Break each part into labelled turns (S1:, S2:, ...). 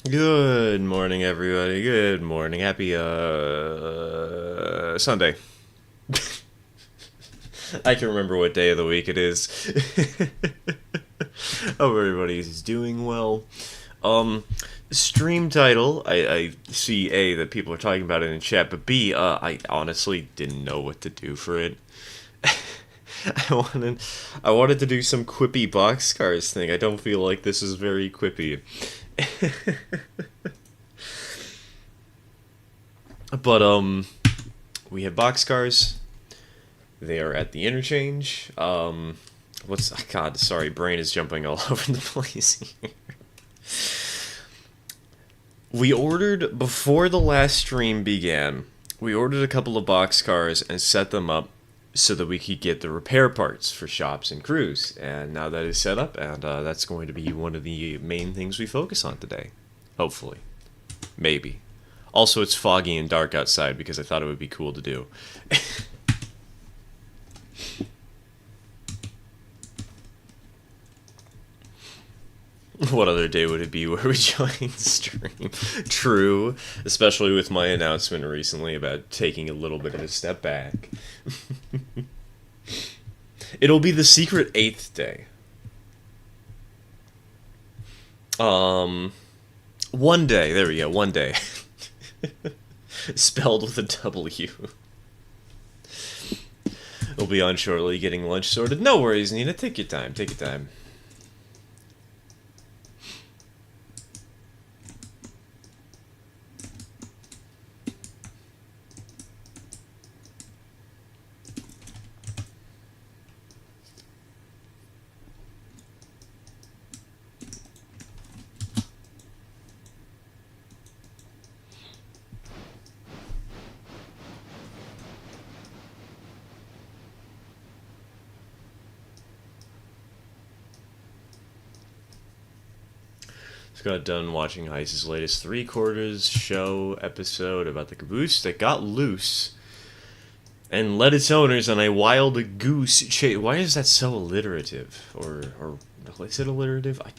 S1: Good morning, everybody. Good morning. Happy Sunday. I can remember what day of the week it is. Hope everybody's doing well. Um, Stream title. I see A that people are talking about it in chat, but B, I honestly didn't know what to do for it. I wanted, I wanted to do some quippy boxcars thing. I don't feel like this is very quippy. But we have boxcars. They are at the interchange. What's God? Sorry, brain is jumping all over the place here. We ordered before the last stream began. We ordered a couple of boxcars and set them up so that we could get the repair parts for shops and crews. And now that is set up, and that's going to be one of the main things we focus on today. Hopefully, maybe. Also, it's foggy and dark outside because I thought it would be cool to do. What other day would it be where we join stream? True, especially with my announcement recently about taking a little bit of a step back. It'll be the secret 8th day. One day, there we go, one day. Spelled with a W. We'll be on shortly getting lunch sorted. No worries, Nina, take your time, take your time. Just got done watching Heiss's latest 3/4 show episode about the caboose that got loose and led its owners on a wild goose chase. Why is that so alliterative? Or is it alliterative? I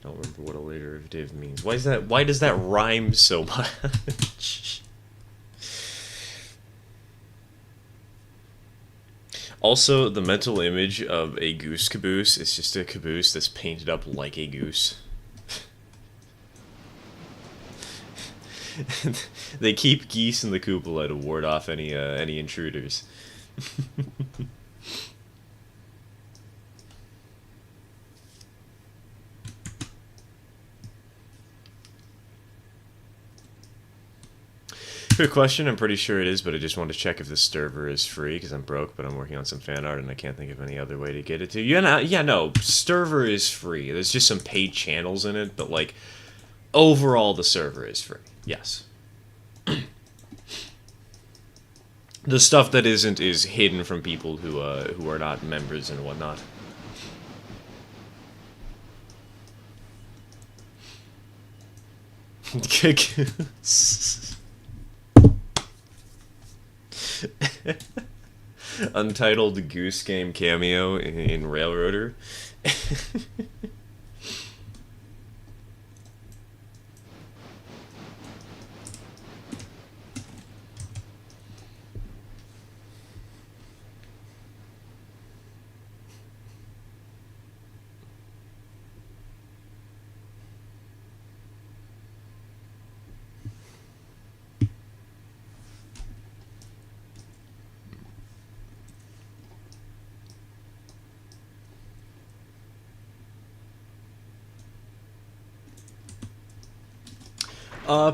S1: don't remember what alliterative means. Why is that? Why does that rhyme so much? Also, the mental image of a goose caboose is just a caboose that's painted up like a goose. They keep geese in the cupola to ward off any intruders. Good question. I'm pretty sure it is, but I just want to check if the server is free because I'm broke, but I'm working on some fan art and I can't think of any other way to get it to you. Yeah, no, server is free. There's just some paid channels in it, but like overall, the server is free. Yes. The stuff that isn't is hidden from people who are not members and whatnot. Untitled Goose Game cameo in Railroader.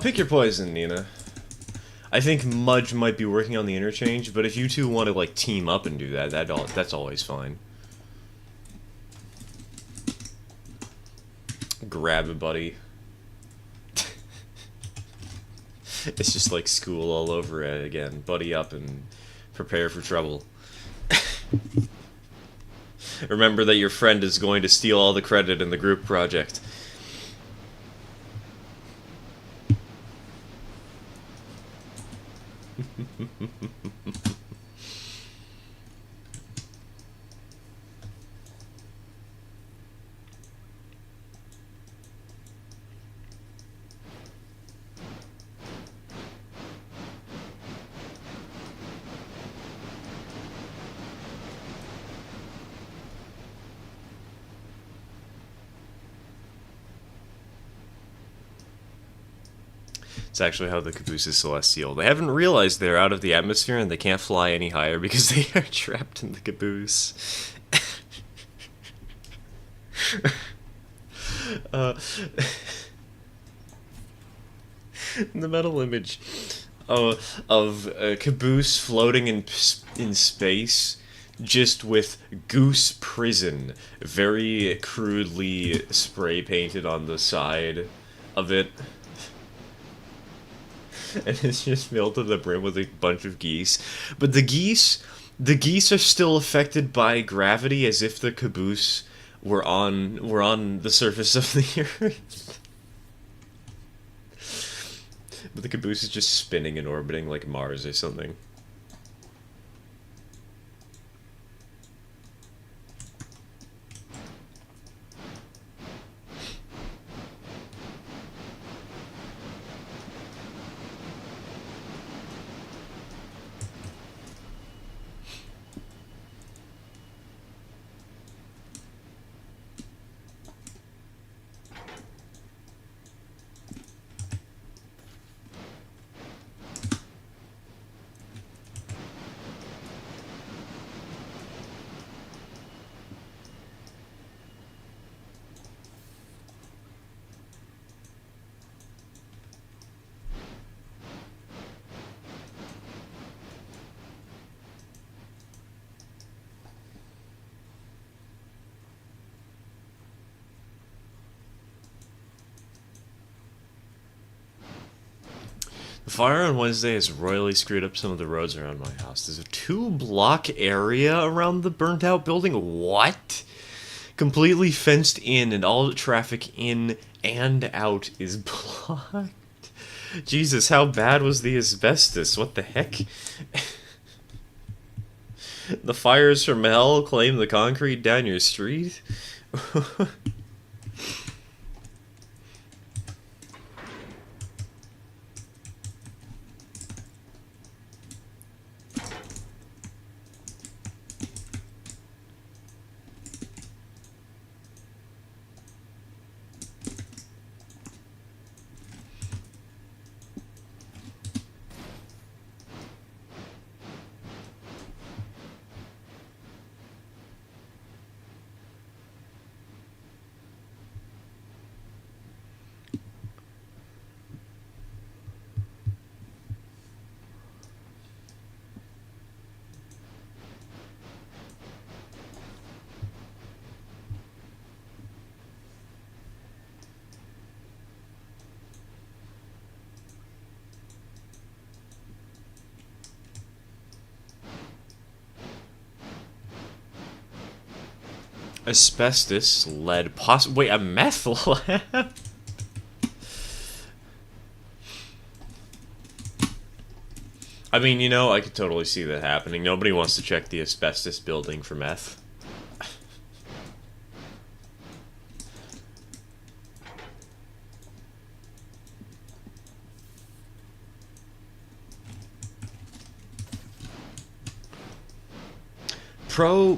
S1: Pick your poison, Nina. I think Mudge might be working on the interchange, but if you two want to like team up and do that, that's always fine. Grab a buddy. It's just like school all over again. Buddy up and prepare for trouble. Remember that your friend is going to steal all the credit in the group project. It's actually how the caboose is celestial. They haven't realized they're out of the atmosphere and they can't fly any higher because they are trapped in the caboose. uh, the metal image of a caboose floating in space, just with Goose Prison very crudely spray painted on the side of it. And it's just filled to the brim with a bunch of geese. But the geese are still affected by gravity as if the caboose were on the surface of the Earth. But the caboose is just spinning and orbiting like Mars or something. The fire on Wednesday has royally screwed up some of the roads around my house. There's a 2-block area around the burnt out building. What? Completely fenced in, and all the traffic in and out is blocked. Jesus, how bad was the asbestos? What the heck? The fires from hell claim the concrete down your street? Asbestos, lead, wait, a meth lab? I mean, you know, I could totally see that happening. Nobody wants to check the asbestos building for meth.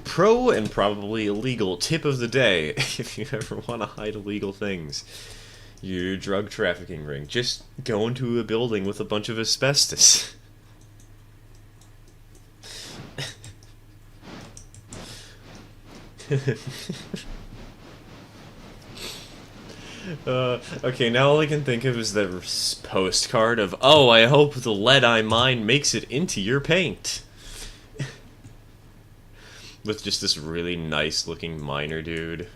S1: Pro and probably illegal tip of the day, if you ever want to hide illegal things. Your drug trafficking ring. Just go into a building with a bunch of asbestos. Okay, now all I can think of is the postcard of, oh, I hope the lead I mine makes it into your paint. With just this really nice looking miner dude.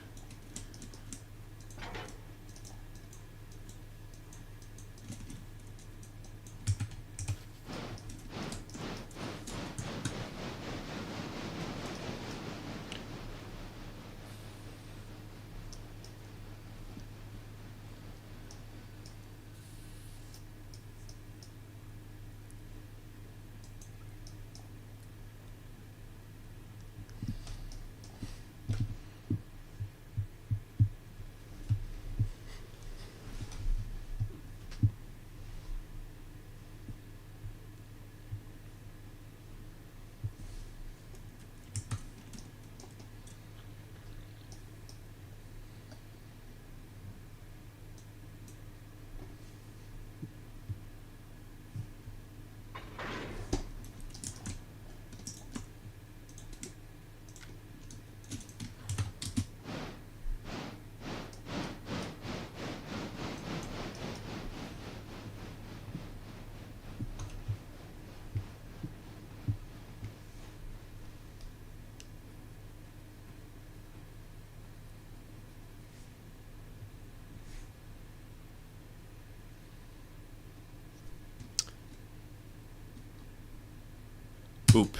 S1: Oop.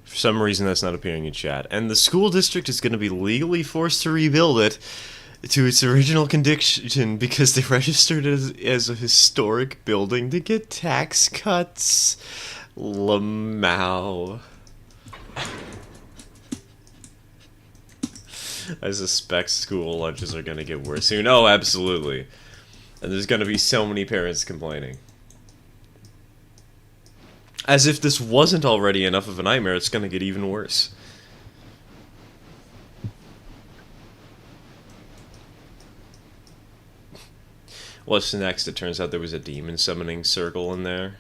S1: For some reason, that's not appearing in chat. And the school district is going to be legally forced to rebuild it to its original condition because they registered it as a historic building to get tax cuts. Lamau. I suspect school lunches are going to get worse soon. Oh, absolutely. And there's going to be so many parents complaining. As if this wasn't already enough of a nightmare, it's going to get even worse. What's next? It turns out there was a demon summoning circle in there.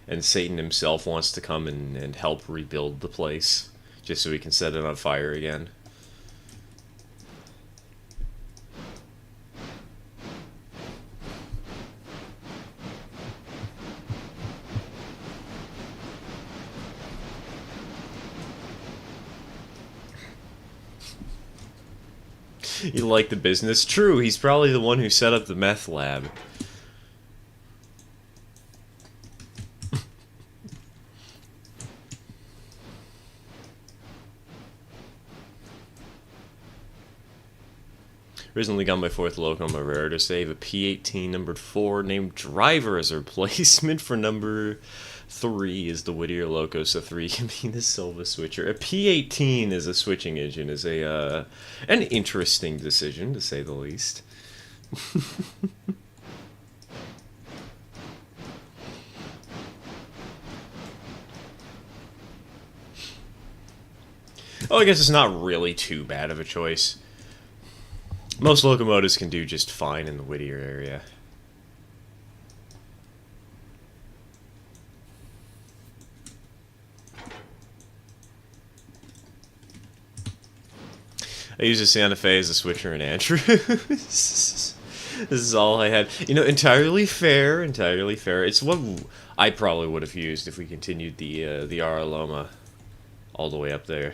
S1: And Satan himself wants to come and help rebuild the place. Just so he can set it on fire again. You like the business? True, he's probably the one who set up the meth lab. Recently got my 4th Locomotive rare to save a P18 numbered 4 named Driver as a replacement for number 3 is the Whittier Loco, so 3 can be the Silva Switcher. A P18 as a switching engine is an interesting decision, to say the least. Oh, I guess it's not really too bad of a choice. Most locomotives can do just fine in the Whittier area. I use a Santa Fe as a switcher in Andrews. This is all I had. You know, entirely fair, entirely fair. It's what I probably would have used if we continued the Ara Loma all the way up there.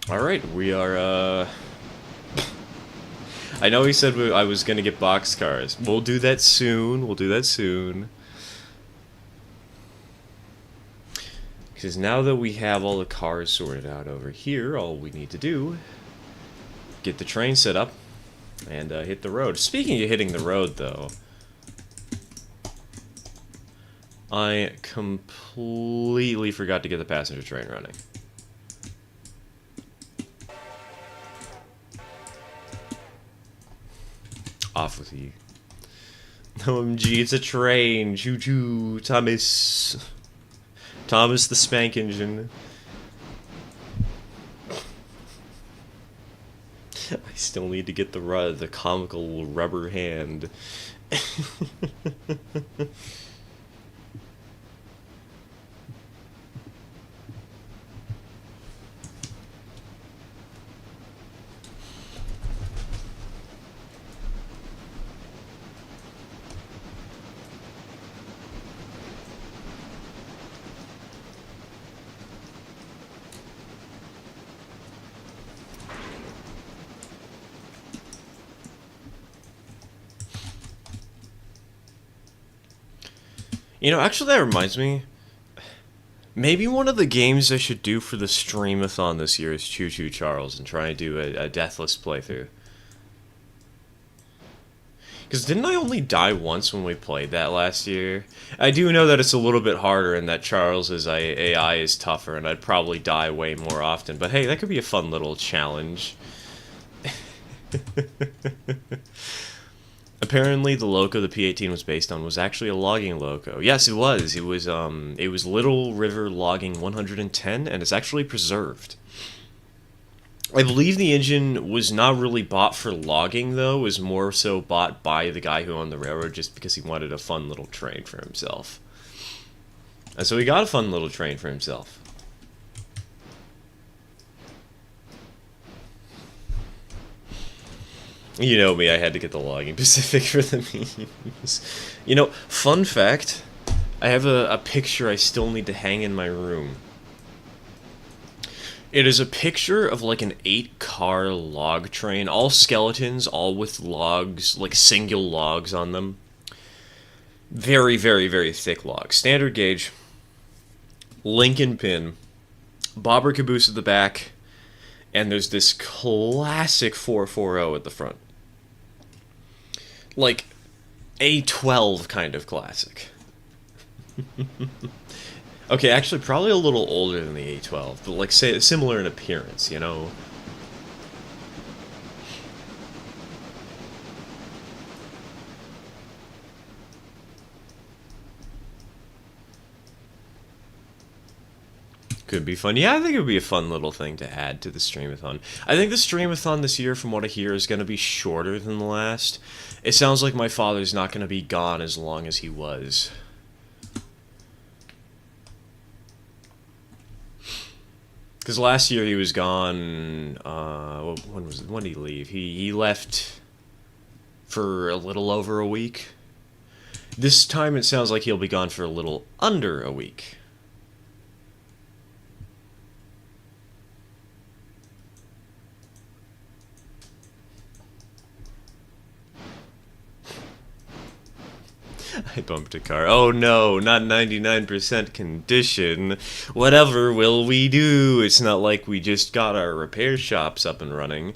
S1: Alright, we are, I know he said I was gonna get boxcars. We'll do that soon, we'll do that soon. Because now that we have all the cars sorted out over here, all we need to do, get the train set up, and hit the road. Speaking of hitting the road, though, I completely forgot to get the passenger train running. Off with you. OMG, it's a train. Choo-choo, Thomas. Thomas the Spank Engine. I still need to get the comical rubber hand. You know, actually that reminds me, maybe one of the games I should do for the Streamathon this year is Choo Choo Charles and try and do a deathless playthrough. Because didn't I only die once when we played that last year? I do know that it's a little bit harder and that Charles's AI is tougher and I'd probably die way more often, but hey, that could be a fun little challenge. Apparently, the loco the P18 was based on was actually a logging loco. Yes, it was. It was Little River Logging 110, and it's actually preserved. I believe the engine was not really bought for logging, though. It was more so bought by the guy who owned the railroad just because he wanted a fun little train for himself. And so he got a fun little train for himself. You know me, I had to get the logging Pacific for the memes. You know, fun fact, I have a picture I still need to hang in my room. It is a picture of like an 8-car log train, all skeletons, all with logs, like single logs on them. Very, very, very thick logs. Standard gauge, Lincoln pin, bobber caboose at the back, and there's this classic 440 at the front. Like, A12 kind of classic. Okay, actually, probably a little older than the A12, but like, say, similar in appearance, you know? Could be fun. Yeah, I think it would be a fun little thing to add to the streamathon. I think the streamathon this year, from what I hear, is going to be shorter than the last. It sounds like my father's not going to be gone as long as he was. Because last year he was gone. When did he leave? He left for a little over a week. This time it sounds like he'll be gone for a little under a week. I bumped a car. Oh no, not 99% condition. Whatever will we do? It's not like we just got our repair shops up and running.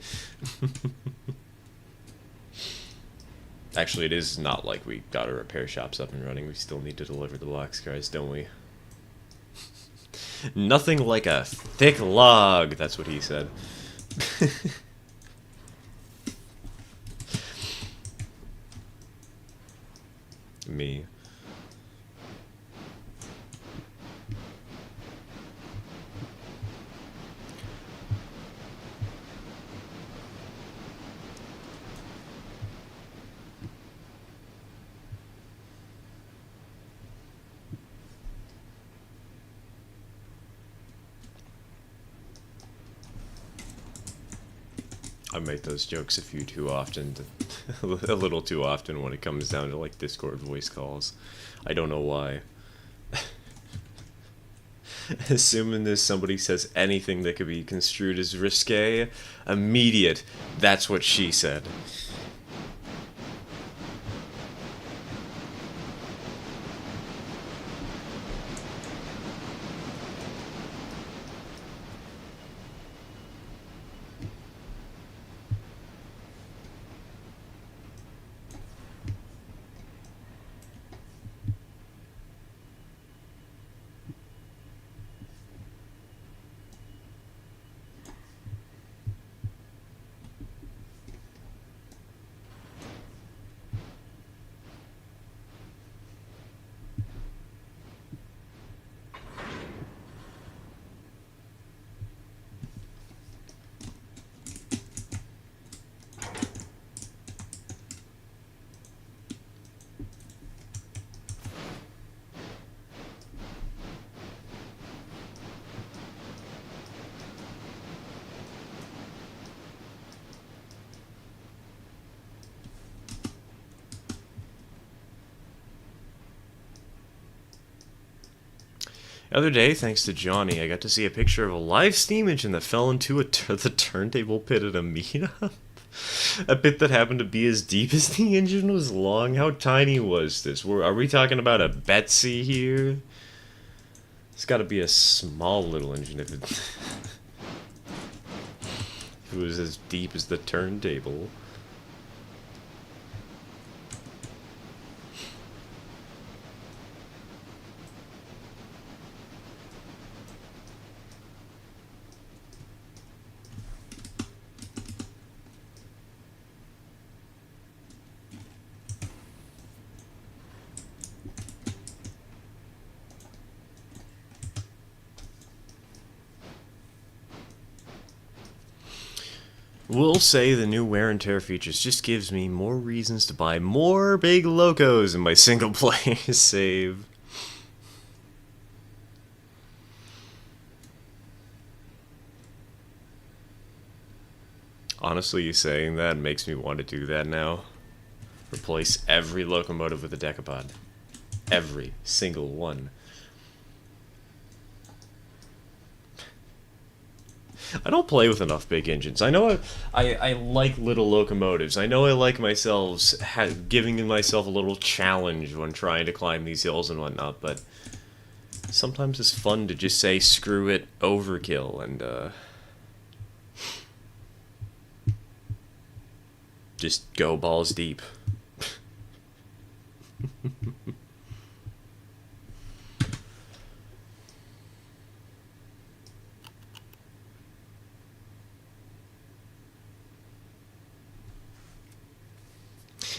S1: Actually, it is not like we got our repair shops up and running. We still need to deliver the boxcars, don't we? Nothing like a thick log, that's what he said. Me. I make those jokes a few too often, a little too often when it comes down to like Discord voice calls. I don't know why. Assuming this somebody says anything that could be construed as risque, immediate, that's what she said. The other day, thanks to Johnny, I got to see a picture of a live steam engine that fell into the turntable pit at a meetup. A pit that happened to be as deep as the engine was long. How tiny was this? Are we talking about a Betsy here? It's got to be a small little engine if it, if it was as deep as the turntable. We'll say the new wear and tear features just gives me more reasons to buy more big locos in my single player save. Honestly, you saying that makes me want to do that now. Replace every locomotive with a decapod. Every single one. I don't play with enough big engines. I know I like little locomotives. I know I like myself giving myself a little challenge when trying to climb these hills and whatnot, but sometimes it's fun to just say screw it, overkill, and just go balls deep.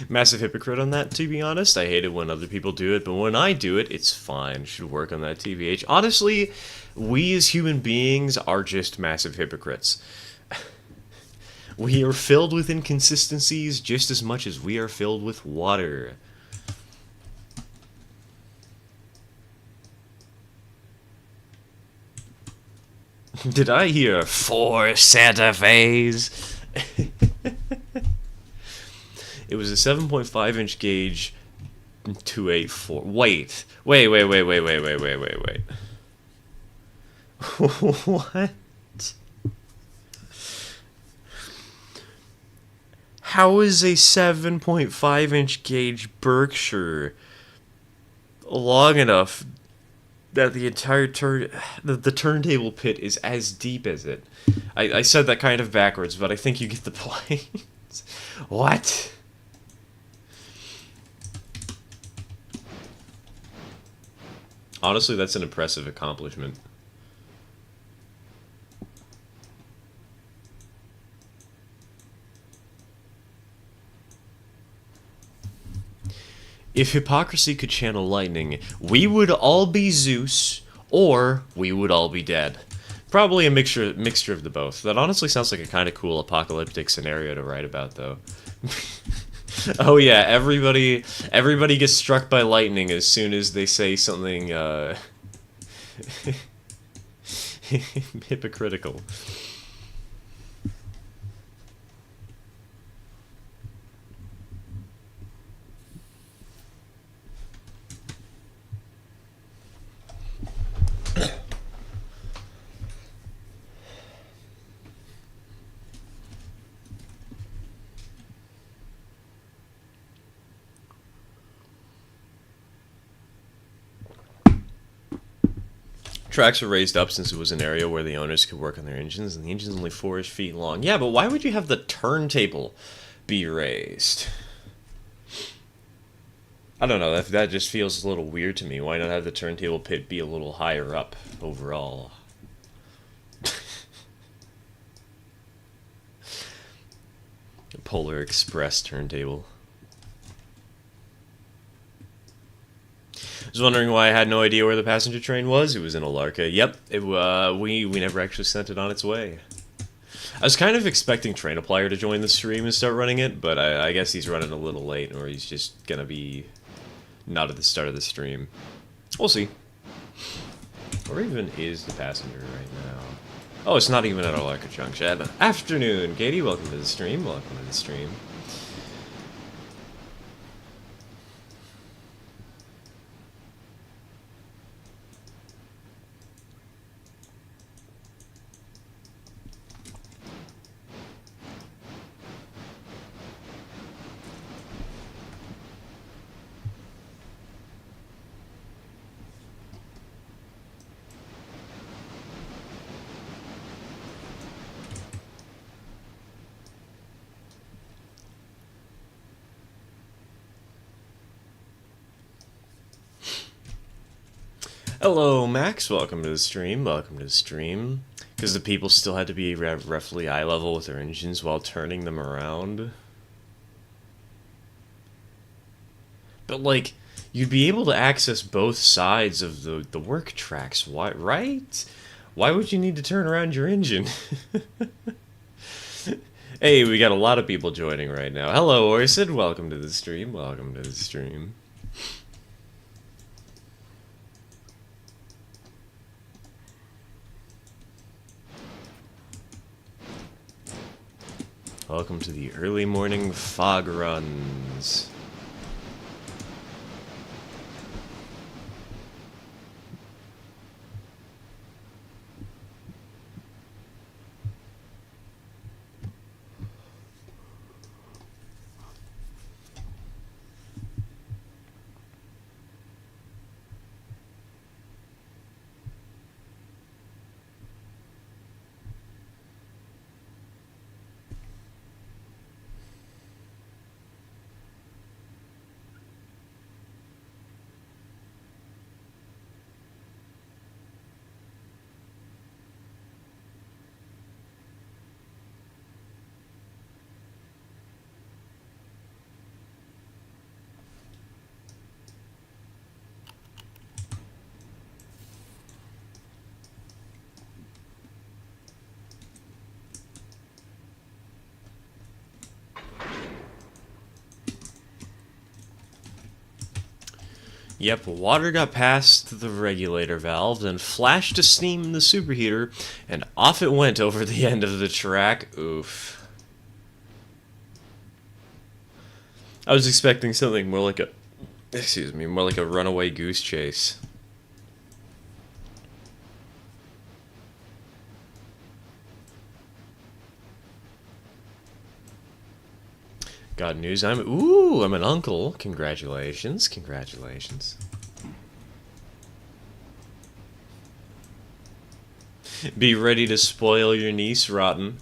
S1: Massive hypocrite on that, to be honest. I hate it when other people do it, but when I do it, it's fine. Should work on that, TVH. Honestly, we as human beings are just massive hypocrites. We are filled with inconsistencies just as much as we are filled with water. Did I hear 4 Santa Fe's? It was a 7.5-inch gauge 284. Wait. What? How is a 7.5-inch gauge Berkshire long enough that the entire the turntable pit is as deep as it? I said that kind of backwards, but I think you get the point. What? Honestly, that's an impressive accomplishment. If hypocrisy could channel lightning, we would all be Zeus, or we would all be dead. Probably a mixture of the both. That honestly sounds like a kind of cool apocalyptic scenario to write about, though. Oh yeah, everybody gets struck by lightning as soon as they say something hypocritical. Tracks were raised up since it was an area where the owners could work on their engines, and the engine's only 4-ish feet long. Yeah, but why would you have the turntable be raised? I don't know, that just feels a little weird to me. Why not have the turntable pit be a little higher up overall? Polar Express turntable. I was wondering why I had no idea where the passenger train was. It was in Alarka. Yep, we never actually sent it on its way. I was kind of expecting Trainoplier to join the stream and start running it, but I guess he's running a little late, or he's just gonna be not at the start of the stream. We'll see. Where even is the passenger right now? Oh, it's not even at Alarka Junction. Afternoon, Katie. Welcome to the stream. Welcome to the stream. Hello, Max. Welcome to the stream. Welcome to the stream. Because the people still had to be roughly eye level with their engines while turning them around. But, like, you'd be able to access both sides of the work tracks. Why, right? Why would you need to turn around your engine? Hey, we got a lot of people joining right now. Hello, Orson. Welcome to the stream. Welcome to the stream. Welcome to the early morning fog runs. Yep, water got past the regulator valve, and flashed to steam in the superheater, and off it went over the end of the track. Oof. I was expecting something more like a runaway goose chase. Got news. I'm an uncle. Congratulations. Congratulations. Be ready to spoil your niece, Rotten.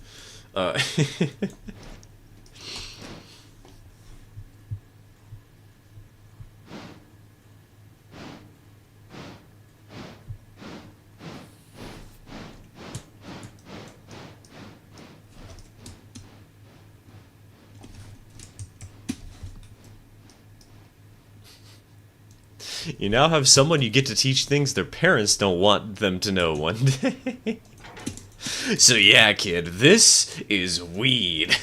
S1: You now have someone you get to teach things their parents don't want them to know one day. So yeah, kid, this is weed.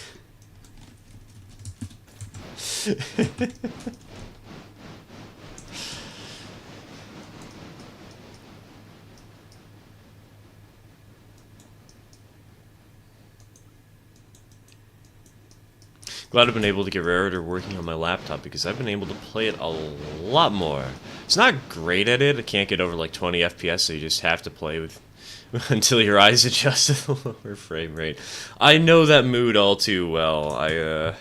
S1: Glad I've been able to get Raritor working on my laptop because I've been able to play it a lot more. It's not great at it. I can't get over like 20 FPS, so you just have to play with until your eyes adjust to the lower frame rate. I know that mood all too well. I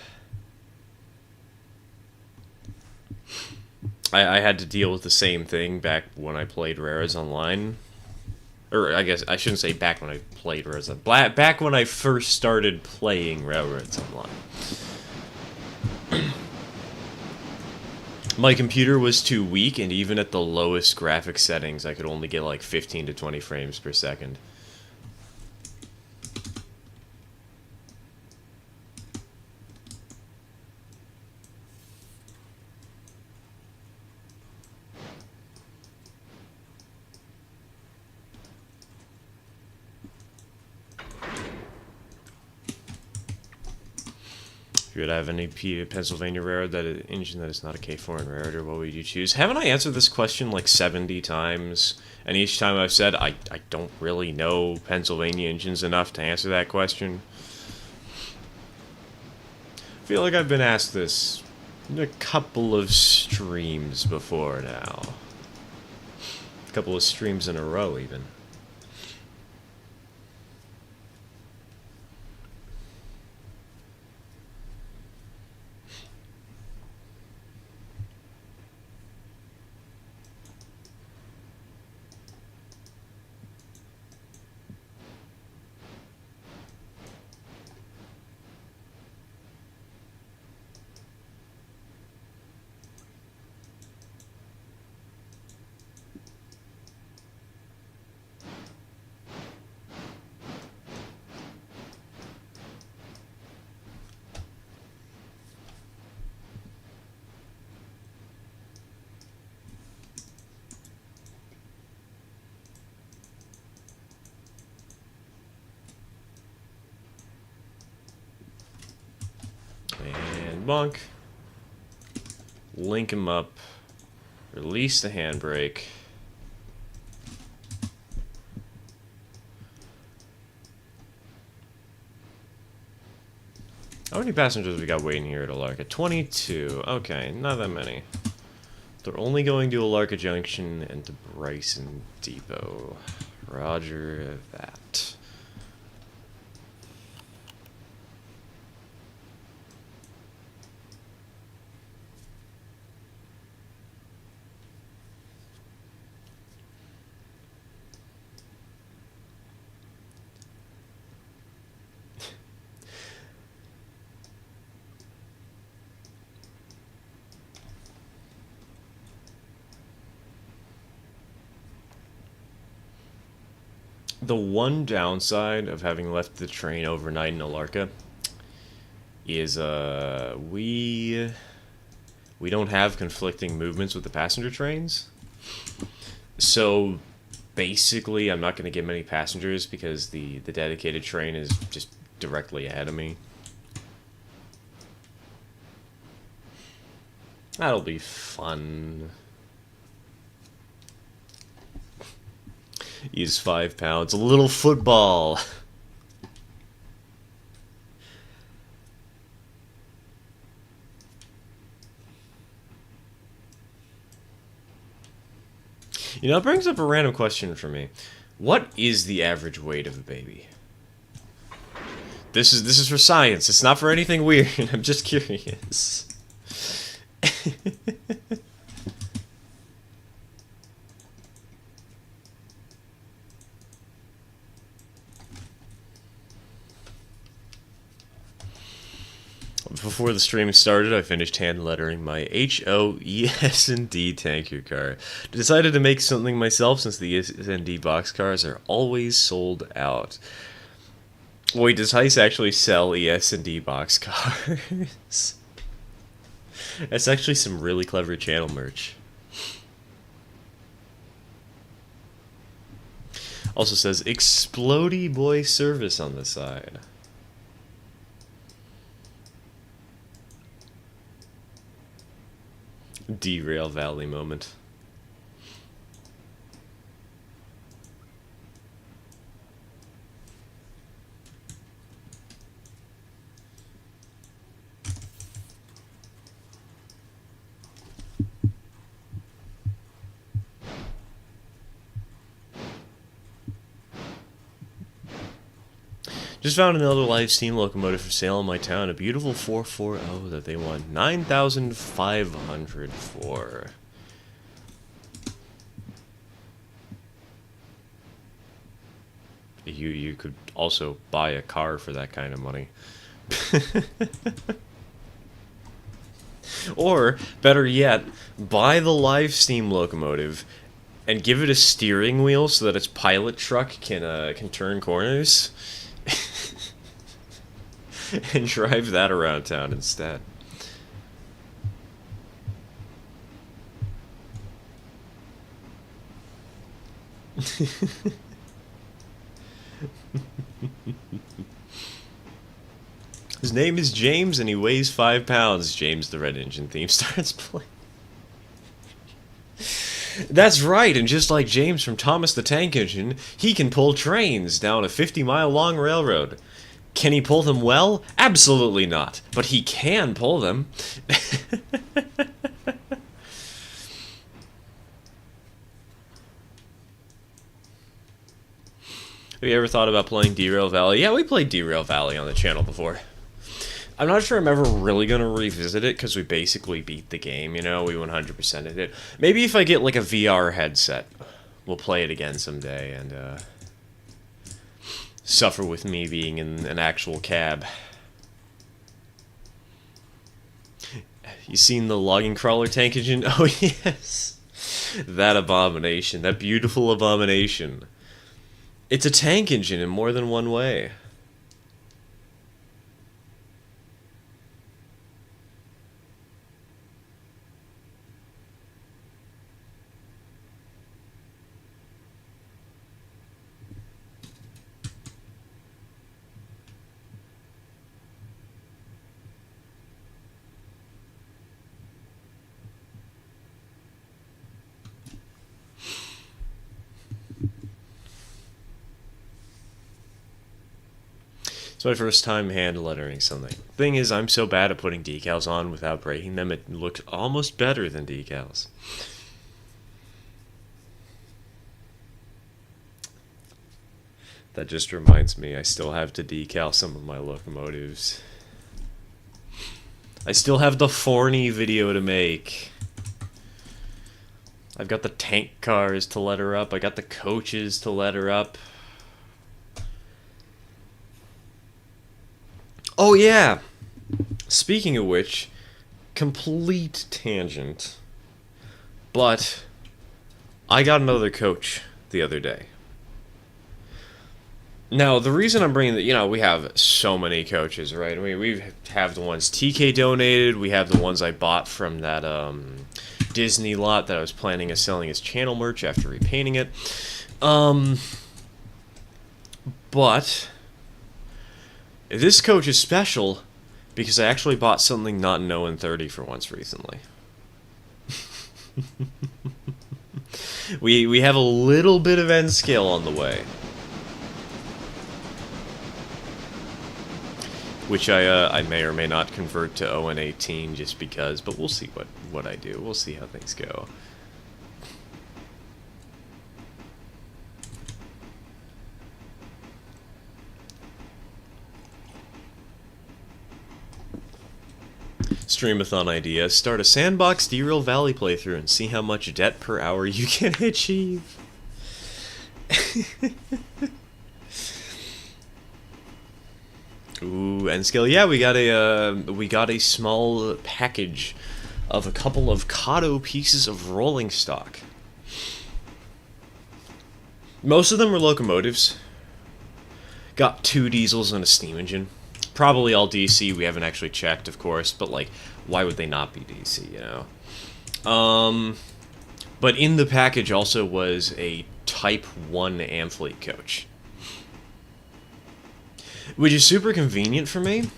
S1: had to deal with the same thing back when I played Rares Online. Or I guess I shouldn't say back when I played Rares Online. Back when I first started playing Rares Online. My computer was too weak, and even at the lowest graphic settings, I could only get like 15 to 20 frames per second. If you would have any Pennsylvania Railroad engine that is not a K4 and Railroad, what would you choose? Haven't I answered this question like 70 times? And each time I've said I don't really know Pennsylvania engines enough to answer that question. I feel like I've been asked this in a couple of streams before now. A couple of streams in a row, even. bonk. Link him up. Release the handbrake. How many passengers we got waiting here at Alarka? 22. Okay, not that many. They're only going to Alarka Junction and to Bryson Depot. Roger that. The one downside of having left the train overnight in Alarka is we don't have conflicting movements with the passenger trains. So basically I'm not going to get many passengers because the dedicated train is just directly ahead of me. That'll be fun. Use 5 pounds. A little football. You know, it brings up a random question for me. What is the average weight of a baby? This is for science. It's not for anything weird. I'm just curious. Before the stream started, I finished hand lettering my HOES&D tanker car. Decided to make something myself since the ES&D boxcars are always sold out. Wait, does Heist actually sell ES&D boxcars? That's actually some really clever channel merch. Also says Explodey Boy Service on the side. Derail Valley moment. Just found another live steam locomotive for sale in my town. A beautiful 440 that they want 9,500 for. You could also buy a car for that kind of money. Or, better yet, buy the live steam locomotive and give it a steering wheel so that its pilot truck can turn corners. And drive that around town instead. His name is James and he weighs 5 pounds. James the Red Engine theme starts playing. That's right, and just like James from Thomas the Tank Engine, he can pull trains down a 50-mile-long railroad. Can he pull them well? Absolutely not. But he can pull them. Have you ever thought about playing Derail Valley? Yeah, we played Derail Valley on the channel before. I'm not sure I'm ever really going to revisit it because we basically beat the game, you know? We 100%ed it. Maybe if I get like a VR headset, we'll play it again someday and suffer with me being in an actual cab. You seen the logging crawler tank engine? Oh yes! That abomination. That beautiful abomination. It's a tank engine in more than one way. It's my first time hand lettering something. Thing is, I'm so bad at putting decals on without breaking them, it looked almost better than decals. That just reminds me, I still have to decal some of my locomotives. I still have the Forney video to make. I've got the tank cars to letter up. I got the coaches to letter up. Oh yeah! Speaking of which, complete tangent, but I got another coach the other day. Now, the reason I'm bringing we have so many coaches, right? I mean, we have the ones TK donated, we have the ones I bought from that Disney lot that I was planning on selling as channel merch after repainting it. But this coach is special because I actually bought something not in 0 and 30 for once recently. we have a little bit of N scale on the way. Which I may or may not convert to 0 and 18 just because, but we'll see what I do. We'll see how things go. Streamathon idea: start a sandbox Derail Valley playthrough and see how much debt per hour you can achieve. Ooh, N scale. Yeah, we got a small package of a couple of Kato pieces of rolling stock. Most of them were locomotives. Got 2 diesels and a steam engine. Probably all DC. We haven't actually checked, of course, but like, why would they not be DC? You know. But in the package also was a Type 1 Amfleet coach. Which is super convenient for me,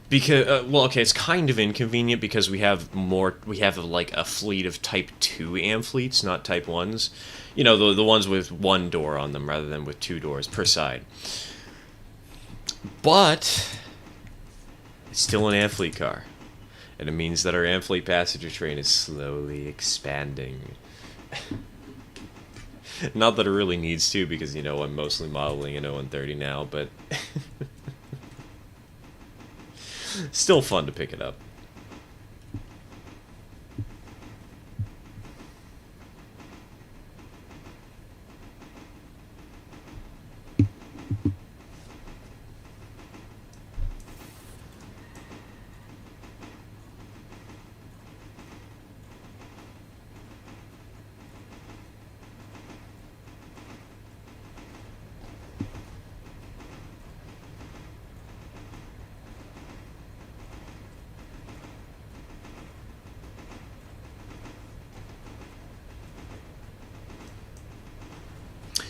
S1: because, well, okay, it's kind of inconvenient because we have like a fleet of Type 2 Amfleets, not Type 1s. You know, the ones with 1 door on them rather than with 2 doors per side. But it's still an Amfleet car, and it means that our Amfleet passenger train is slowly expanding. Not that it really needs to, because, you know, I'm mostly modeling an 0 and 30 now, but still fun to pick it up.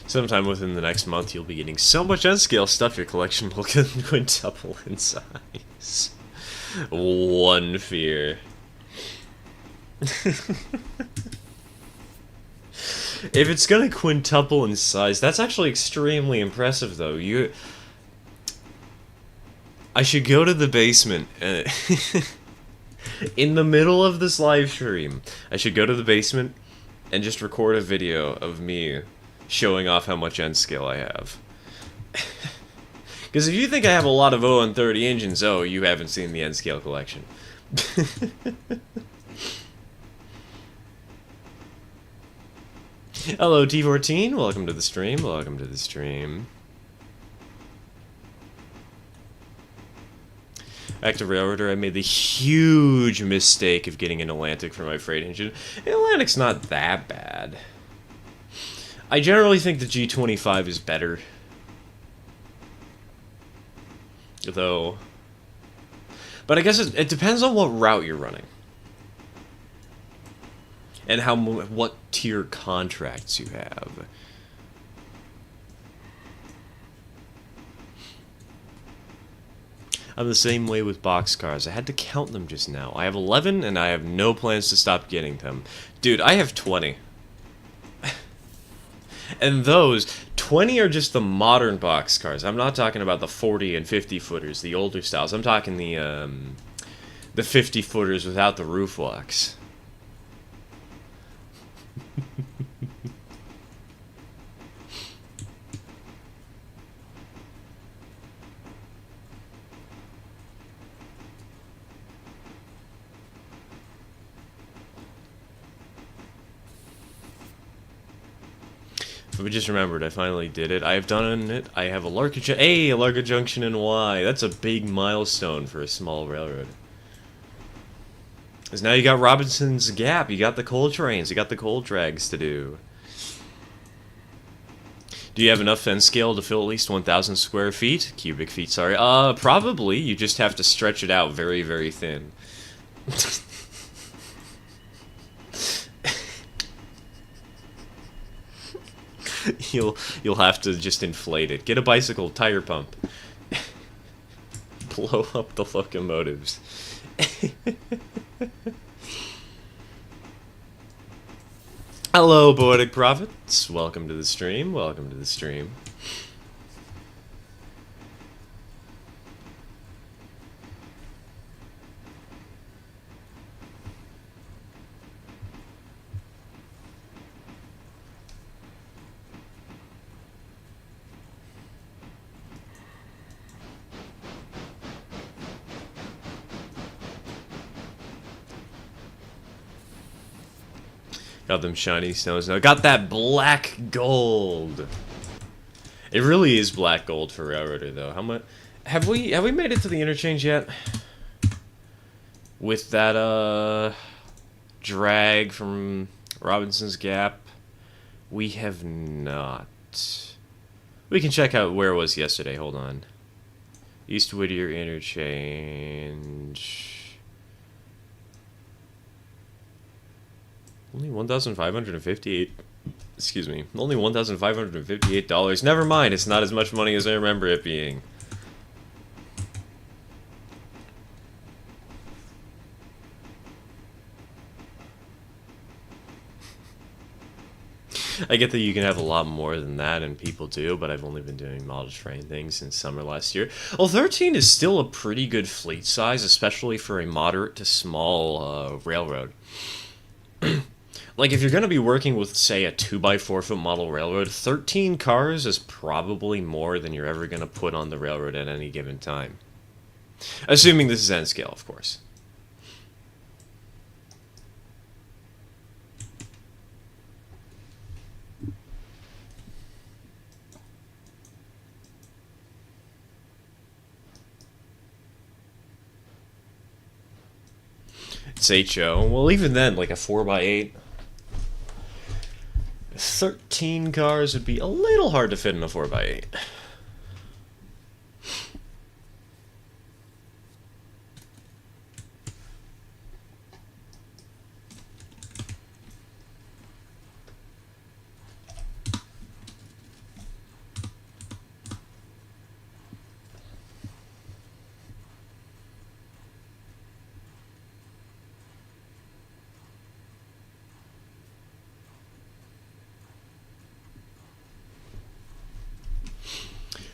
S1: Sometime within the next month, you'll be getting so much N-scale stuff, your collection will quintuple in size. One fear. If it's gonna quintuple in size, that's actually extremely impressive, though. I should go to the basement. In the middle of this live stream, I should go to the basement and just record a video of me showing off how much N scale I have. Because if you think I have a lot of 0 and 30 engines, oh, you haven't seen the N scale collection. Hello, T14. Welcome to the stream. Welcome to the stream. Active Railroader, I made the huge mistake of getting an Atlantic for my freight engine. Atlantic's not that bad. I generally think the G25 is better. Though. But I guess it depends on what route you're running. And what tier contracts you have. I'm the same way with boxcars. I had to count them just now. I have 11 and I have no plans to stop getting them. Dude, I have 20. And those 20 are just the modern boxcars. I'm not talking about the 40 and 50 footers, the older styles. I'm talking the 50 footers without the roof walks. But we just remembered, I finally did it. I have done it. I have a Larka Junction. Hey, a Larka Junction in Y. That's a big milestone for a small railroad. Because now you got Robinson's Gap. You got the coal trains. You got the coal drags to do. Do you have enough fence scale to fill at least 1,000 square feet? Cubic feet, sorry. Probably. You just have to stretch it out very, very thin. You'll have to just inflate it. Get a bicycle tire pump. Blow up the locomotives. Hello, Poetic Prophets. Welcome to the stream. Welcome to the stream. Got them shiny stones now. Got that black gold. It really is black gold for Railroader though. How much have we made it to the interchange yet? With that drag from Robinson's Gap? We have not. We can check out where it was yesterday. Hold on. East Whittier interchange. Only $1,558. Excuse me. Only $1,558. Never mind. It's not as much money as I remember it being. I get that you can have a lot more than that, and people do, but I've only been doing model train things since summer last year. Well, 13 is still a pretty good fleet size, especially for a moderate to small railroad. Like, if you're going to be working with, say, a 2x4 foot model railroad, 13 cars is probably more than you're ever going to put on the railroad at any given time. Assuming this is N scale, of course. It's HO. Well, even then, like a 4x8... 13 cars would be a little hard to fit in a 4x8.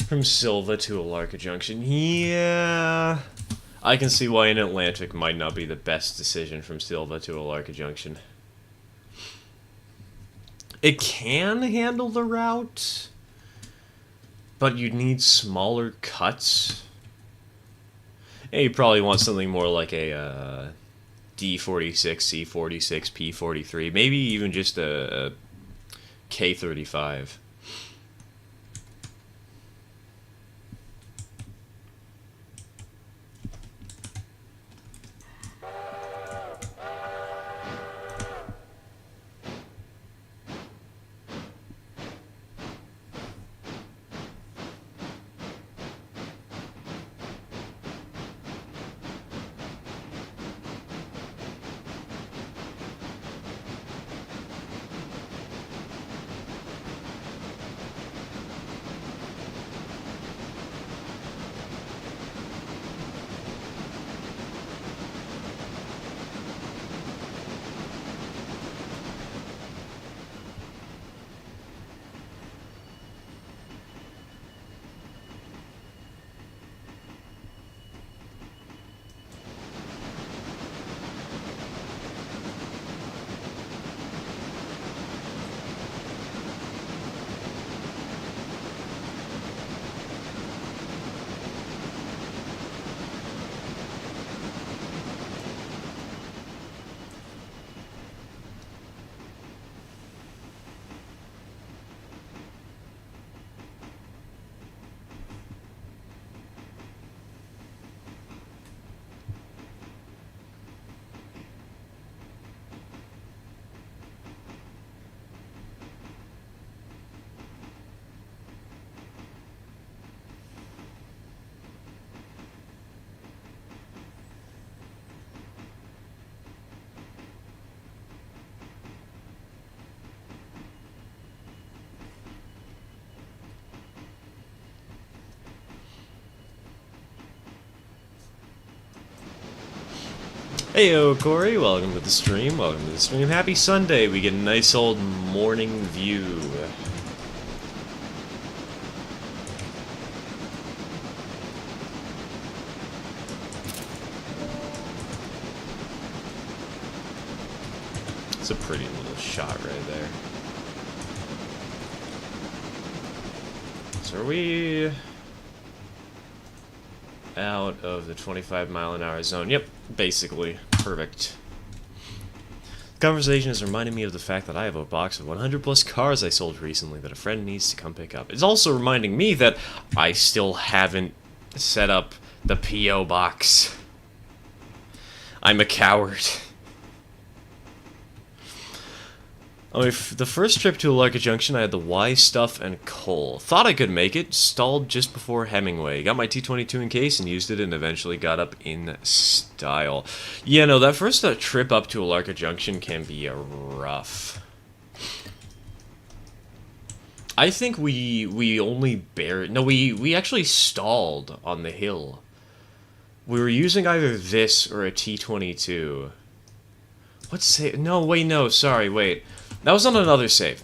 S1: From Silva to Alarka Junction. Yeah. I can see why an Atlantic might not be the best decision from Silva to Alarka Junction. It can handle the route, but you'd need smaller cuts. And you probably want something more like a D46, C46, P43, maybe even just a K35. Heyo, Corey, welcome to the stream, Happy Sunday, we get a nice old morning view. It's a pretty little shot right there. So are we out of the 25-mile-an-hour zone? Yep, basically. Perfect. The conversation is reminding me of the fact that I have a box of 100 plus cars I sold recently that a friend needs to come pick up. It's also reminding me that I still haven't set up the P.O. box. I'm a coward. The first trip to Alarka Junction, I had the Y stuff and coal. Thought I could make it, stalled just before Hemingway. Got my T-22 in case and used it and eventually got up in style. Yeah, no, that first trip up to Alarka Junction can be rough. I think we only barely... No, we actually stalled on the hill. We were using either this or a T-22. What's save? No, wait, no, sorry, wait. That was on another save.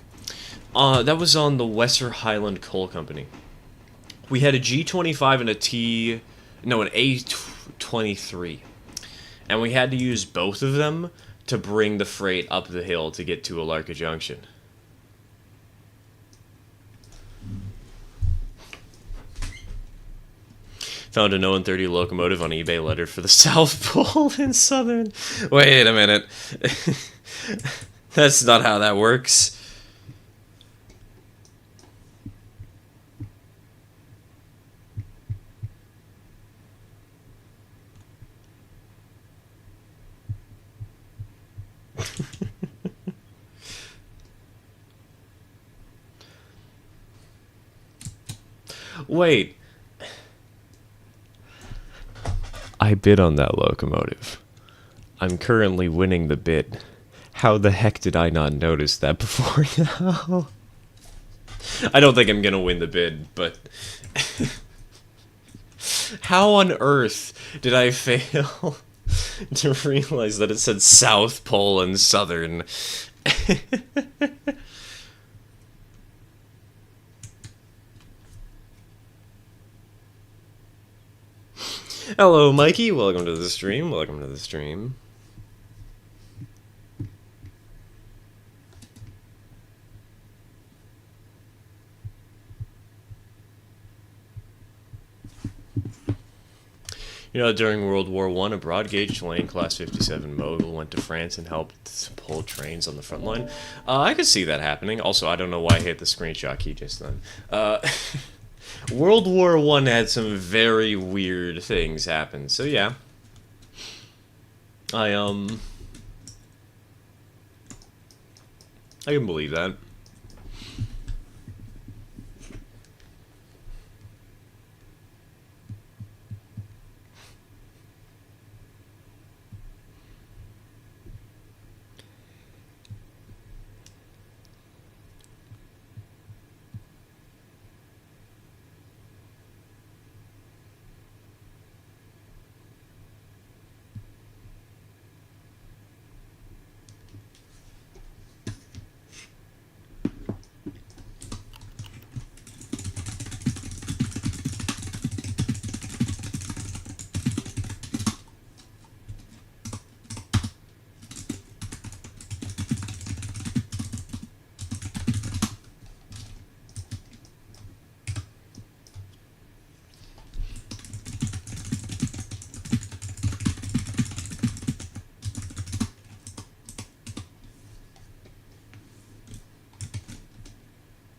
S1: That was on the Western Highland Coal Company. We had a G25 and an A23. And we had to use both of them to bring the freight up the hill to get to Alarka Junction. Found an 0-30 locomotive on eBay lettered for the South Pole in Southern. Wait a minute. That's not how that works. Wait. I bid on that locomotive. I'm currently winning the bid. How the heck did I not notice that before now? I don't think I'm gonna win the bid, but... How on earth did I fail to realize that it said South Pole and Southern? Hello, Mikey. Welcome to the stream. You know, during World War I, a broad-gauge lane Class 57 mogul went to France and helped pull trains on the front line. I could see that happening. Also, I don't know why I hit the screenshot key just then. World War I had some very weird things happen, so yeah. I can believe that.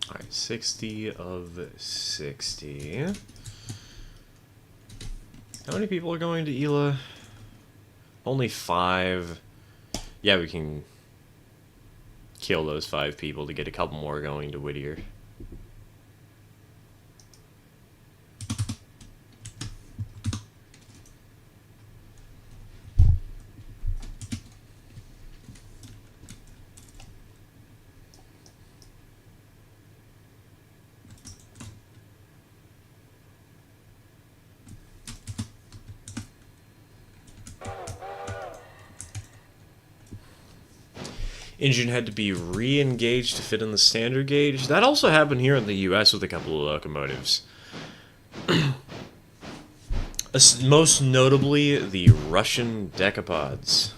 S1: Alright, 60 of 60. How many people are going to Ela? Only 5. Yeah, we can kill those 5 people to get a couple more going to Whittier. engine had to be re-engaged to fit in the standard gauge. That also happened here in the US with a couple of locomotives. Most notably, the Russian decapods.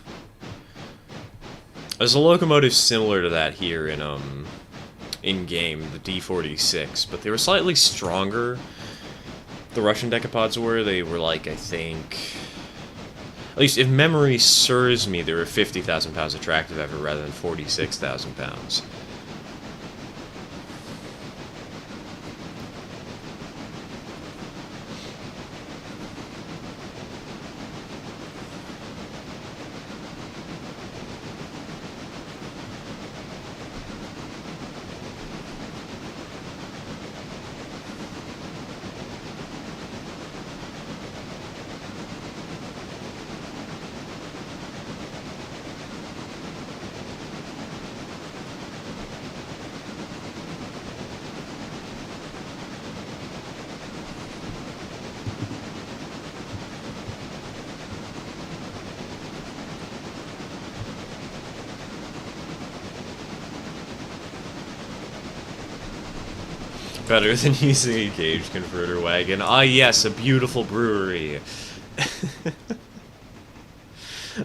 S1: There's a locomotive similar to that here in game, the D46, but they were slightly stronger. The Russian decapods were. They were like, I think, at least if memory serves me, they were 50,000 pounds of tractive effort rather than 46,000 pounds. Better than using a gauge converter wagon. Ah, yes, a beautiful brewery.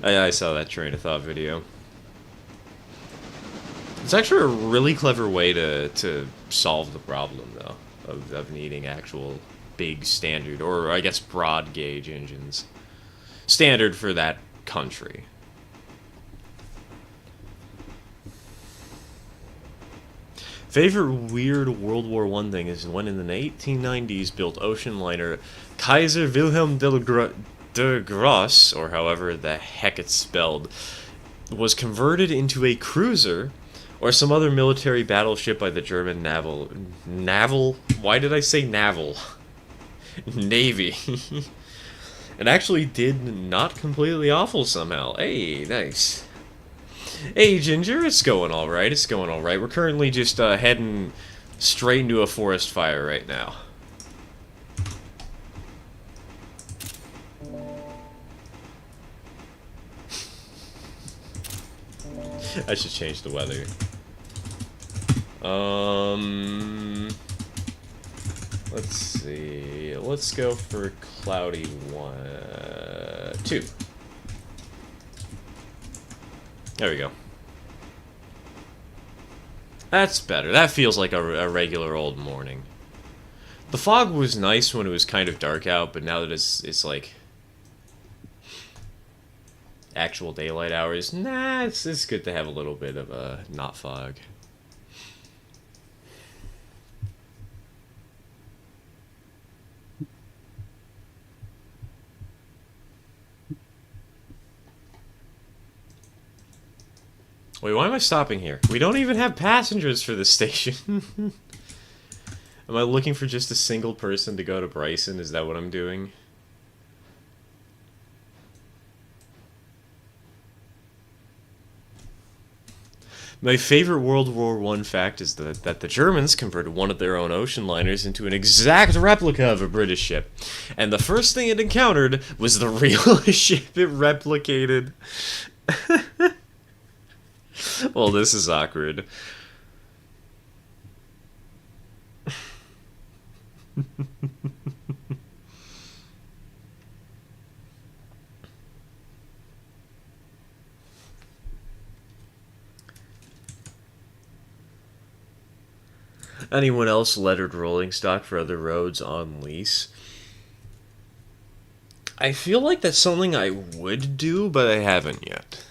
S1: I saw that train of thought video. It's actually a really clever way to solve the problem, though, of needing actual big standard, or I guess broad gauge engines. Standard for that country. Favorite weird World War I thing is when in the 1890s built ocean liner Kaiser Wilhelm der Grosse, or however the heck it's spelled, was converted into a cruiser or some other military battleship by the German naval. Why did I say naval? Navy. It actually did not completely awful somehow. Hey, nice. Hey, Ginger, it's going alright, it's going alright. We're currently just heading straight into a forest fire right now. I should change the weather. Let's see. Let's go for cloudy 2. There we go. That's better. That feels like a regular old morning. The fog was nice when it was kind of dark out, but now that it's like actual daylight hours, nah, it's good to have a little bit of a not fog. Wait, why am I stopping here? We don't even have passengers for this station. Am I looking for just a single person to go to Bryson? Is that what I'm doing? My favorite World War I fact is that the Germans converted one of their own ocean liners into an exact replica of a British ship. And the first thing it encountered was the real ship it replicated. Well, this is awkward. Anyone else lettered rolling stock for other roads on lease? I feel like that's something I would do, but I haven't yet.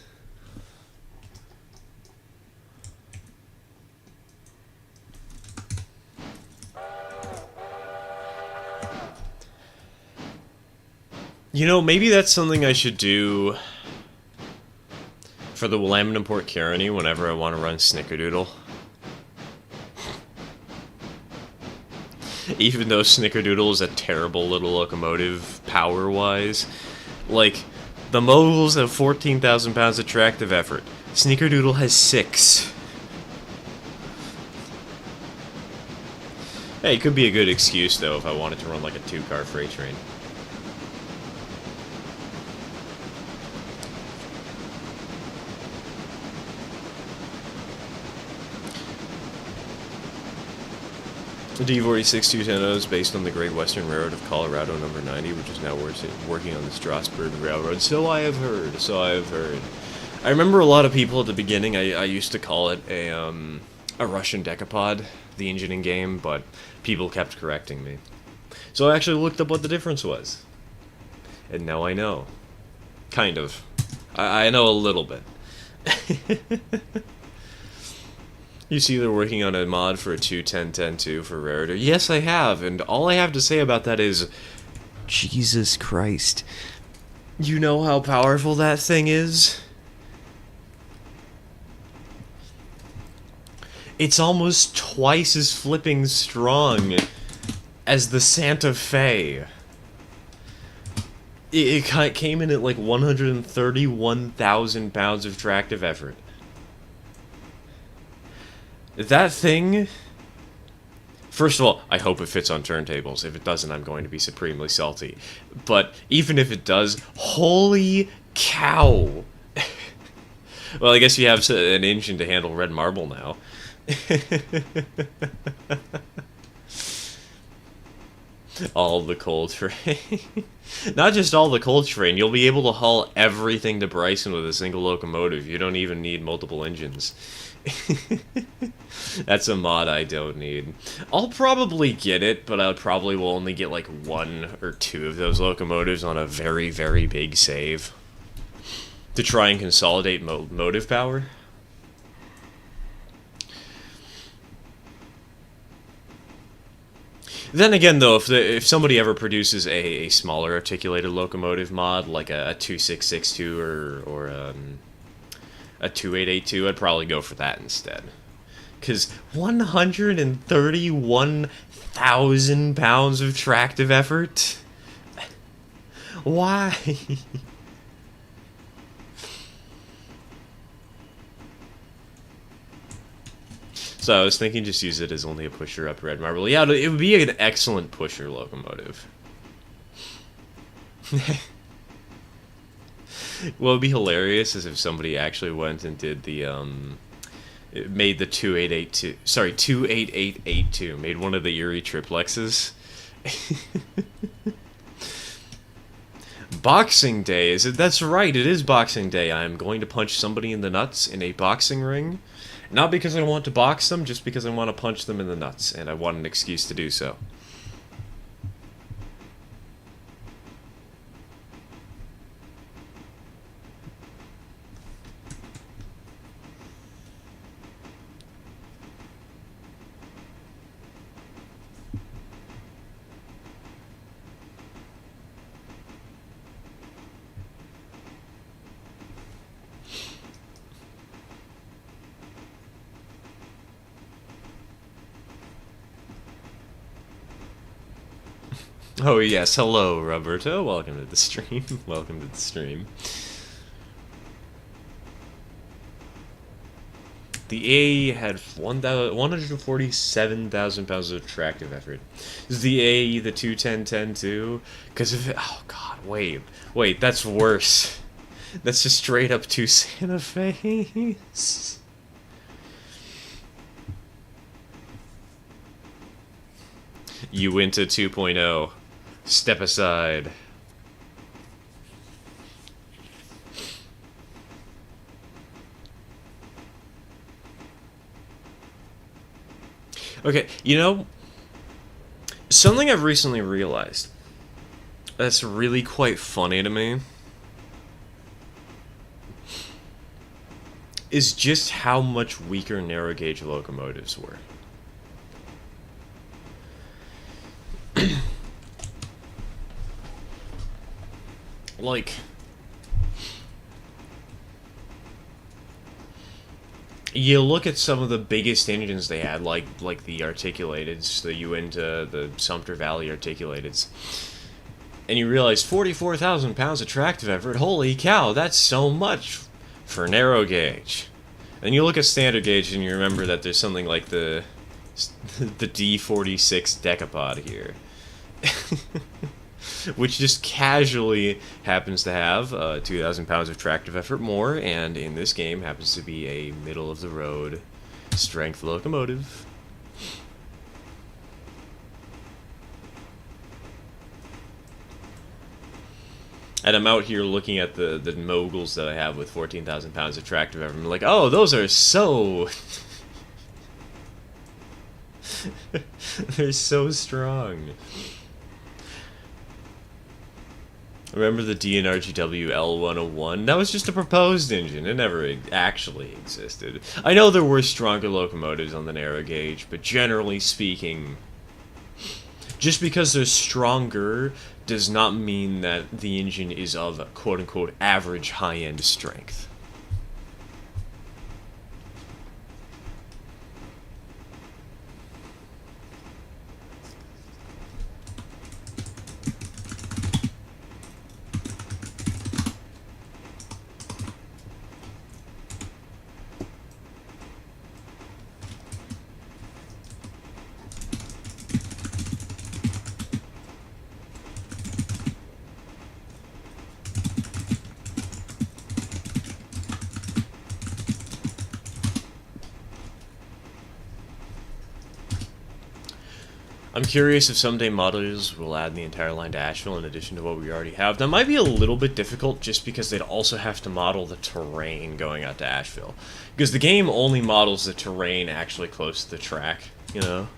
S1: You know, maybe that's something I should do for the Willamette and Port Carony whenever I want to run Snickerdoodle. Even though Snickerdoodle is a terrible little locomotive power-wise. Like, the moguls have 14,000 pounds of tractive effort. Snickerdoodle has 6. Hey, it could be a good excuse, though, if I wanted to run like a 2-car freight train. The D46 210 is based on the Great Western Railroad of Colorado number 90, which is now working on the Strasburg Railroad. So I have heard. So I have heard. I remember a lot of people at the beginning. I used to call it a Russian decapod, the engine in game, but people kept correcting me. So I actually looked up what the difference was, and now I know. Kind of. I know a little bit. You see they're working on a mod for a 2.10.10.2 for Raritor. Yes, I have, and all I have to say about that is, Jesus Christ. You know how powerful that thing is? It's almost twice as flipping strong as the Santa Fe. It came in at like 131,000 pounds of tractive effort. That thing... First of all, I hope it fits on turntables. If it doesn't, I'm going to be supremely salty. But even if it does, holy cow! Well, I guess you have an engine to handle red marble now. All the coal terrain. Not just all the coal terrain, you'll be able to haul everything to Bryson with a single locomotive. You don't even need multiple engines. That's a mod I don't need. I'll probably get it, but I probably will only get like 1 or 2 of those locomotives on a very, very big save. To try and consolidate motive power. Then again, though, if somebody ever produces a smaller articulated locomotive mod, like a 2662 or a 2882, I'd probably go for that instead. Because 131,000 pounds of tractive effort? Why? So I was thinking just use it as only a pusher up red marble. Yeah, it would be an excellent pusher locomotive. What would be hilarious is if somebody actually went and did the, it made the 28882, made one of the Erie triplexes. Boxing Day, is it? That's right, it is Boxing Day. I am going to punch somebody in the nuts in a boxing ring. Not because I want to box them, just because I want to punch them in the nuts, and I want an excuse to do so. Oh yes, hello Roberto, welcome to the stream, welcome to the stream. The A had 147,000 pounds of tractive effort. Is the A the 210.10.2? Because if it, oh god, wait, that's worse. That's just straight up 2 Santa Fe's. You went to 2.0. Step aside. Okay, you know, something I've recently realized that's really quite funny to me is just how much weaker narrow gauge locomotives were. Like, you look at some of the biggest engines they had, like the articulateds, the Uinta, the Sumter Valley articulateds, and you realize 44,000 pounds of tractive effort. Holy cow, that's so much for narrow gauge. And you look at standard gauge and you remember that there's something like the D46 decapod here. Which just casually happens to have 2,000 pounds of tractive effort more, and in this game happens to be a middle-of-the-road strength locomotive. And I'm out here looking at the moguls that I have with 14,000 pounds of tractive effort. I'm like, oh, those are so... they're so strong. Remember the DNRGW L101? That was just a proposed engine. It never actually existed. I know there were stronger locomotives on the narrow gauge, but generally speaking, just because they're stronger does not mean that the engine is of quote-unquote average high-end strength. I'm curious if someday modders will add the entire line to Asheville in addition to what we already have. That might be a little bit difficult just because they'd also have to model the terrain going out to Asheville. Because the game only models the terrain actually close to the track, you know?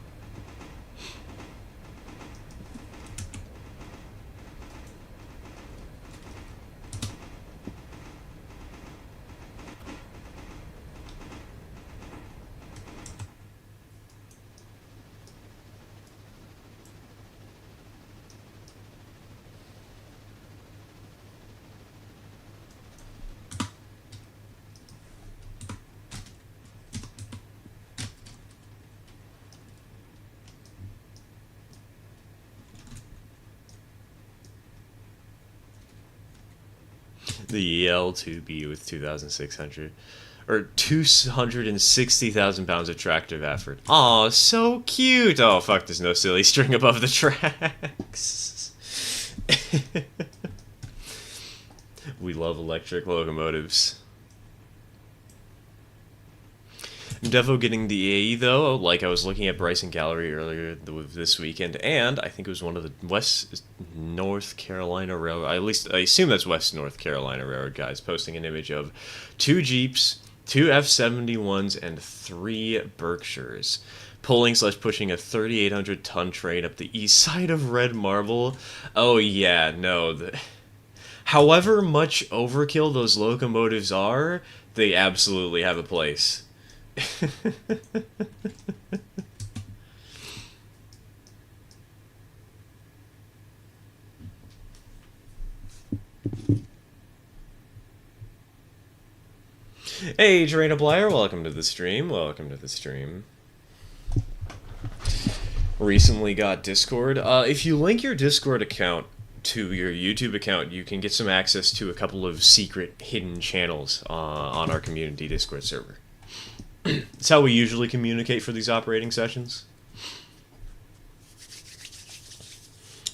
S1: The L2B with 2,600 or 260,000 pounds of tractive effort. Aw, so cute. Oh fuck, there's no silly string above the tracks. We love electric locomotives. I'm definitely getting the AE though. Like I was looking at Bryson Gallery earlier this weekend, and I think it was one of the West North Carolina Railroad. At least I assume that's West North Carolina Railroad guys posting an image of 2 Jeeps, 2 F-71s, and 3 Berkshires pulling/pushing a 3,800 ton train up the east side of Red Marble. Oh yeah, no. However much overkill those locomotives are, they absolutely have a place. Hey, Draina Blyer, welcome to the stream. Welcome to the stream. Recently got Discord. If you link your Discord account to your YouTube account, you can get some access to a couple of secret hidden channels on our community Discord server. It's how we usually communicate for these operating sessions.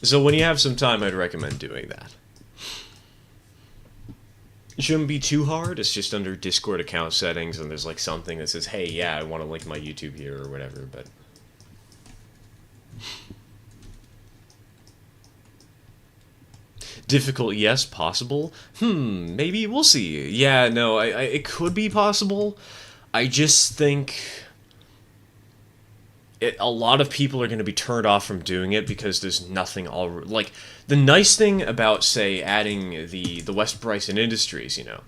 S1: So when you have some time, I'd recommend doing that. It shouldn't be too hard. It's just under Discord account settings, and there's like something that says, hey, yeah, I want to link my YouTube here or whatever, but... Difficult, yes. Possible? Maybe. We'll see. Yeah, no, it could be possible. I just think a lot of people are going to be turned off from doing it because there's nothing like the nice thing about, say, adding the West Bryson Industries, you know,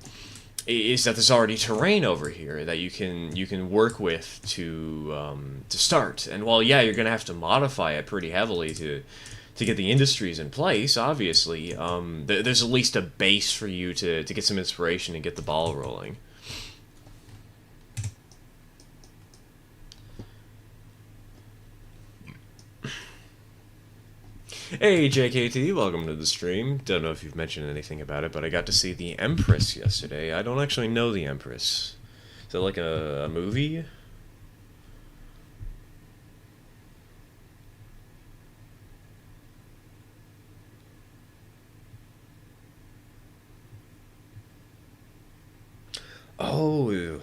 S1: is that there's already terrain over here that you can work with to start. And while yeah, you're going to have to modify it pretty heavily to get the industries in place, obviously, there's at least a base for you to get some inspiration and get the ball rolling. Hey JKT, welcome to the stream. Don't know if you've mentioned anything about it, but I got to see the Empress yesterday. I don't actually know the Empress. Is that like a movie? Oh,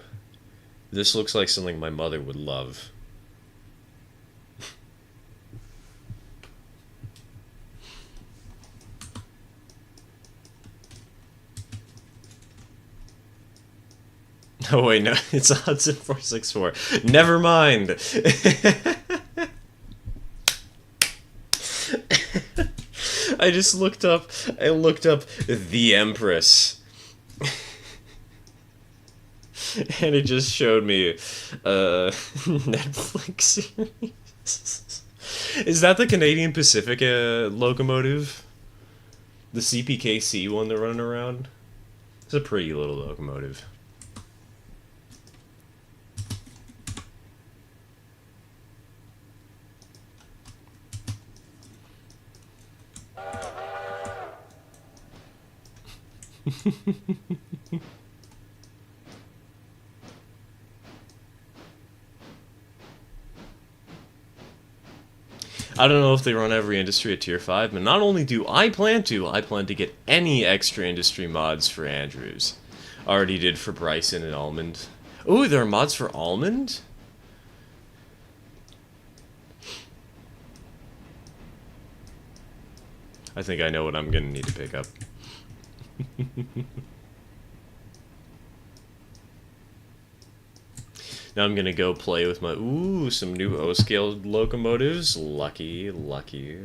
S1: this looks like something my mother would love. Oh wait, no, it's a Hudson 464. Never mind. I just looked up. I looked up the Empress, and it just showed me a Netflix series. Is that the Canadian Pacific locomotive? The CPKC one they're running around? It's a pretty little locomotive. I don't know if they run every industry at tier 5, but not only do I plan to get any extra industry mods for Andrews. Already did for Bryson and Almond. Ooh, there are mods for Almond? I think I know what I'm gonna need to pick up. Now I'm gonna go play with my some new O-scale locomotives. Lucky, lucky.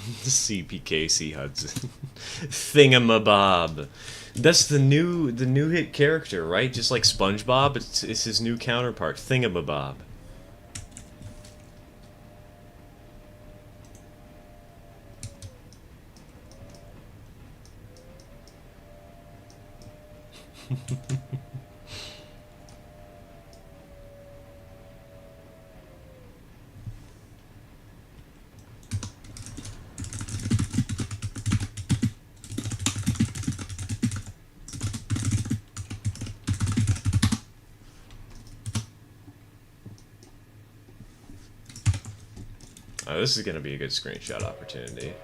S1: CPKC Hudson. Thingamabob. That's the new hit character, right? Just like SpongeBob, it's his new counterpart, Thingamabob. Oh, this is going to be a good screenshot opportunity.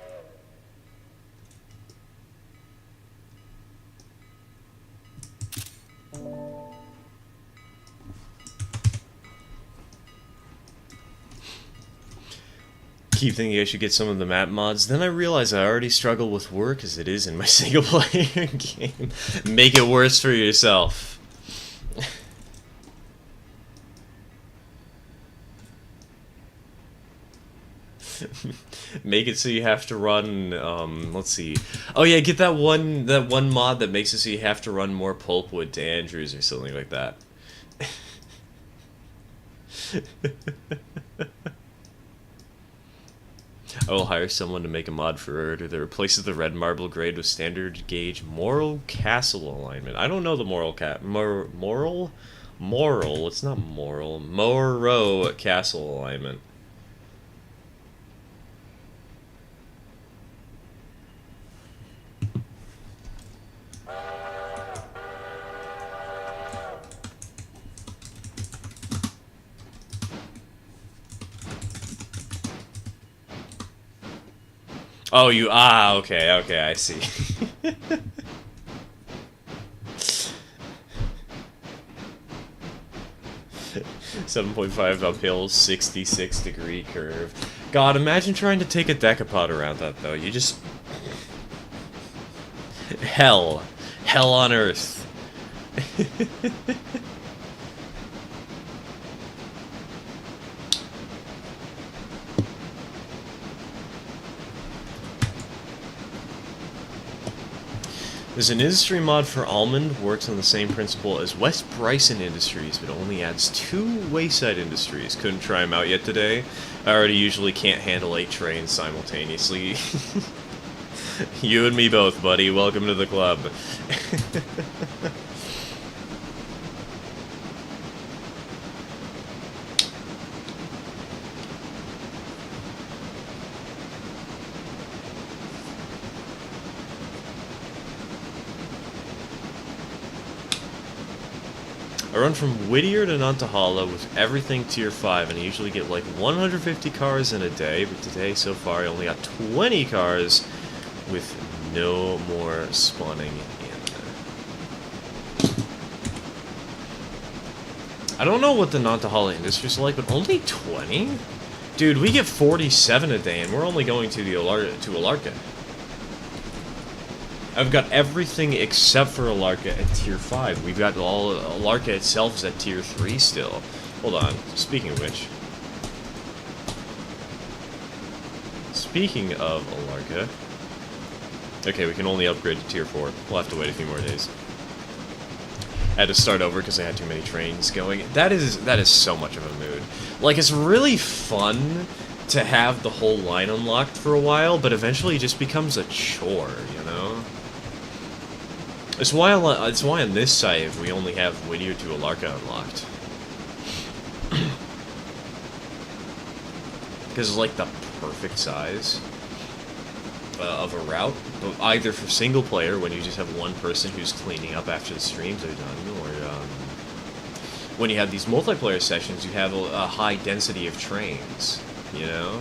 S1: Keep thinking I should get some of the map mods. Then I realize I already struggle with work as it is in my single player game. Make it worse for yourself. Make it so you have to run, let's see. Oh yeah, get that one mod that makes it so you have to run more pulpwood to Andrews or something like that. I will hire someone to make a mod for Urder that replaces the red marble grade with standard gauge moral castle alignment. I don't know the moral it's not moral. Moro castle alignment. Oh, okay, I see. 7.5 uphill, 66-degree curve. God, imagine trying to take a decapod around that, though. You just... Hell. Hell on earth. There's an industry mod for Almond, works on the same principle as West Bryson Industries, but only adds 2 Wayside Industries. Couldn't try them out yet today. I already usually can't handle 8 trains simultaneously. You and me both, buddy. Welcome to the club. I run from Whittier to Nantahala with everything tier 5, and I usually get like 150 cars in a day, but today so far I only got 20 cars with no more spawning in. I don't know what the Nantahala industry's like, but only 20? Dude, we get 47 a day, and we're only going to the Alarka. I've got everything except for Alarka at tier 5. We've got all Alarka itself is at tier 3 still. Hold on. Speaking of which. Speaking of Alarka. Okay, we can only upgrade to tier 4. We'll have to wait a few more days. I had to start over because I had too many trains going. That is so much of a mood. Like, it's really fun to have the whole line unlocked for a while, but eventually it just becomes a chore, you know? It's why on this save we only have Whittier to Alarka unlocked. Because it's like the perfect size of a route, but either for single player, when you just have one person who's cleaning up after the streams are done, or when you have these multiplayer sessions, you have a high density of trains, you know?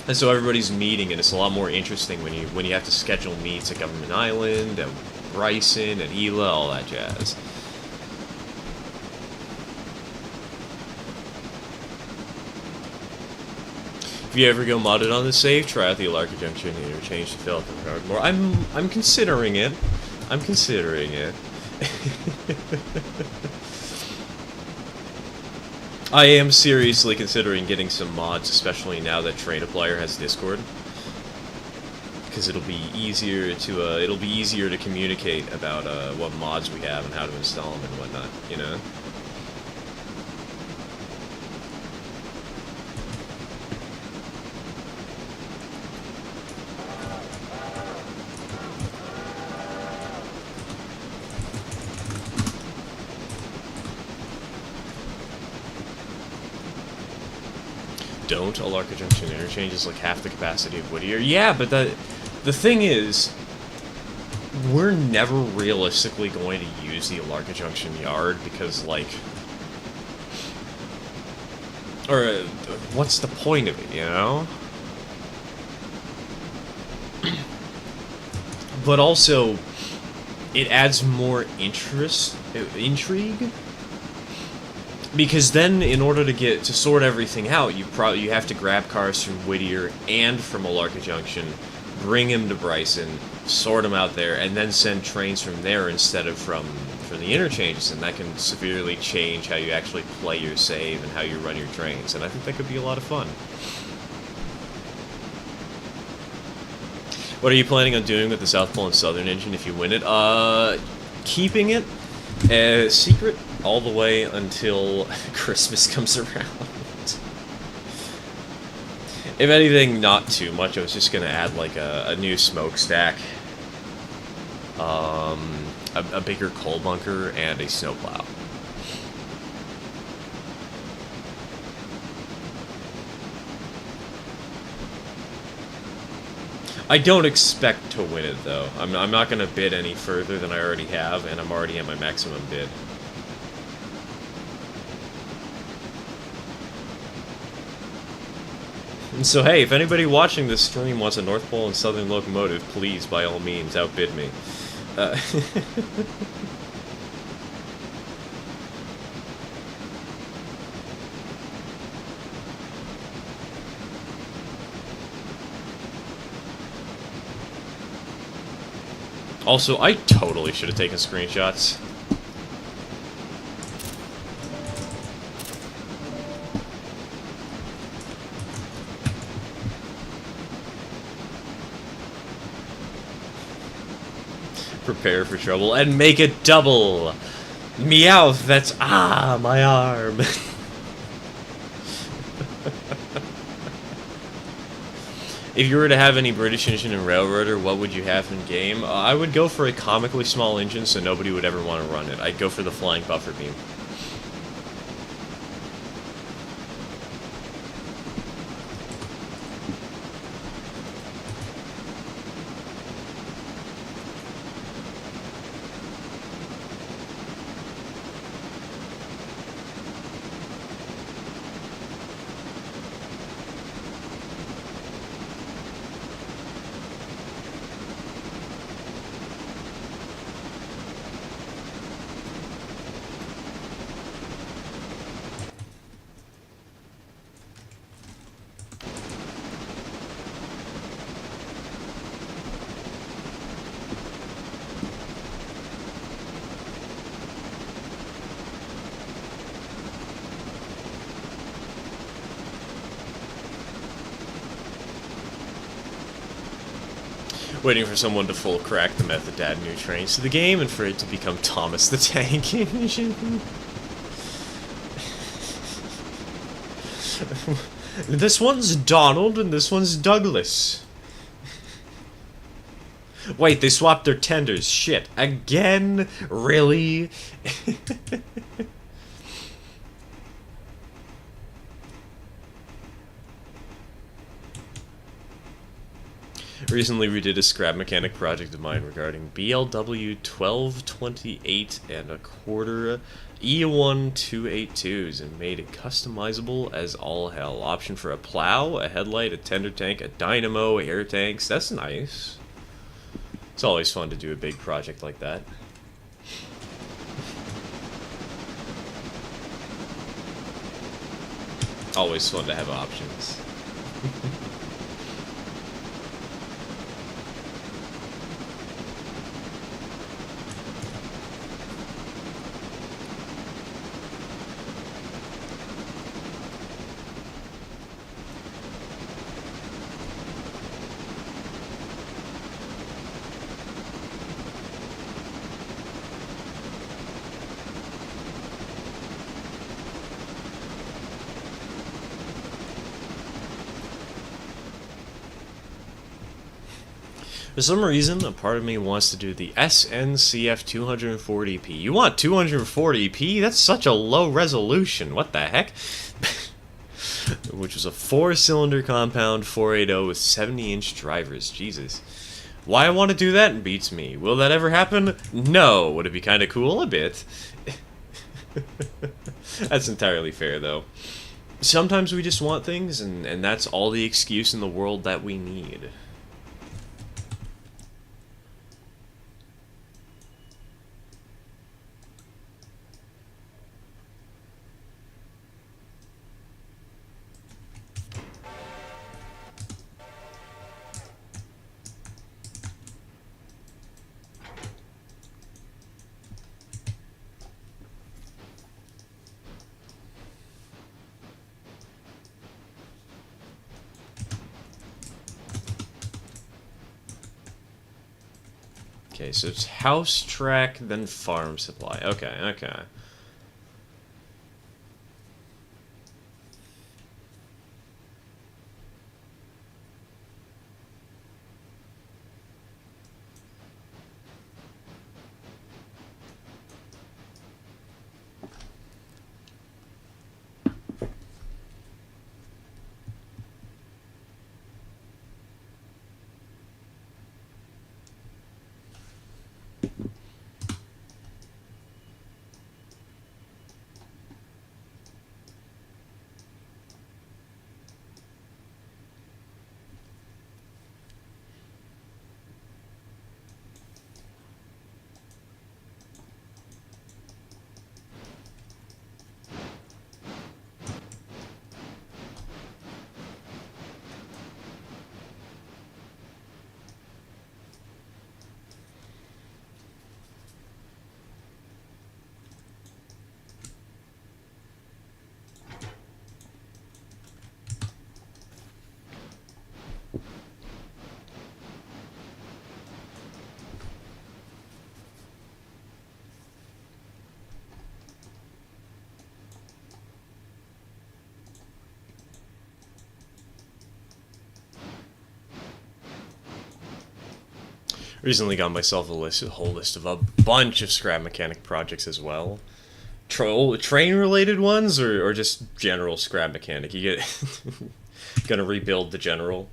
S1: And so everybody's meeting, and it's a lot more interesting when you have to schedule meets at Government Island, at Bryson, at Hila, all that jazz. If you ever go modded on the save, try out the Alarka Junction interchange to fill up the card more. I'm considering it. I'm considering it. I am seriously considering getting some mods, especially now that Train-A-Player has Discord, because it'll be easier to communicate about what mods we have and how to install them and whatnot, you know. Don't. Alarka Junction interchange is like half the capacity of Whittier. Yeah, but the thing is, we're never realistically going to use the Alarka Junction yard because, like, or what's the point of it, you know? But also, it adds more intrigue. Because then, in order to sort everything out, you have to grab cars from Whittier and from Alarka Junction, bring them to Bryson, sort them out there, and then send trains from there instead of from the interchanges, and that can severely change how you actually play your save and how you run your trains, and I think that could be a lot of fun. What are you planning on doing with the South Pole and Southern engine if you win it? Keeping it a secret all the way until Christmas comes around. If anything, not too much. I was just gonna add like a new smokestack, a bigger coal bunker, and a snowplow. I don't expect to win it, though. I'm not going to bid any further than I already have, and I'm already at my maximum bid. And so, hey, if anybody watching this stream wants a North Pole and Southern locomotive, please, by all means, outbid me. Also, I totally should have taken screenshots. Prepare for trouble and make it double! Meowth, that's my arm! If you were to have any British engine and railroader, what would you have in game? I would go for a comically small engine so nobody would ever want to run it. I'd go for the flying buffer beam. Waiting for someone to full crack the method to add new trains to the game and for it to become Thomas the Tank Engine. This one's Donald and this one's Douglas. Wait, they swapped their tenders. Shit. Again? Really? Recently we did a scrap mechanic project of mine regarding BLW 1228 and a quarter E1 282s and made it customizable as all hell. Option for a plow, a headlight, a tender tank, a dynamo, air tanks. That's nice. It's always fun to do a big project like that. Always fun to have options. For some reason, a part of me wants to do the SNCF 240p. You want 240p? That's such a low resolution. What the heck? Which was a 4-cylinder compound 480 with 70-inch drivers. Jesus. Why I want to do that beats me. Will that ever happen? No. Would it be kind of cool? A bit. That's entirely fair, though. Sometimes we just want things, and that's all the excuse in the world that we need. Okay, so it's house track, then farm supply. Okay, okay. Recently got myself a whole list of a bunch of scrap mechanic projects as well. Train-related ones, or just general scrap mechanic? You get gonna rebuild the general.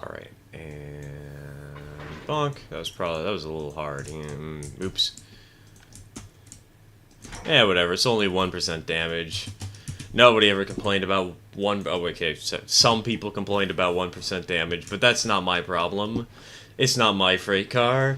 S1: Alright, and bonk. That was a little hard. Oops. Yeah, whatever. It's only 1% damage. Nobody ever complained about okay, so some people complained about 1% damage, but that's not my problem. It's not my freight car.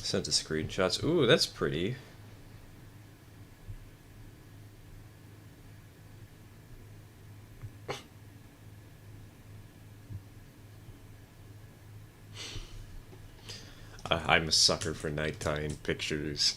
S1: Sent the screenshots. Ooh, that's pretty. I'm a sucker for nighttime pictures.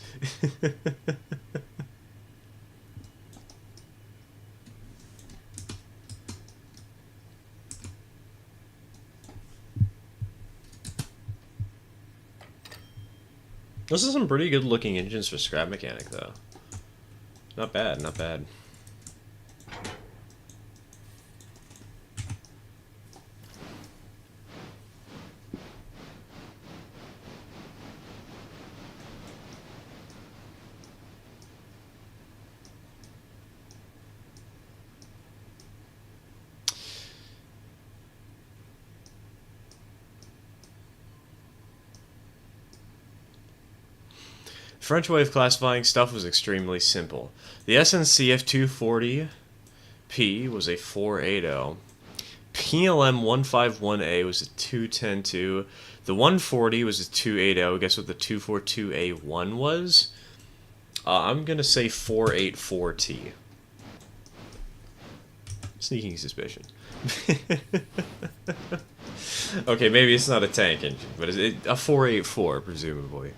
S1: Those are some pretty good looking engines for Scrap Mechanic, though. Not bad, not bad. French way of classifying stuff was extremely simple. The SNCF 240P was a 480. PLM 151A was a 210-2. The 140 was a 280. Guess what the 242A1 was? I'm going to say 484T. Sneaking suspicion. Okay, maybe it's not a tank engine, but it's a 484, presumably.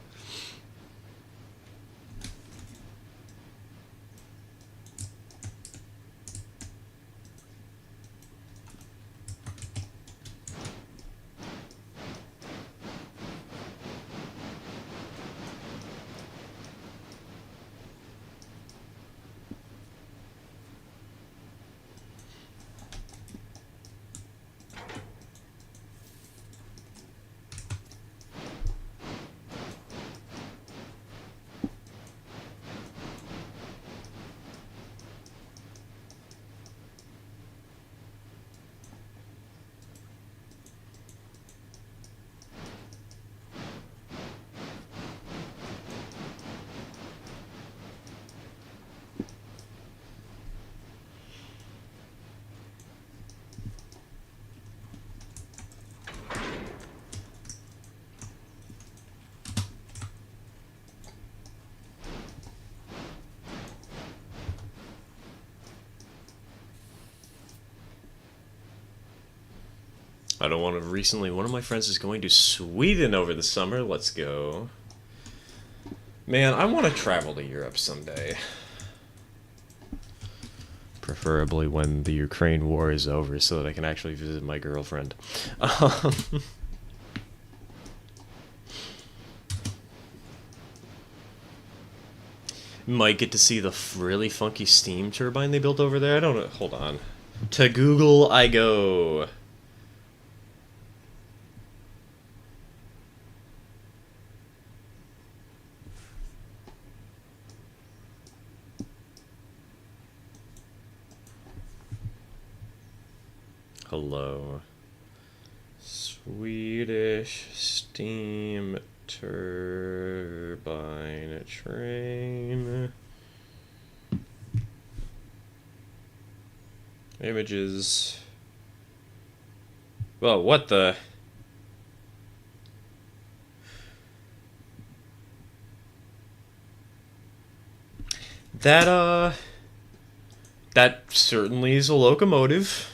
S1: I don't want to recently. One of my friends is going to Sweden over the summer. Let's go. Man, I want to travel to Europe someday. Preferably when the Ukraine war is over so that I can actually visit my girlfriend. Might get to see the really funky steam turbine they built over there. I don't know. Hold on. To Google I go. Hello. Swedish steam turbine train. Images. Well, what the? That certainly is a locomotive.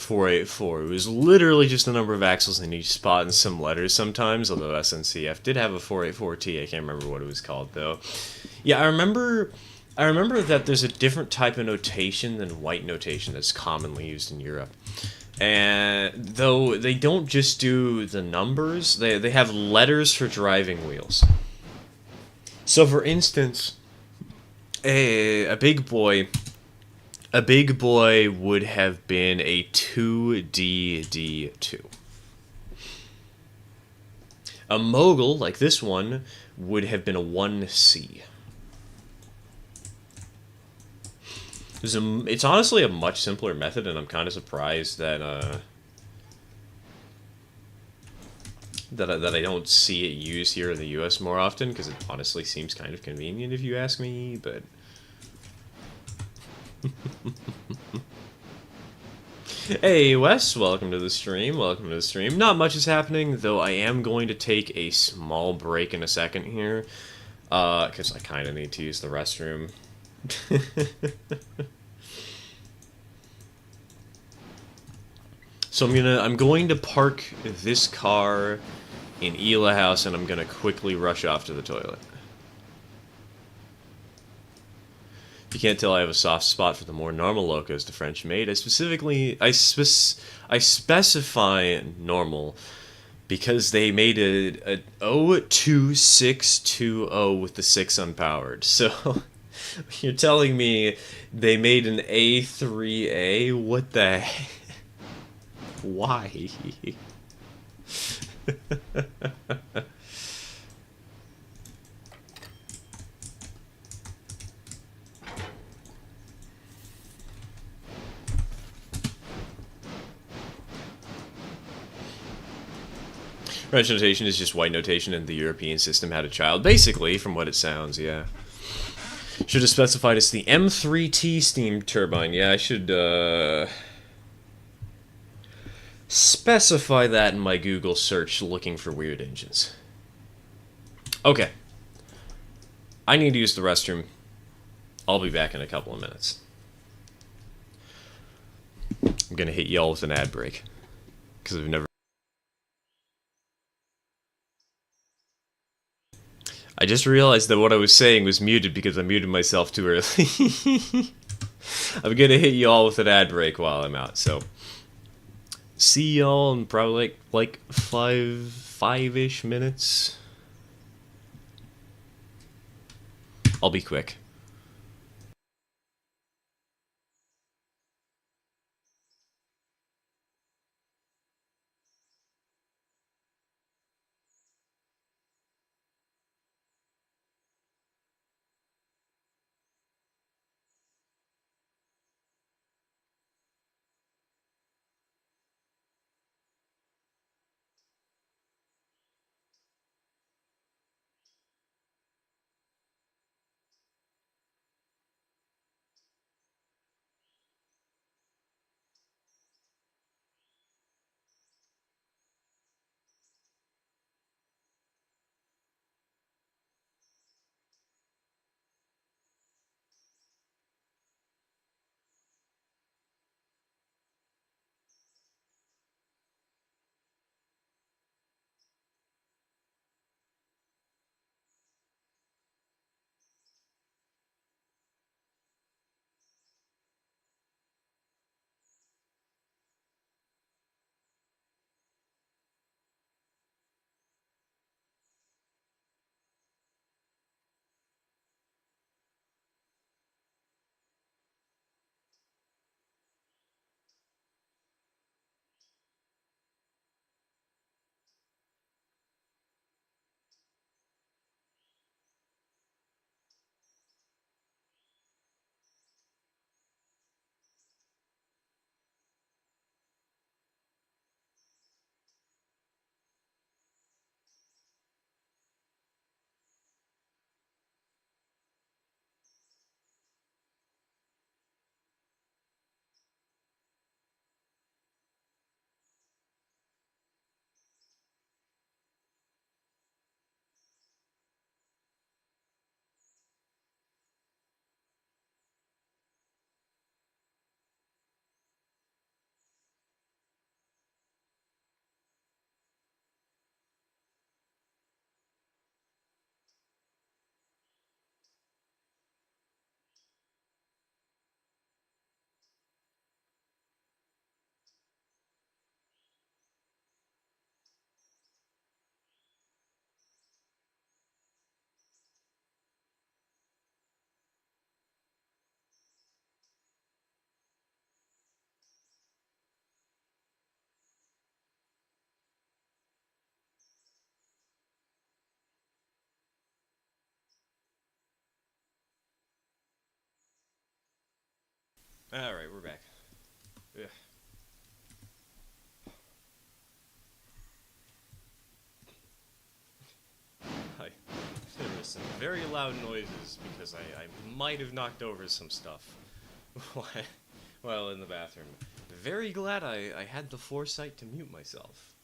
S1: 484. It was literally just the number of axles in each spot and some letters sometimes, although SNCF did have a 484T. I can't remember what it was called, though. Yeah, I remember that there's a different type of notation than white notation that's commonly used in Europe. And though they don't just do the numbers, they have letters for driving wheels. So for instance, a big boy would have been a 2DD2. A mogul, like this one, would have been a 1C. It's honestly a much simpler method, and I'm kind of surprised that that I don't see it used here in the U.S. more often, because it honestly seems kind of convenient if you ask me, but... Hey, Wes, welcome to the stream, Not much is happening, though I am going to take a small break in a second here, because I kind of need to use the restroom. So I'm going to park this car in Ela House, and I'm gonna quickly rush off to the toilet. If you can't tell, I have a soft spot for the more normal locos the French made. I specify normal because they made a 02620 with the 6 unpowered. So you're telling me they made an A3A? What the heck? Why? French notation is just white notation, and the European system had a child. Basically, from what it sounds, yeah. Should have specified it's the M3T steam turbine. Yeah, I should, specify that in my Google search looking for weird engines. Okay. I need to use the restroom. I'll be back in a couple of minutes. I'm gonna hit y'all with an ad break. Because I've never... I just realized that what I was saying was muted because I muted myself too early. I'm gonna hit y'all with an ad break while I'm out, so... See y'all in probably like 5-ish minutes. I'll be quick. Alright, we're back. Ugh. Hi. There were some very loud noises because I might have knocked over some stuff while in the bathroom. Very glad I had the foresight to mute myself.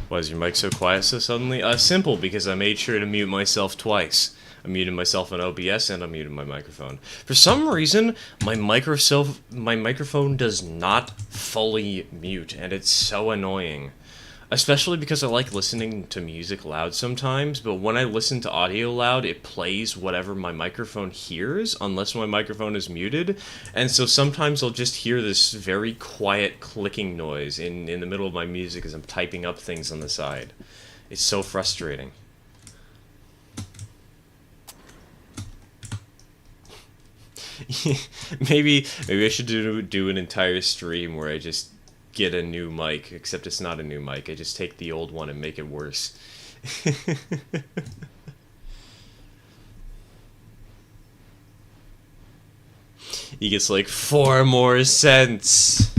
S1: Why is your mic so quiet so suddenly? Simple, because I made sure to mute myself twice. I muted myself on OBS and I muted my microphone. For some reason, my microphone does not fully mute, and it's so annoying. Especially because I like listening to music loud sometimes, but when I listen to audio loud, it plays whatever my microphone hears, unless my microphone is muted, and so sometimes I'll just hear this very quiet clicking noise in the middle of my music as I'm typing up things on the side. It's so frustrating. maybe I should do an entire stream where I just get a new mic, except it's not a new mic. I just take the old one and make it worse. He gets like 4 more cents.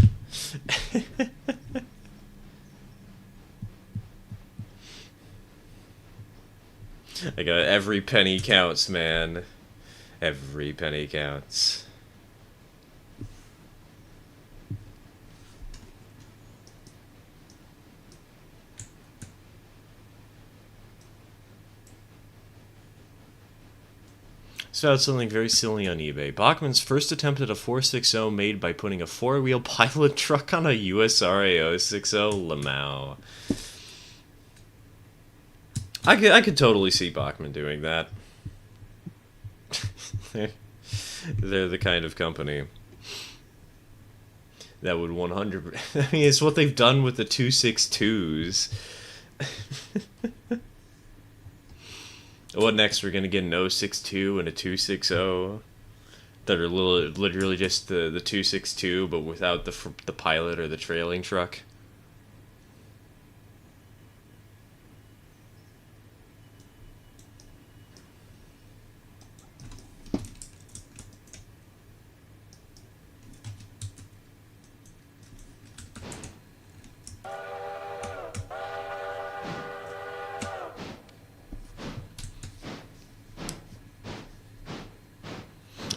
S1: I got every penny counts, man. Every penny counts. Found something very silly on eBay. Bachmann's first attempt at a 460 made by putting a 4-wheel pilot truck on a USRA 060 Lamau. I could totally see Bachmann doing that. They're the kind of company that would 100%. I mean, it's what they've done with the 262s. What next? We're gonna get an 062 and a 260 that are literally just the 262, but without the pilot or the trailing truck.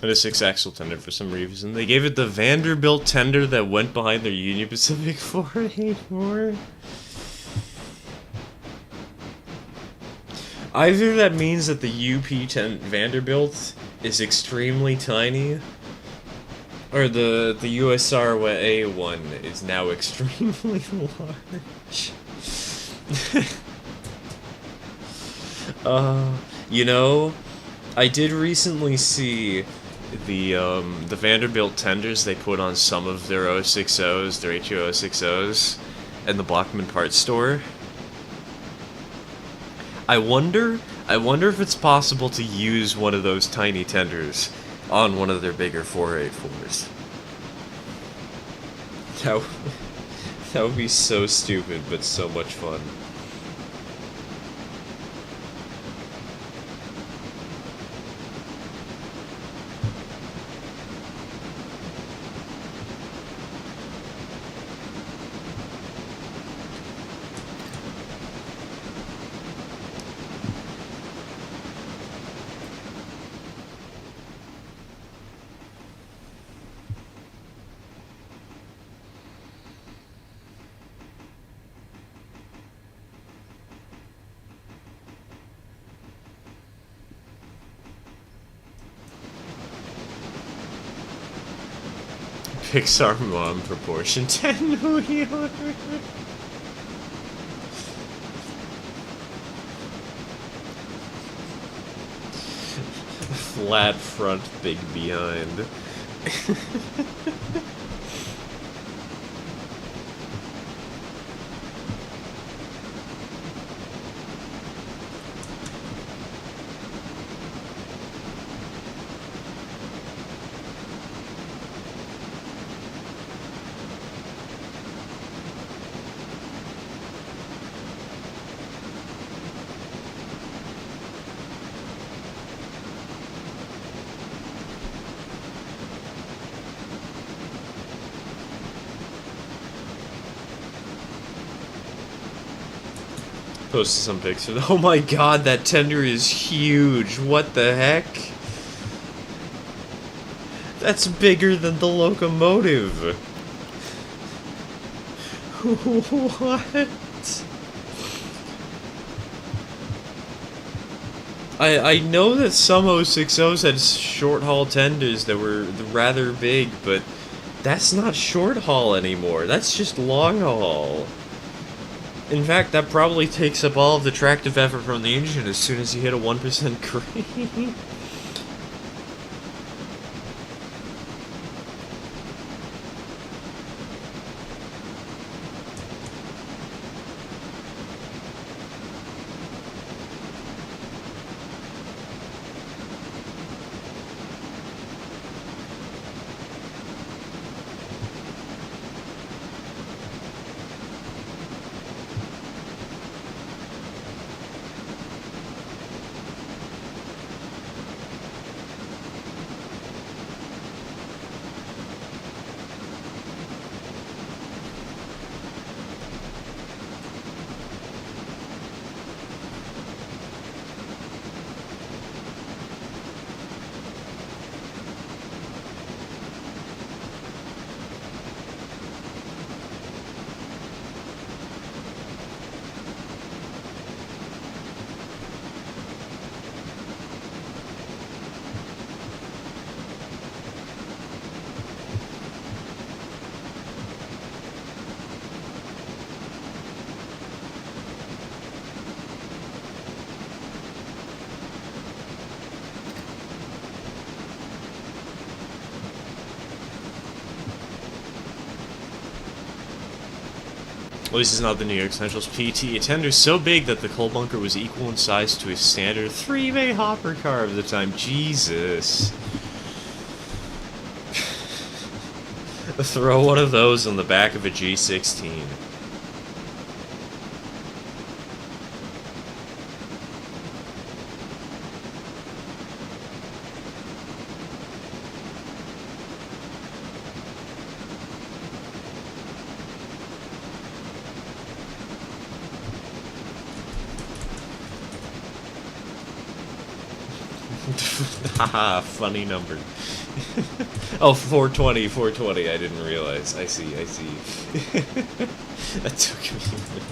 S1: And a 6-axle tender for some reason. They gave it the Vanderbilt tender that went behind their Union Pacific 484. Either that means that the UP-10 Vanderbilt is extremely tiny, or the USRA one is now extremely large. You know, I did recently see the Vanderbilt tenders they put on some of their 060s, their HO 060s, in the Bachmann parts store. I wonder if it's possible to use one of those tiny tenders on one of their bigger 484s. That would be so stupid, but so much fun. Pixar mom proportion 10 wheeler. Flat front, big behind. Posted some pictures. Oh my god, that tender is huge. What the heck? That's bigger than the locomotive. What? I know that some 060s had short haul tenders that were rather big, but that's not short haul anymore. That's just long haul. In fact, that probably takes up all of the tractive effort from the engine as soon as you hit a 1% creep. Well, this is not the New York Central's PT. A tender so big that the coal bunker was equal in size to a standard 3-bay hopper car of the time. Jesus. Throw one of those on the back of a G16. Haha, funny number. Oh, 420, 420, I didn't realize. I see. That took me a minute.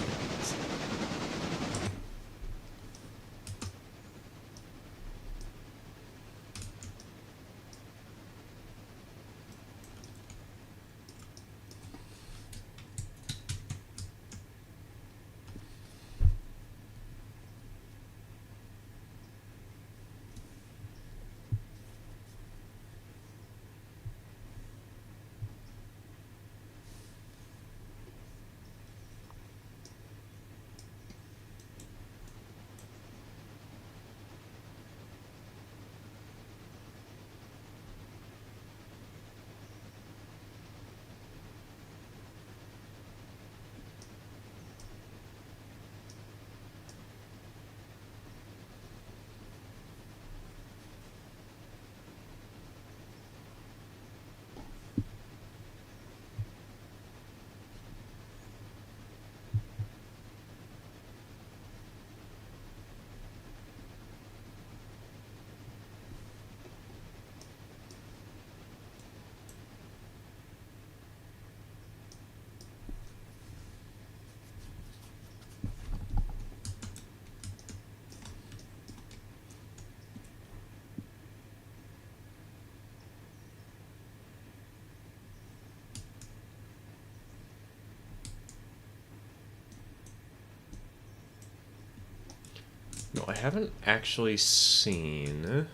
S1: No, I haven't actually seen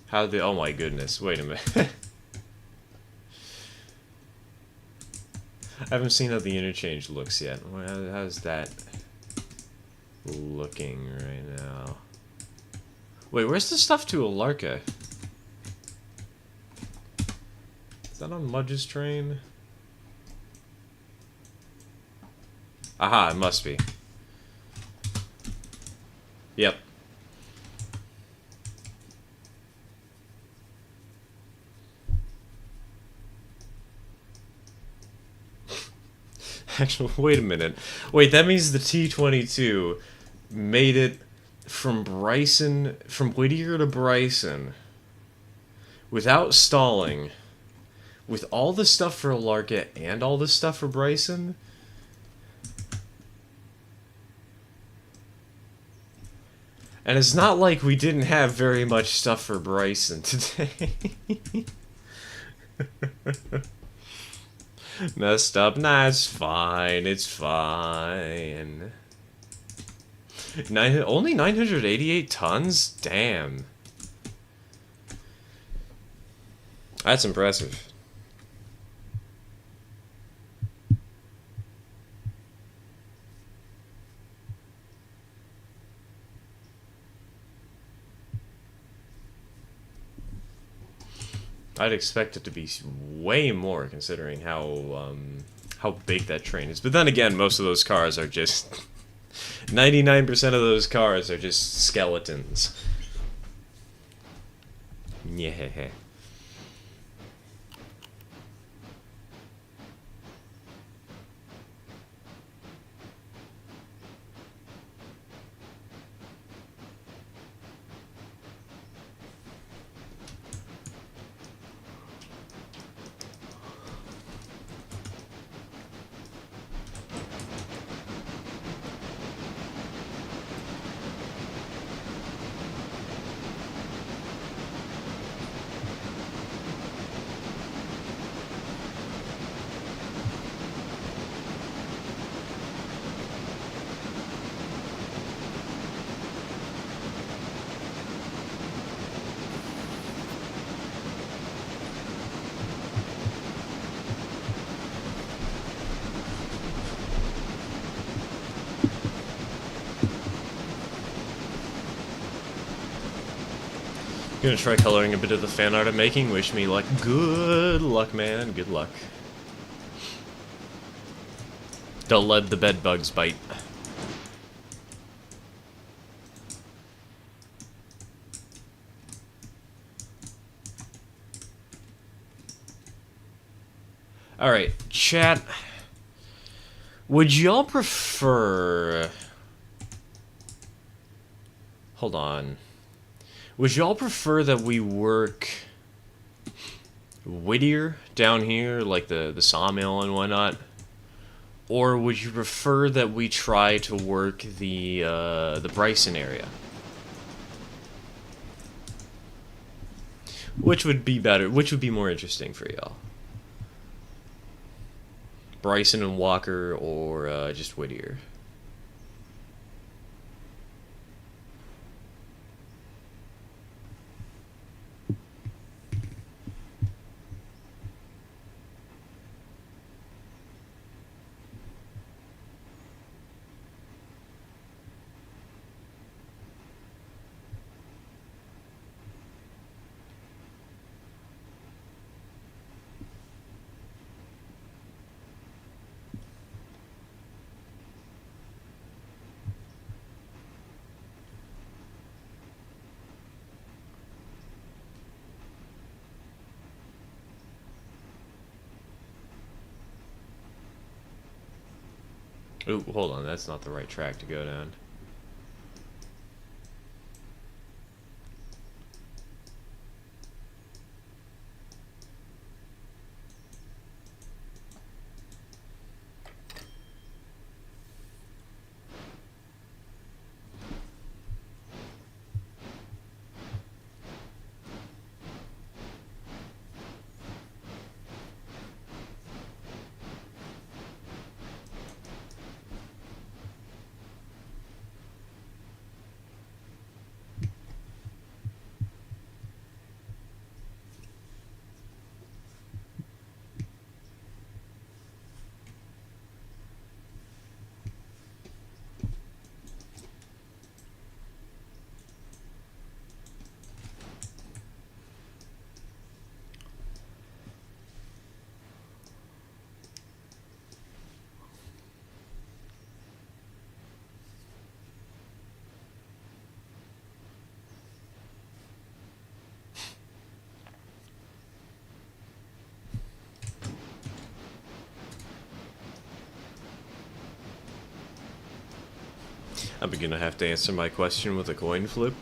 S1: how the... Oh my goodness, wait a minute. I haven't seen how the interchange looks yet. How's that looking right now? Wait, where's the stuff to Alarka? Is that on Mudge's train? Aha, it must be. Yep. Actually, wait a minute. Wait, that means the T-22 made it from Whittier to Bryson, without stalling, with all the stuff for Larka and all the stuff for Bryson. And it's not like we didn't have very much stuff for Bryson today. Messed up. Nah, it's fine. It's fine. Only 988 tons? Damn. That's impressive. I'd expect it to be way more, considering how big that train is. But then again, most of those cars are just 99% of those cars are just skeletons. Yeah. Gonna try coloring a bit of the fan art I'm making. Wish me luck. Good luck, man. Good luck. Don't let the bed bugs bite. Alright, chat. Would y'all prefer... Hold on. Would y'all prefer that we work Whittier down here, like the sawmill and whatnot? Or would you prefer that we try to work the Bryson area? Which would be better? Which would be more interesting for y'all? Bryson and Walker, or just Whittier? Ooh, hold on, that's not the right track to go down. I'm gonna have to answer my question with a coin flip.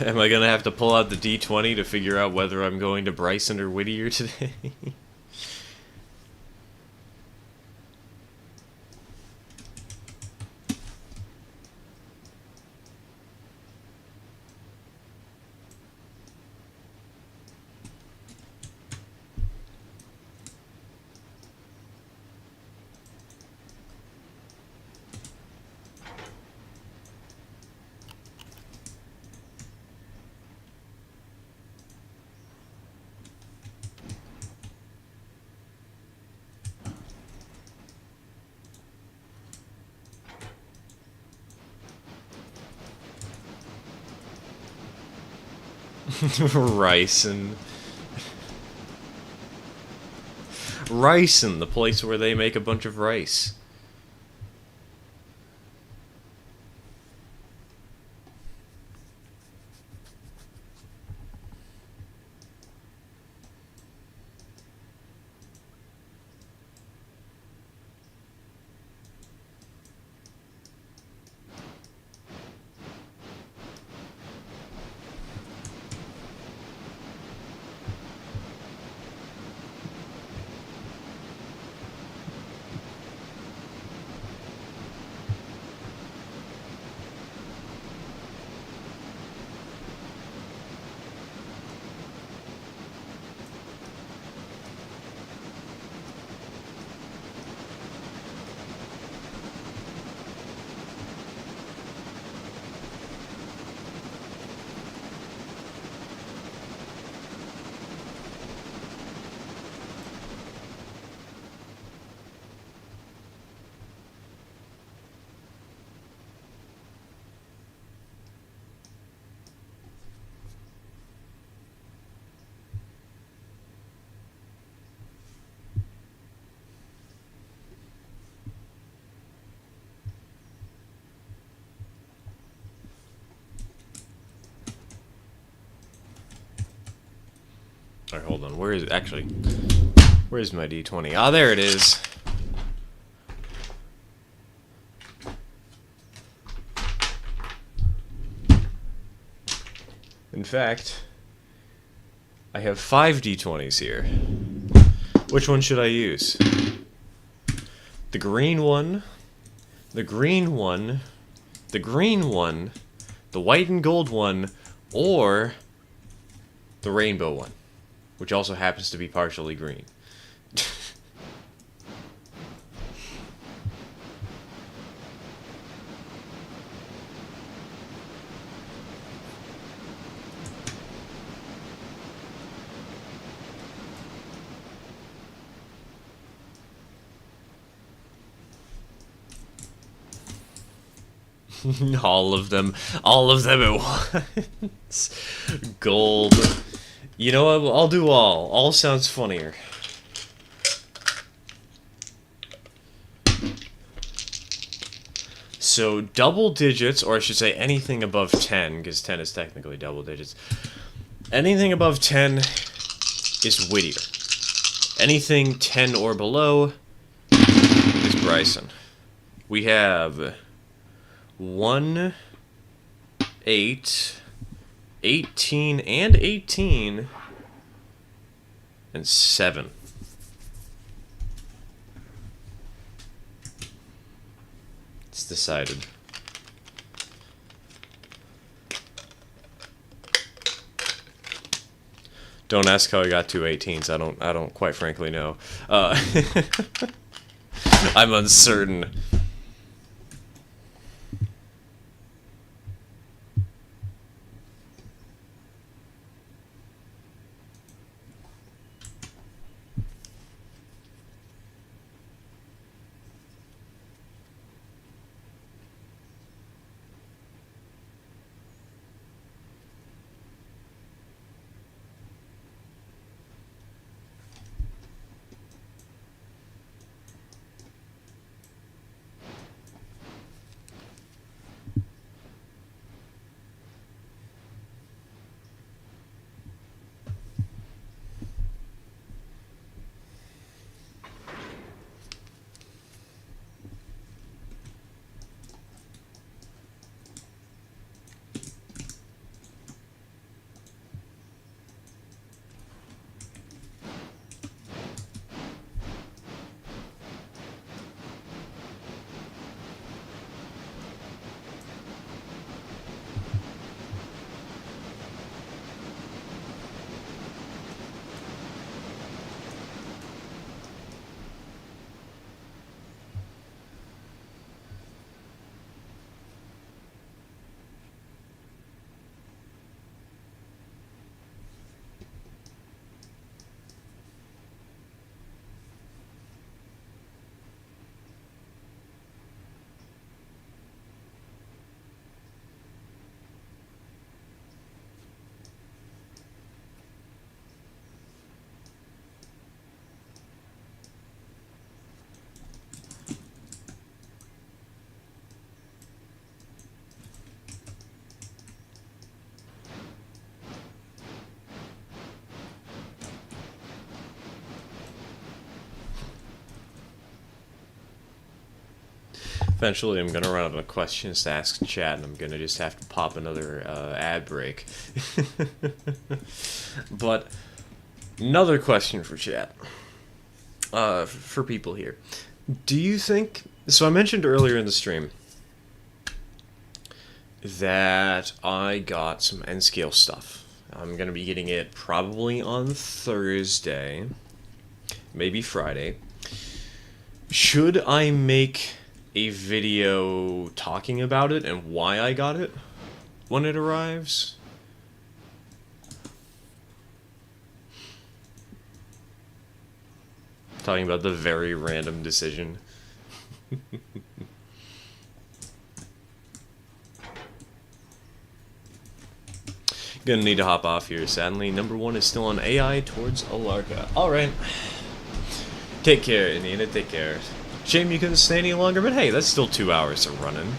S1: Am I gonna have to pull out the D20 to figure out whether I'm going to Bryson or Whittier today? Ryson. Ryson, the place where they make a bunch of rice. Alright, hold on. Where is it? Actually, where's my D20? Ah, there it is. In fact, I have 5 D20s here. Which one should I use? The green one, the green one, the green one, the white and gold one, or the rainbow one, which also happens to be partially green. All of them at once. Gold. You know what? I'll do all. All sounds funnier. So double digits, or I should say anything above 10, because 10 is technically double digits. Anything above 10 is Whittier. Anything 10 or below is Bryson. We have 1, 8, 18, and 18, and 7. It's decided. Don't ask how I got 2 18s. I don't quite frankly know. I'm uncertain. Eventually, I'm gonna run out of questions to ask chat, and I'm gonna just have to pop another ad break. But another question for chat, for people here. Do you think? So I mentioned earlier in the stream that I got some N scale stuff. I'm gonna be getting it probably on Thursday, maybe Friday. Should I make a video talking about it and why I got it when it arrives? Talking about the very random decision. Gonna need to hop off here, sadly. Number 1 is still on AI towards Alarka. Alright. Take care, Nina, take care. Shame you couldn't stay any longer, but hey, that's still 2 hours of running.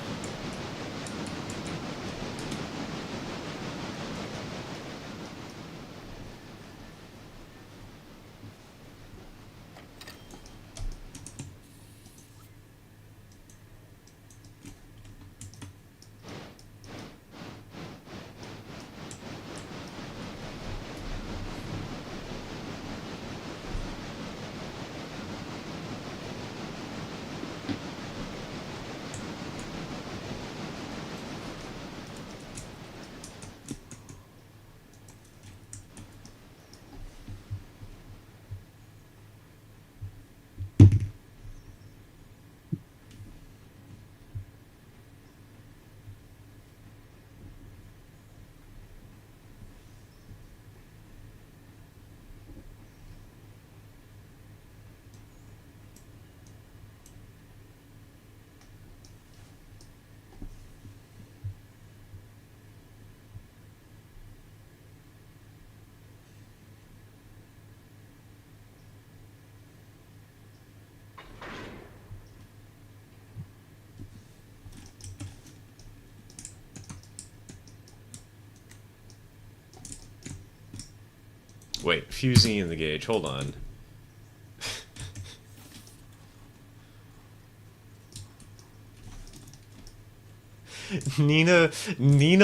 S1: Wait, fusing in the gauge, hold on. Nina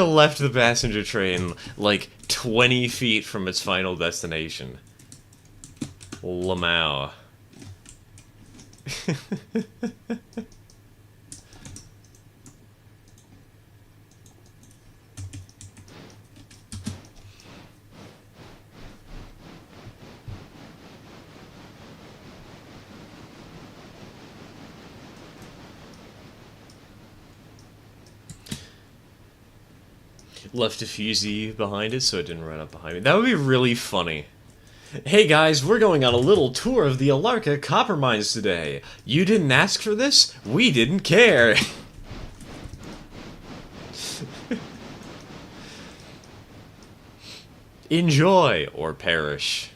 S1: left the passenger train like 20 feet from its final destination. Lamau. Left a fusee behind it so it didn't run up behind me. That would be really funny. Hey guys, we're going on a little tour of the Alarka copper mines today. You didn't ask for this? We didn't care. Enjoy or perish.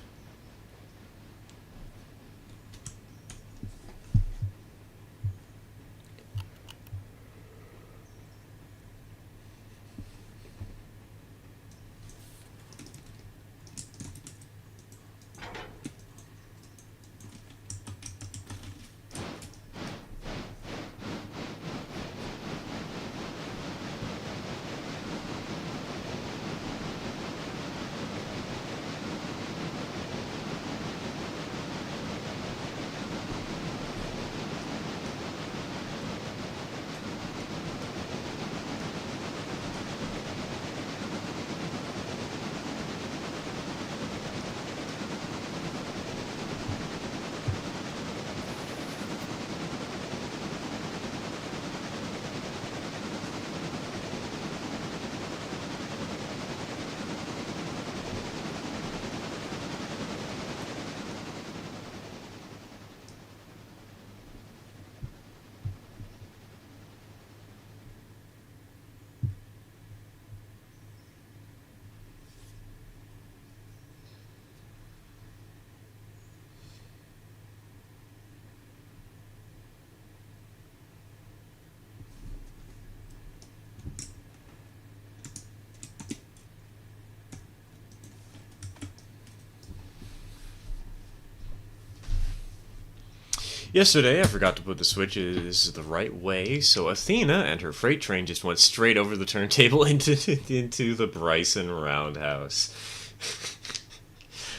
S1: Yesterday, I forgot to put the switches the right way, so Athena and her freight train just went straight over the turntable into the Bryson roundhouse.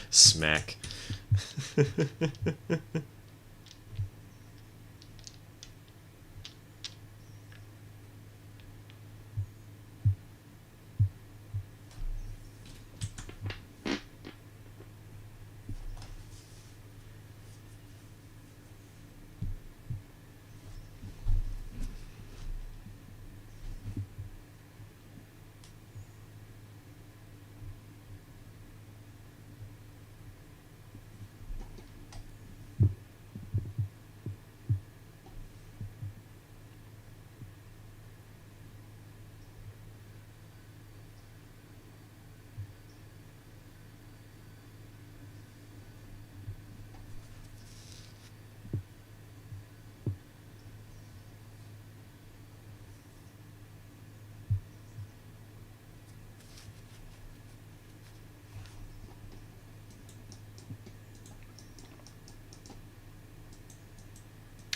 S1: Smack.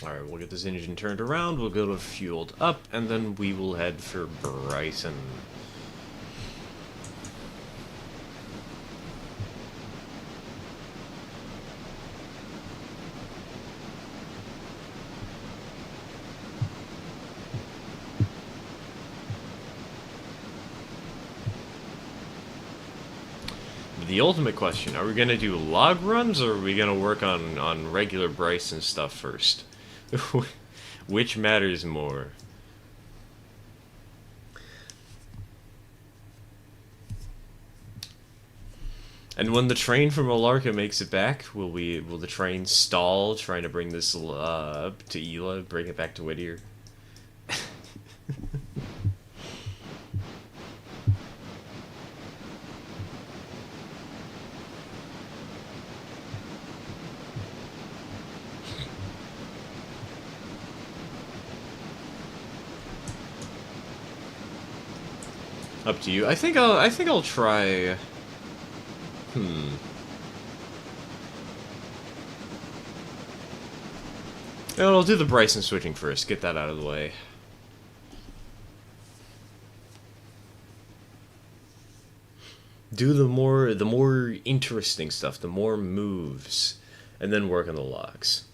S1: Alright, we'll get this engine turned around, we'll get it fueled up, and then we will head for Bryson. The ultimate question, are we going to do log runs, or are we going to work on regular Bryson stuff first? Which matters more? And when the train from Alarka makes it back, will the train stall trying to bring this up to Ela, bring it back to Whittier? Up to you. I think I'll try. No, I'll do the Bryson switching first. Get that out of the way. Do the more interesting stuff, the more moves, and then work on the logs.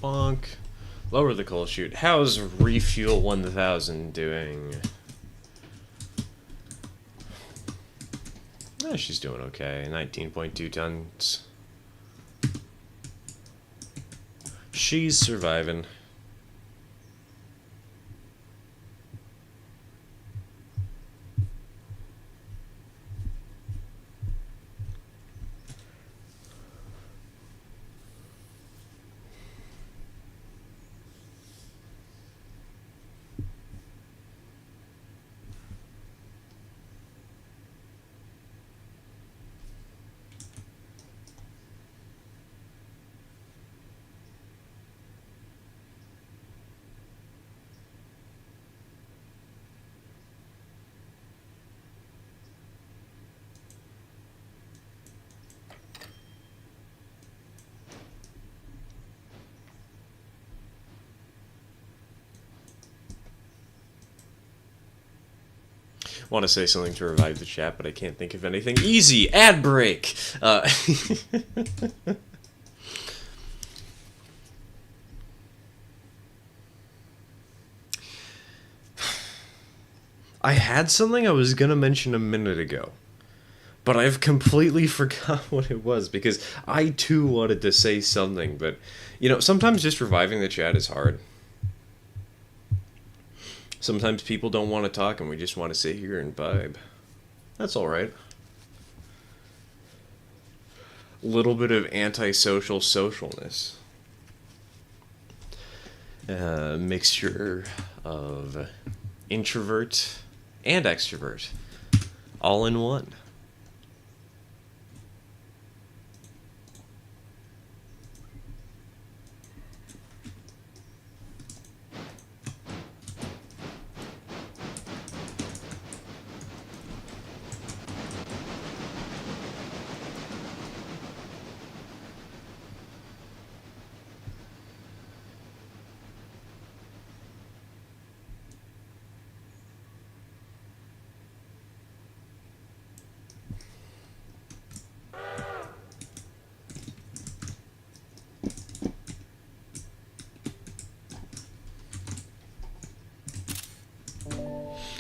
S1: Bonk. Lower the coal chute. How's Refuel 1000 doing? Oh, she's doing okay. 19.2 tons. She's surviving. Want to say something to revive the chat, but I can't think of anything. Easy! Ad break! I had something I was gonna mention a minute ago, but I've completely forgot what it was, because I too wanted to say something, but, you know, sometimes just reviving the chat is hard. Sometimes people don't want to talk and we just want to sit here and vibe. That's alright. A little bit of antisocial socialness. Mixture of introvert and extrovert, all in one.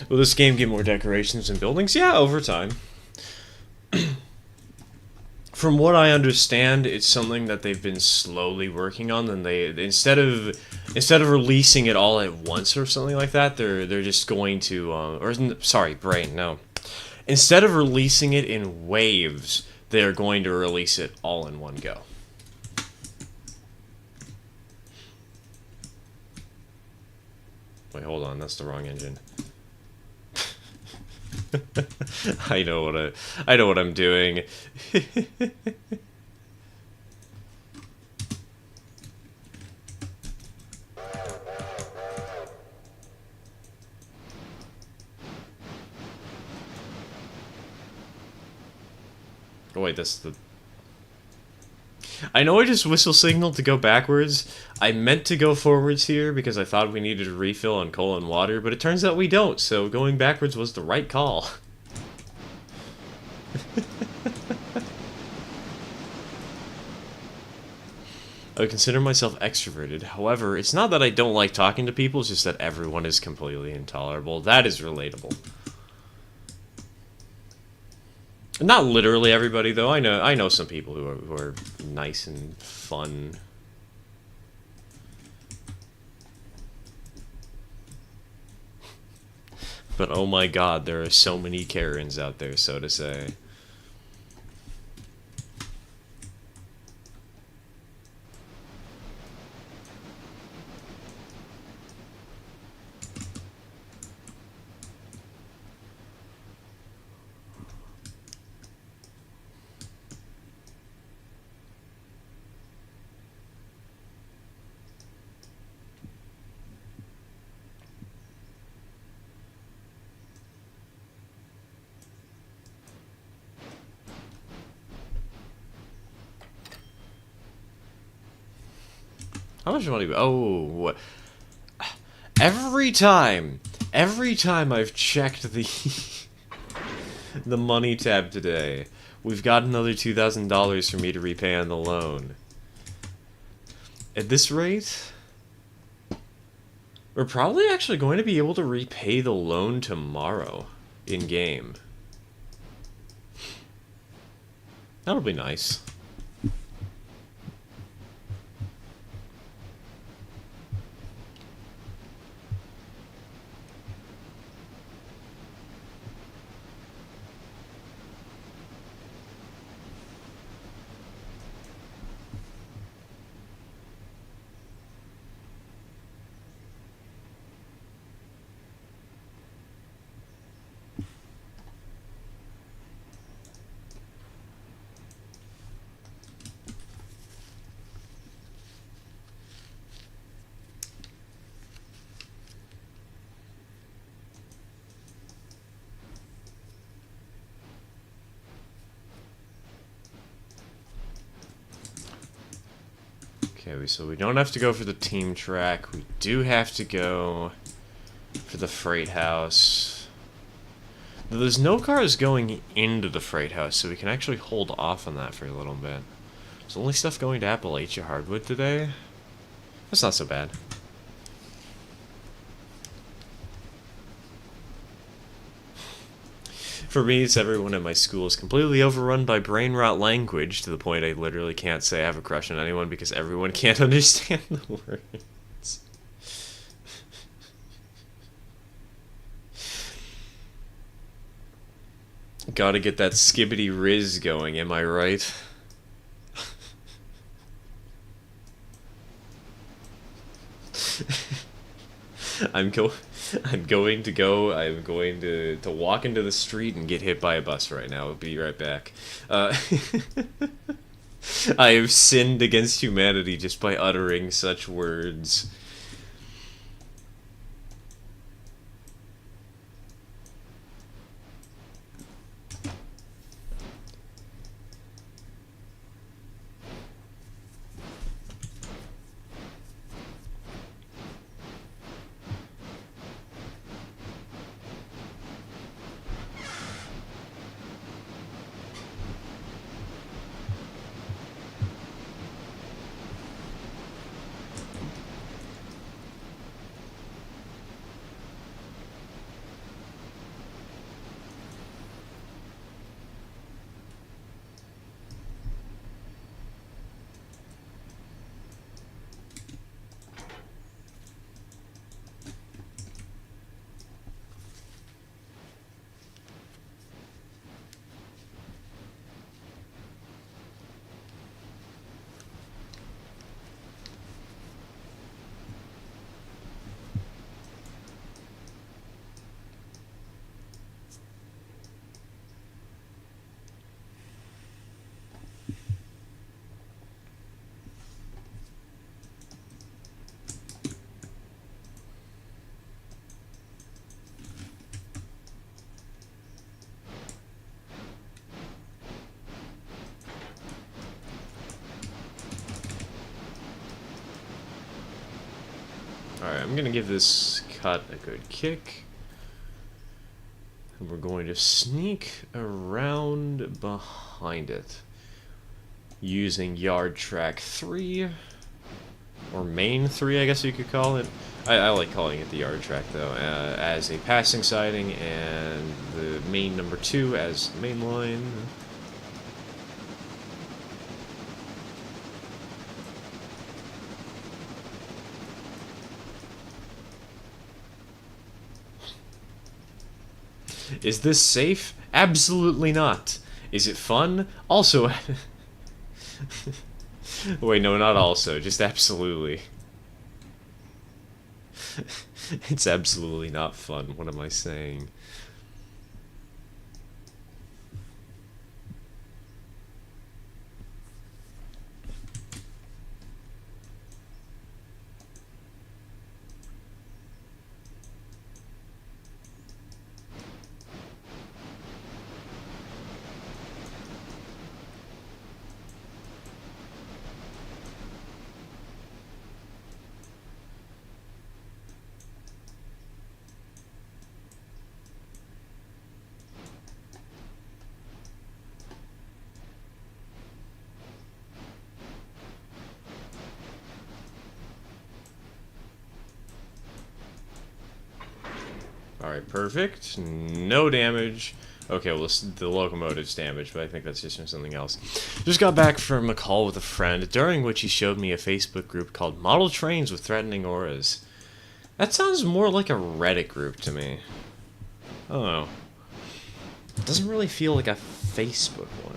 S1: Will this game get more decorations and buildings? Yeah, over time. From what I understand, it's something that they've been slowly working on, and they instead of releasing it all at once or something like that, they're just going to sorry, brain, no. Instead of releasing it in waves, they're going to release it all in one go. Wait, hold on, that's the wrong engine. I know what I'm doing. Oh wait, that's the... I know I just whistle signaled to go backwards. I meant to go forwards here because I thought we needed a refill on coal and water, but it turns out we don't, so going backwards was the right call. I would consider myself extroverted. However, it's not that I don't like talking to people, it's just that everyone is completely intolerable. That is relatable. Not literally everybody, though. I know some people who are nice and fun. But oh my god, there are so many Karens out there, so to say. How much money? Oh, what? Every time I've checked the the money tab today, we've got another $2,000 for me to repay on the loan. At this rate, we're probably actually going to be able to repay the loan tomorrow in game. That'll be nice. Okay, so we don't have to go for the team track. We do have to go for the freight house. There's no cars going into the freight house, so we can actually hold off on that for a little bit. There's only stuff going to Appalachia Hardwood today. That's not so bad. For me, it's everyone at my school is completely overrun by brain rot language to the point I literally can't say I have a crush on anyone because everyone can't understand the words. Gotta get that skibbity riz going, am I right? I'm going to walk into the street and get hit by a bus right now. I'll be right back. I have sinned against humanity just by uttering such words. Alright, I'm gonna give this cut a good kick. And we're going to sneak around behind it. Using yard track 3. Or main 3, I guess you could call it. I like calling it the yard track, though. As a passing siding, and the main number 2 as the main line. Is this safe? Absolutely not. Is it fun? Also... Wait, no, not also. Just absolutely. It's absolutely not fun. What am I saying? Alright, perfect. No damage. Okay, well, the locomotive's damaged, but I think that's just from something else. Just got back from a call with a friend, during which he showed me a Facebook group called Model Trains with Threatening Auras. That sounds more like a Reddit group to me. I don't know. It doesn't really feel like a Facebook one.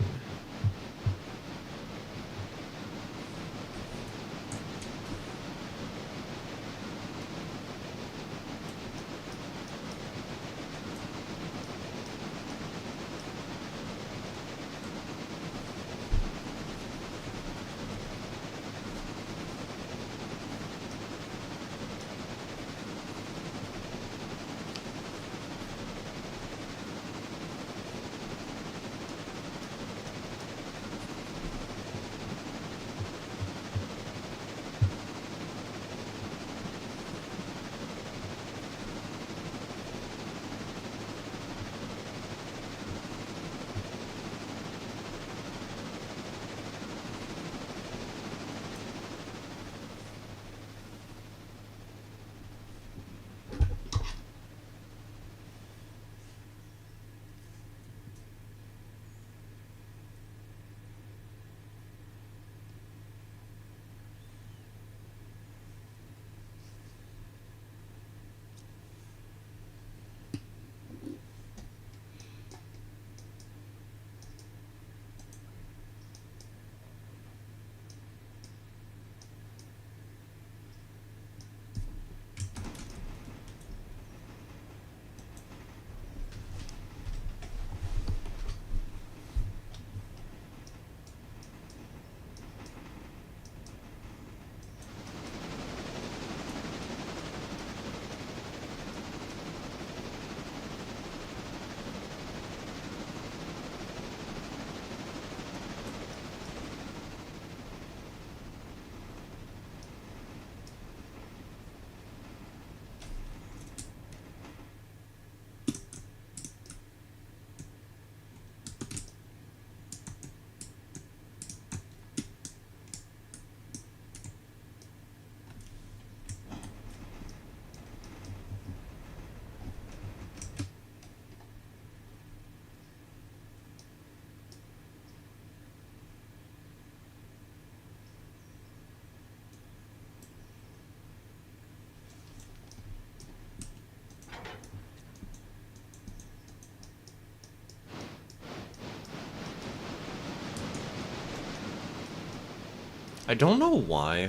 S1: I don't know why.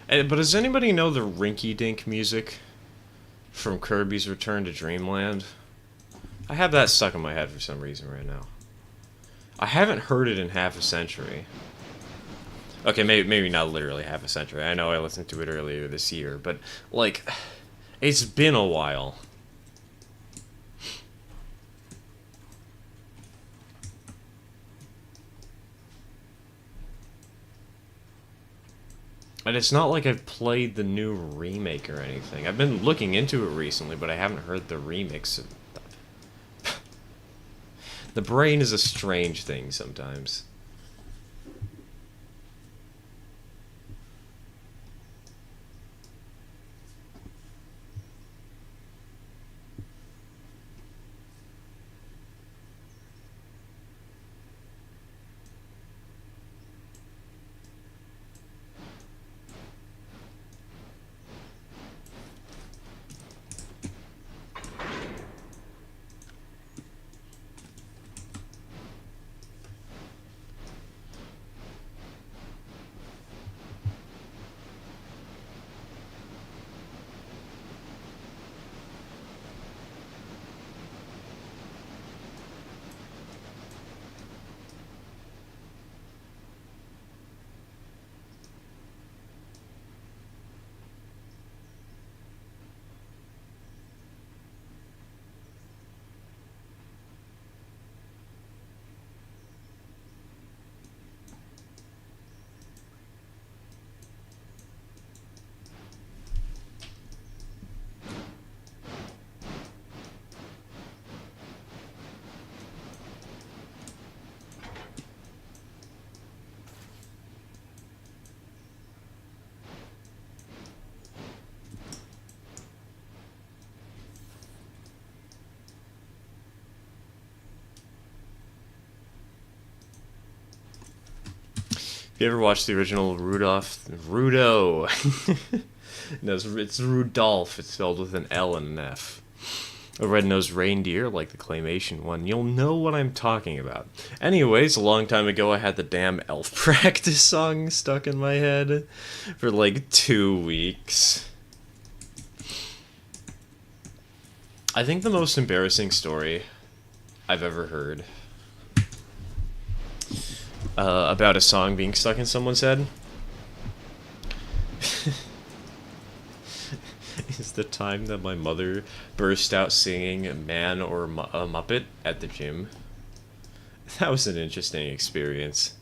S1: But does anybody know the Rinky Dink music from Kirby's Return to Dreamland? I have that stuck in my head for some reason right now. I haven't heard it in half a century. Okay, maybe not literally half a century. I know I listened to it earlier this year, but, like, it's been a while. And it's not like I've played the new remake or anything. I've been looking into it recently, but I haven't heard the remix. The brain is a strange thing sometimes. If you ever watched the original Rudo, no, it's Rudolph. It's spelled with an L and an F. A red-nosed reindeer, like the claymation one. You'll know what I'm talking about. Anyways, a long time ago, I had the damn elf practice song stuck in my head for like 2 weeks. I think the most embarrassing story I've ever heard about a song being stuck in someone's head is the time that my mother burst out singing Man or a Muppet at the gym. That was an interesting experience.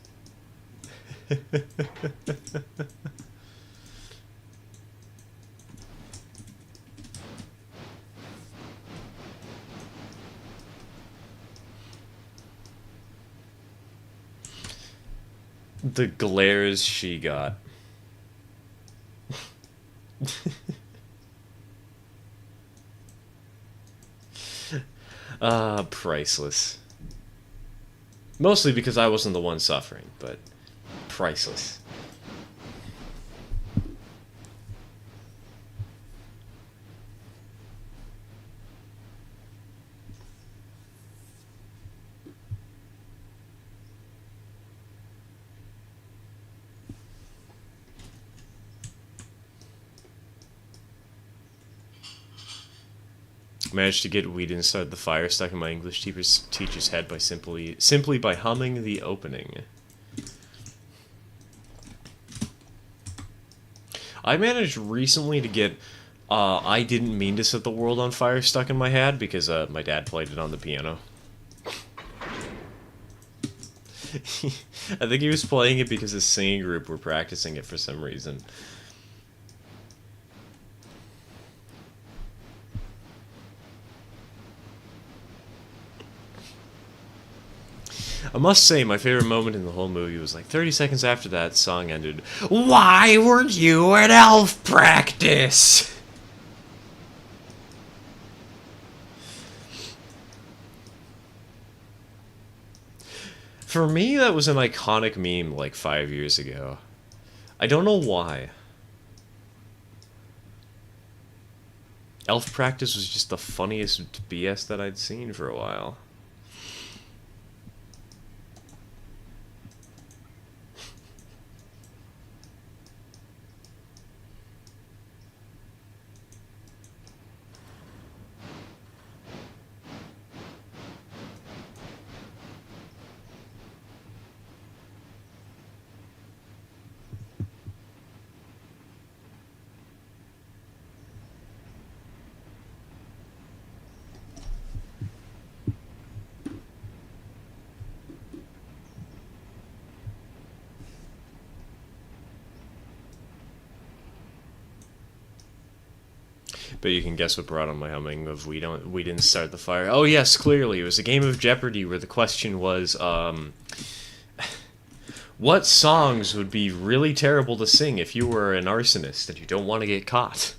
S1: The glares she got. Priceless. Mostly because I wasn't the one suffering, but priceless. Managed to get weed inside the fire stuck in my English teacher's head by simply by humming the opening. I managed recently to get I Didn't Mean to Set the World on Fire stuck in my head because my dad played it on the piano. I think he was playing it because his singing group were practicing it for some reason. I must say, my favorite moment in the whole movie was like 30 seconds after that song ended. Why weren't you at elf practice? For me, that was an iconic meme like 5 years ago. I don't know why. Elf practice was just the funniest BS that I'd seen for a while. But you can guess what brought on my humming of we didn't start the fire. Oh yes, clearly it was a game of Jeopardy where the question was what songs would be really terrible to sing if you were an arsonist and you don't want to get caught?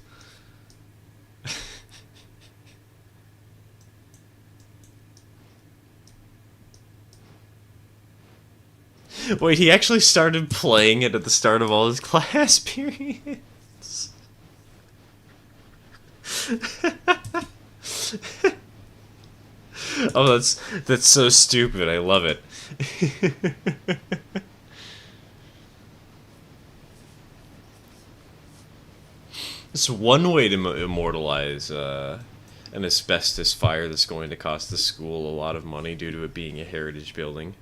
S1: Wait, he actually started playing it at the start of all his class periods. Oh, that's so stupid. I love it. It's one way to immortalize an asbestos fire that's going to cost the school a lot of money due to it being a heritage building.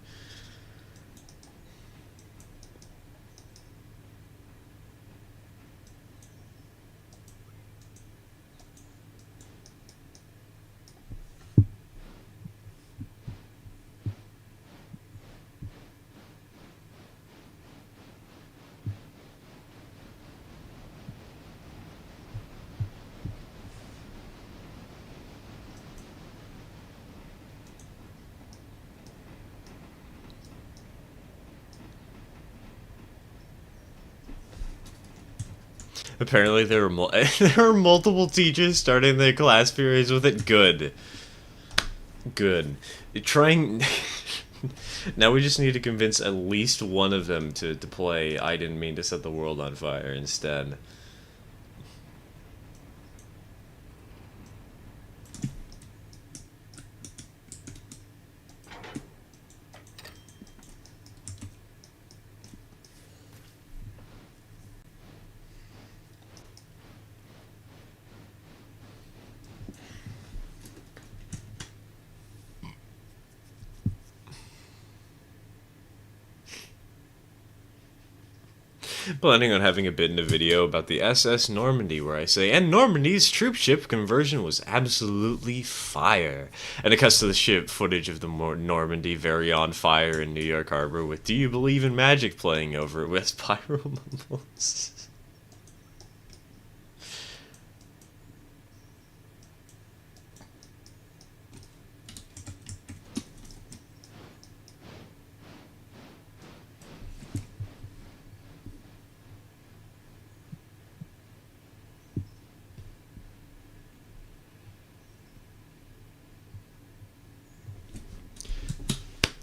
S1: Apparently there were there were multiple teachers starting their class periods with it. Good. Good. Trying... Now we just need to convince at least one of them to play I Didn't Mean to Set the World on Fire instead. Planning on having a bit in a video about the SS Normandy where I say, and Normandy's troopship conversion was absolutely fire. And it cuts to the ship footage of the Normandy very on fire in New York Harbor with Do You Believe in Magic playing over it with pyro mumbles.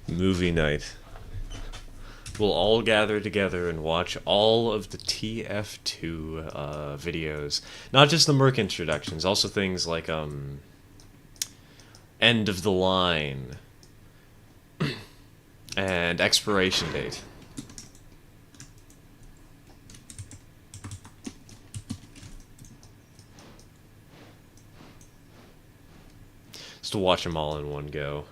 S1: Movie night. We'll all gather together and watch all of the TF2 videos. Not just the Merc introductions, also things like End of the Line and Expiration Date. Just to watch them all in one go.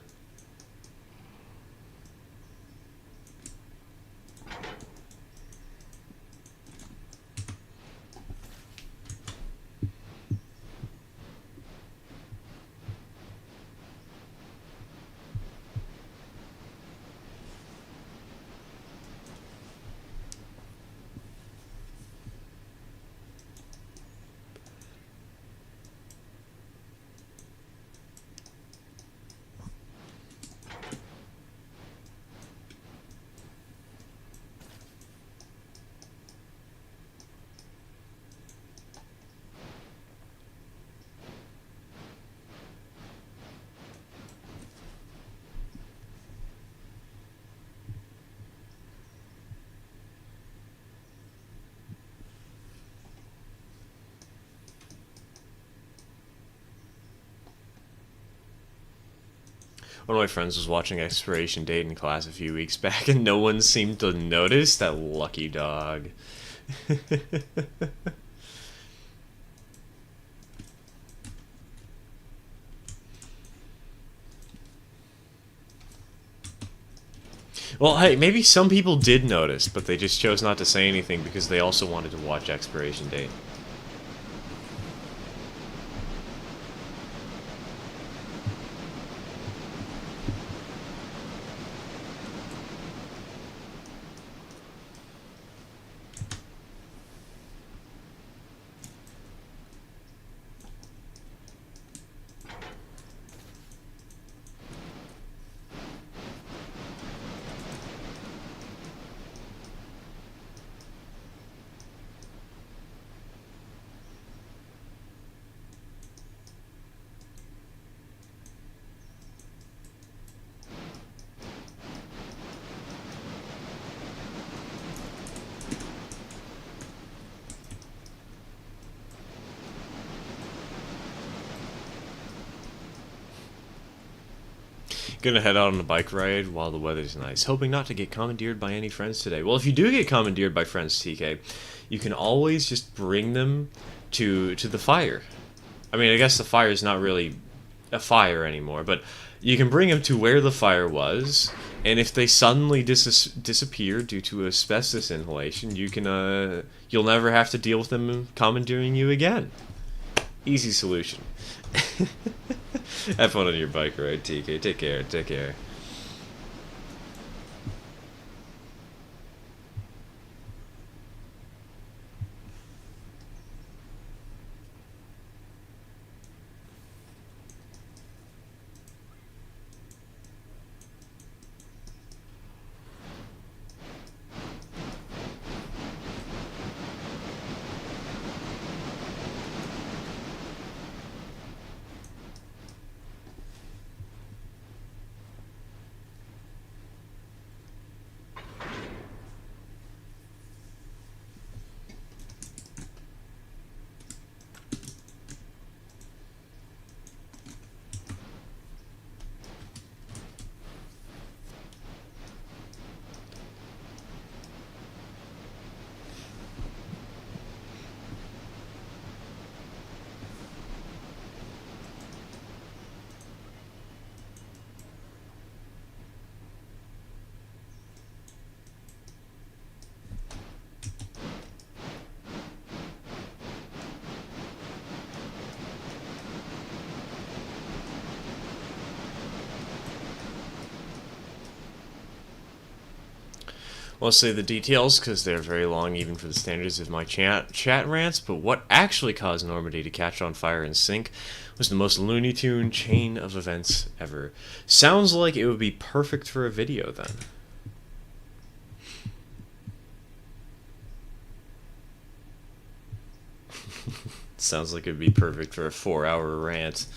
S1: One of my friends was watching Expiration Date in class a few weeks back, and no one seemed to notice. That lucky dog. Well, hey, maybe some people did notice, but they just chose not to say anything because they also wanted to watch Expiration Date. Gonna head out on a bike ride while the weather's nice, hoping not to get commandeered by any friends today. Well, if you do get commandeered by friends, TK, you can always just bring them to the fire. I mean, I guess the fire is not really a fire anymore, but you can bring them to where the fire was, and if they suddenly disappear due to asbestos inhalation, you can you'll never have to deal with them commandeering you again. Easy solution. Have fun on your bike ride, TK. Take care. Take care. Won't say the details because they're very long even for the standards of my chat rants, but what actually caused Normandy to catch on fire and sink was the most Looney Tune chain of events ever. Sounds like it would be perfect for a video then. Sounds like it would be perfect for a 4-hour rant.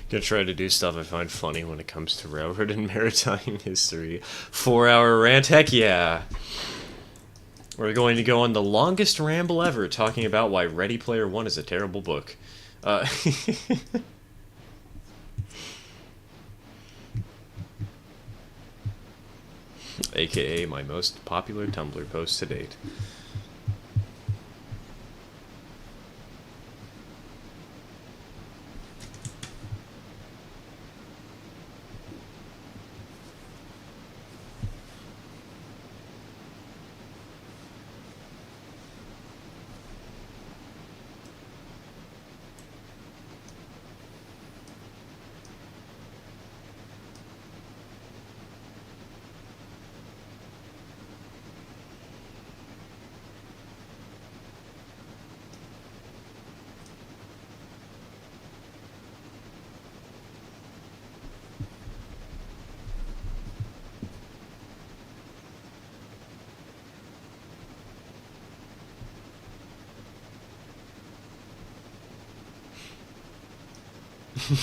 S1: Gonna try to do stuff I find funny when it comes to railroad and maritime history. 4-hour rant, heck yeah! We're going to go on the longest ramble ever, talking about why Ready Player One is a terrible book. AKA my most popular Tumblr post to date.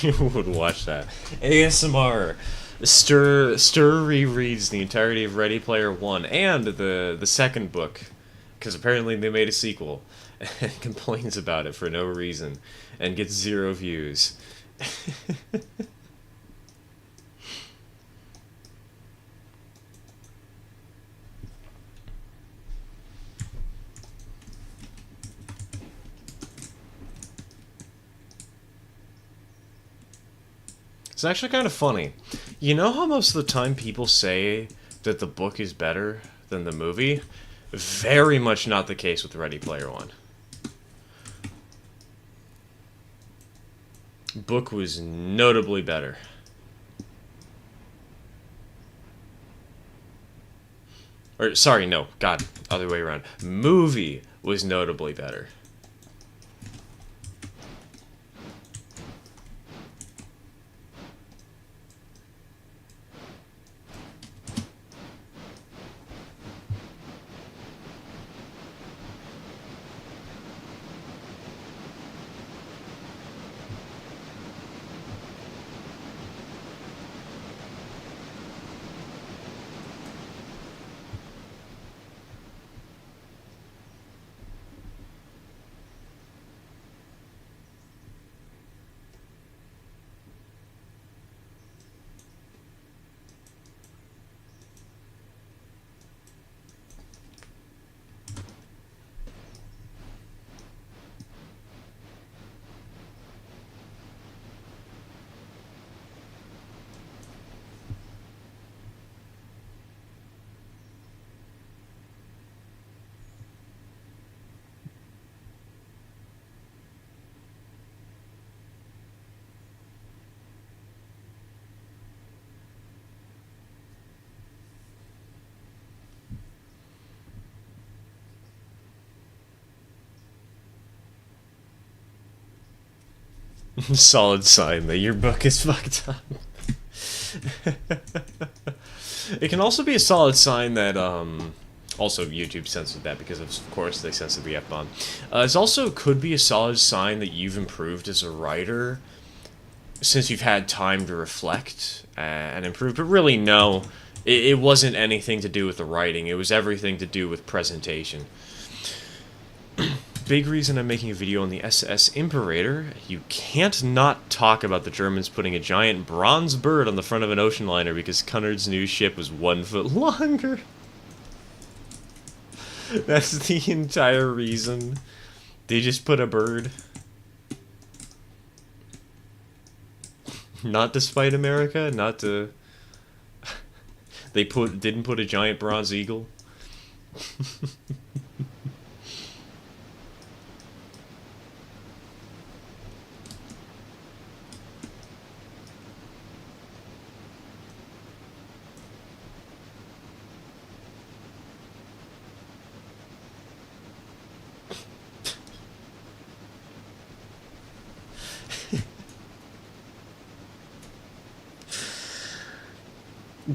S1: You would watch that. ASMR. Stir rereads the entirety of Ready Player One and the second book, because apparently they made a sequel, and complains about it for no reason, and gets 0 views. It's actually kind of funny. You know how most of the time people say that the book is better than the movie. Very much not the case with Ready Player One. Book was notably better. Or, sorry, no, God, other way around. Movie was notably better. Solid sign that your book is fucked up. It can also be a solid sign that, also YouTube censored that because of course they censored the F-bomb. It also could be a solid sign that you've improved as a writer since you've had time to reflect and improve. But really, no, it wasn't anything to do with the writing. It was everything to do with presentation. Big reason I'm making a video on the SS Imperator. You can't not talk about the Germans putting a giant bronze bird on the front of an ocean liner because Cunard's new ship was 1 foot longer. That's the entire reason. They just put a bird. Not to spite America, not to... They didn't put a giant bronze eagle.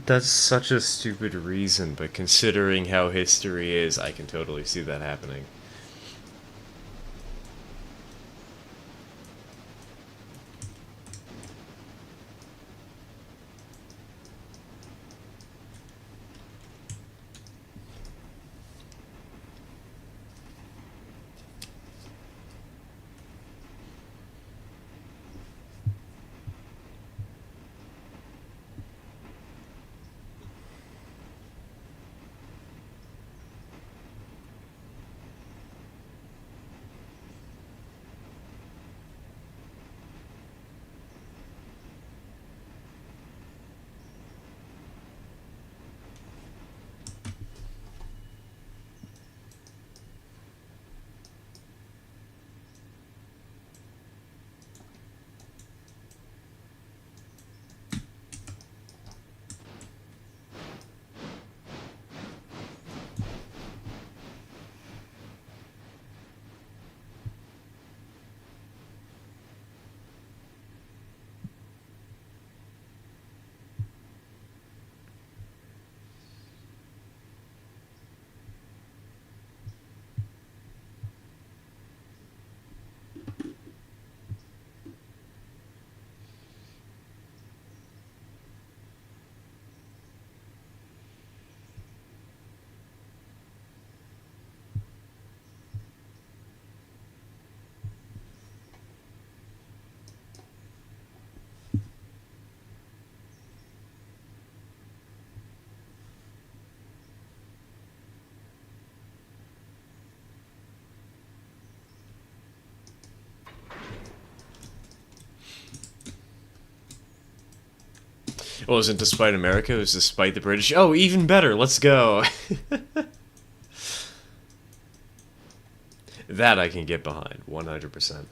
S1: That's such a stupid reason, but considering how history is, I can totally see that happening. Well, it wasn't despite America, it was despite the British. Oh, even better, let's go. That I can get behind, 100%.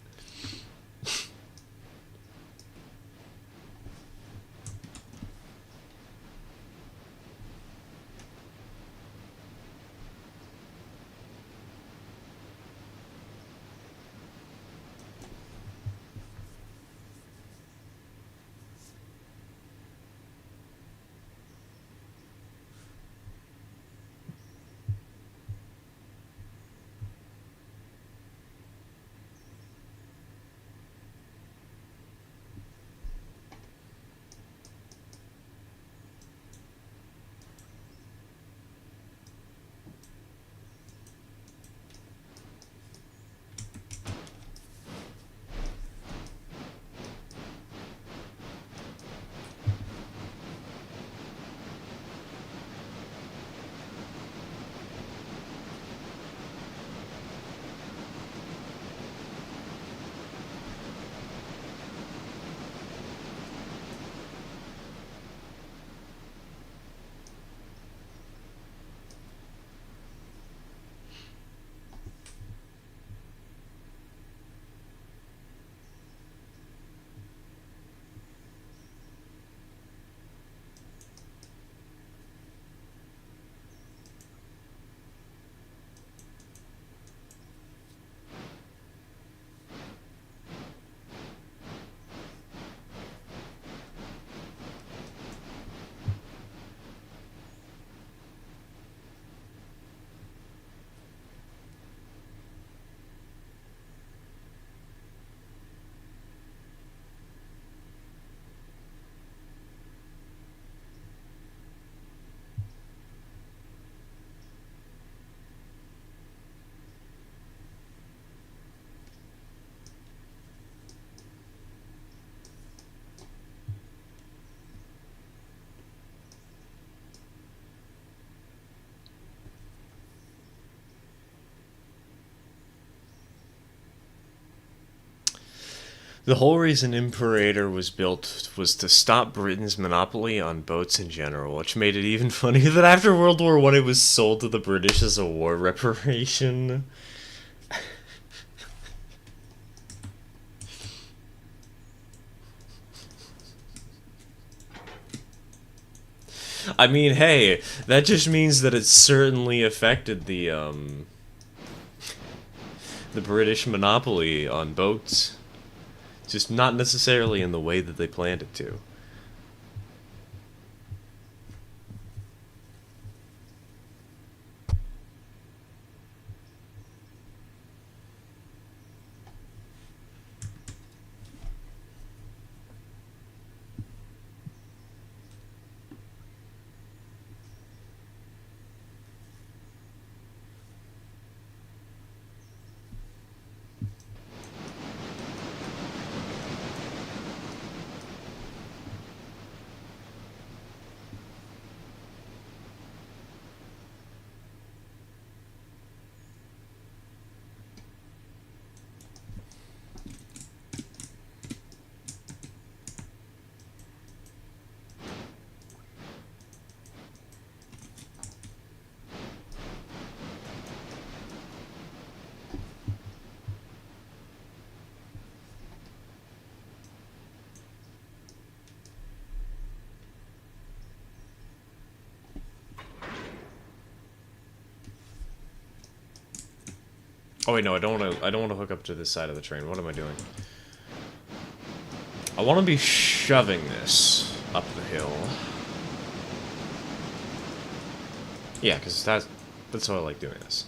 S1: The whole reason Imperator was built was to stop Britain's monopoly on boats in general, which made it even funnier that after World War I it was sold to the British as a war reparation. I mean, hey, that just means that it certainly affected the British monopoly on boats. Just not necessarily in the way that they planned it to. Oh wait, no, I don't want to. I don't want to hook up to this side of the train. What am I doing? I want to be shoving this up the hill. Yeah, because that's how I like doing this.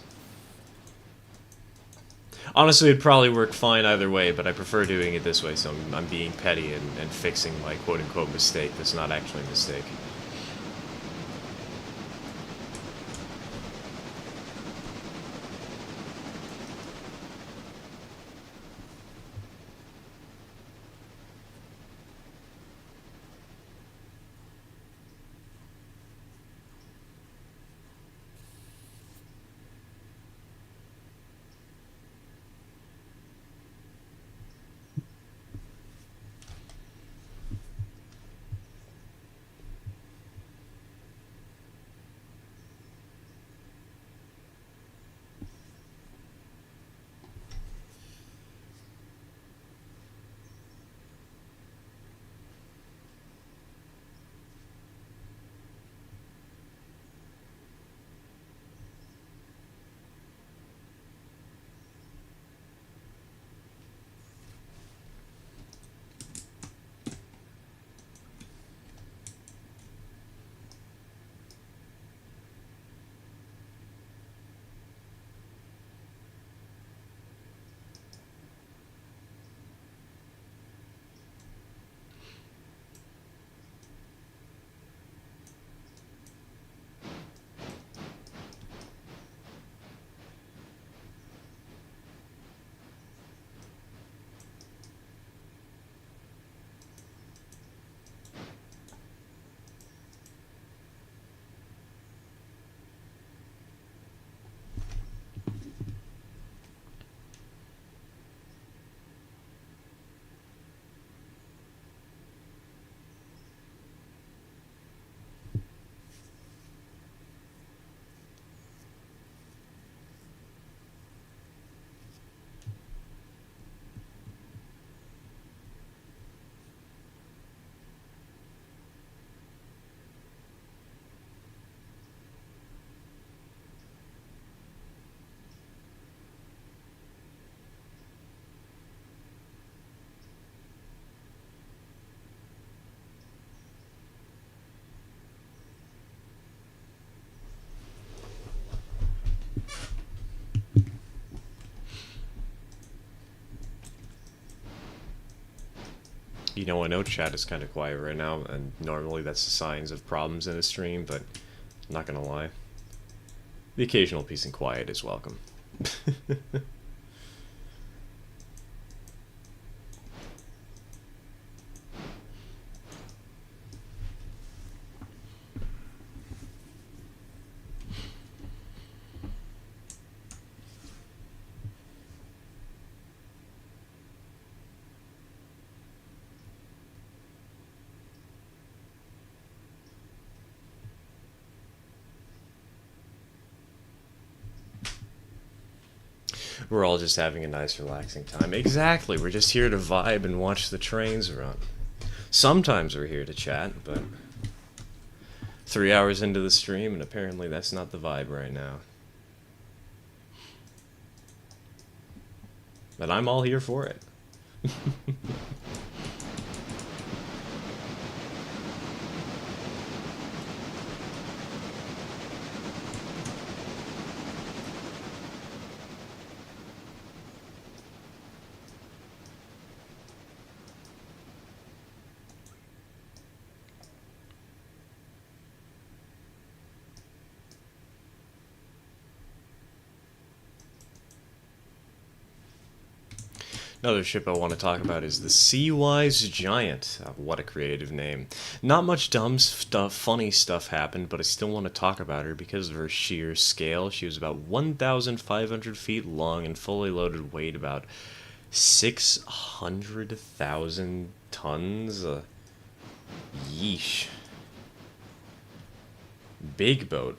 S1: Honestly, it'd probably work fine either way, but I prefer doing it this way, so I'm being petty and fixing my quote-unquote mistake that's not actually a mistake. You know, I know chat is kind of quiet right now, and normally that's the signs of problems in a stream, but I'm not gonna lie. The occasional peace and quiet is welcome. We're all just having a nice, relaxing time. Exactly. We're just here to vibe and watch the trains run. Sometimes we're here to chat, but 3 hours into the stream, and apparently that's not the vibe right now. But I'm all here for it. Another ship I want to talk about is the Seawise Giant. What a creative name. Not much dumb stuff, funny stuff happened, but I still want to talk about her because of her sheer scale. She was about 1,500 feet long and fully loaded weighed about 600,000 tons. Yeesh. Big boat.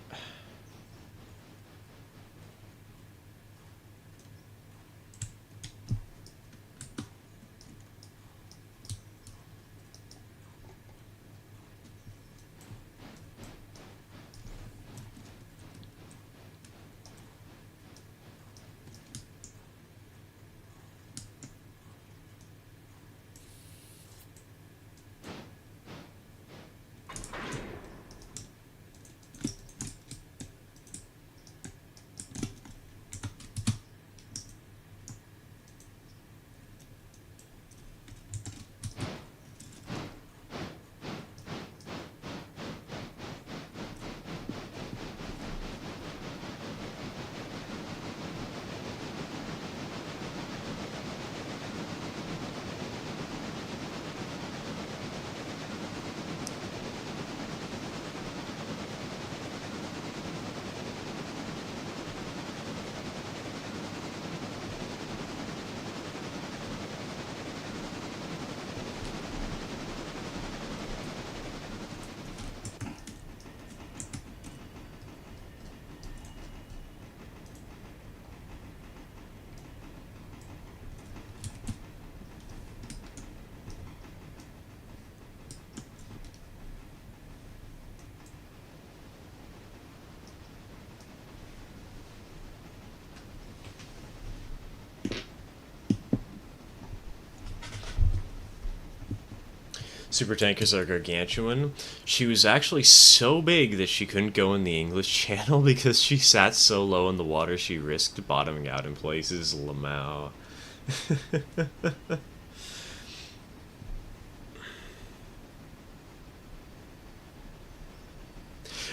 S1: Supertankers are gargantuan. She was actually so big that she couldn't go in the English Channel because she sat so low in the water she risked bottoming out in places. Lamau.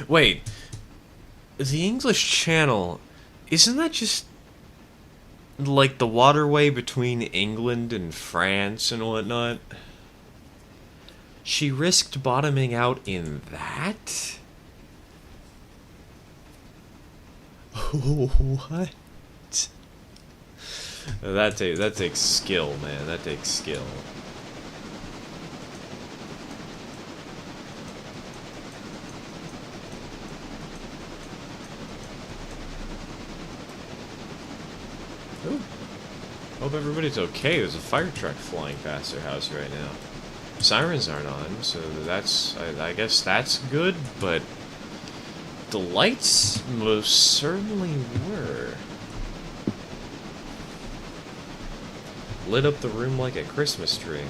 S1: Wait, the English Channel, isn't that just like the waterway between England and France and whatnot? She risked bottoming out in that? What? That takes skill, man. That takes skill. Ooh. Hope everybody's okay. There's a fire truck flying past their house right now. Sirens aren't on, so that's, I guess that's good, but the lights most certainly were. Lit up the room like a Christmas tree.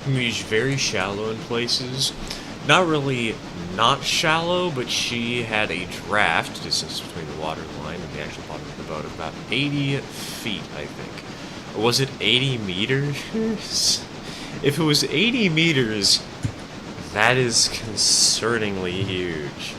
S1: I mean, she's very shallow in places. Not really not shallow, but she had a draft distance between the water line and the actual bottom of the boat of about 80 feet, I think. Or was it 80 meters? If it was 80 meters, that is concerningly huge.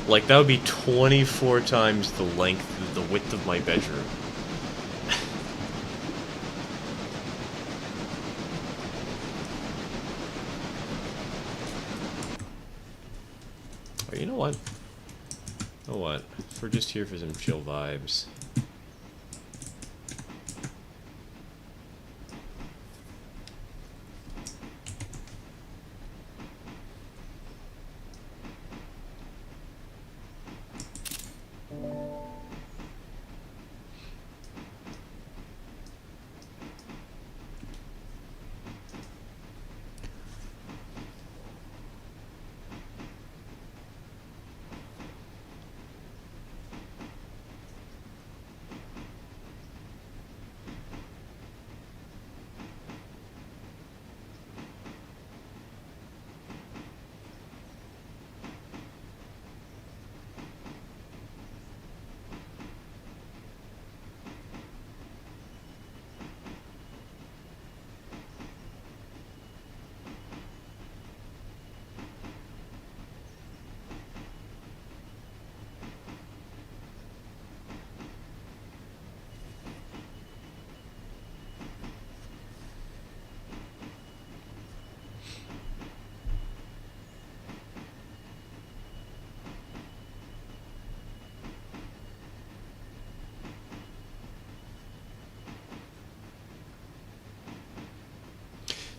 S1: Like, that would be 24 times the length, the width of my bedroom. Oh, you know what? You know what? If we're just here for some chill vibes.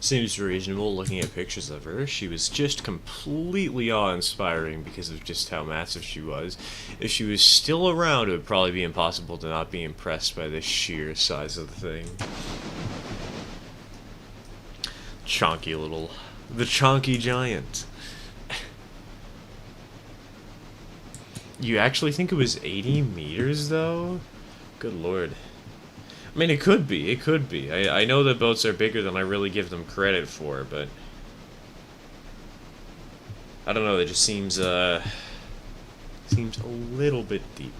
S1: Seems reasonable looking at pictures of her. She was just completely awe-inspiring because of just how massive she was. If she was still around, it would probably be impossible to not be impressed by the sheer size of the thing. Chonky little... The chonky giant. You actually think it was 80 meters, though? Good lord. I mean, it could be. It could be. I know that boats are bigger than I really give them credit for, but... I don't know, it just seems a little bit deep.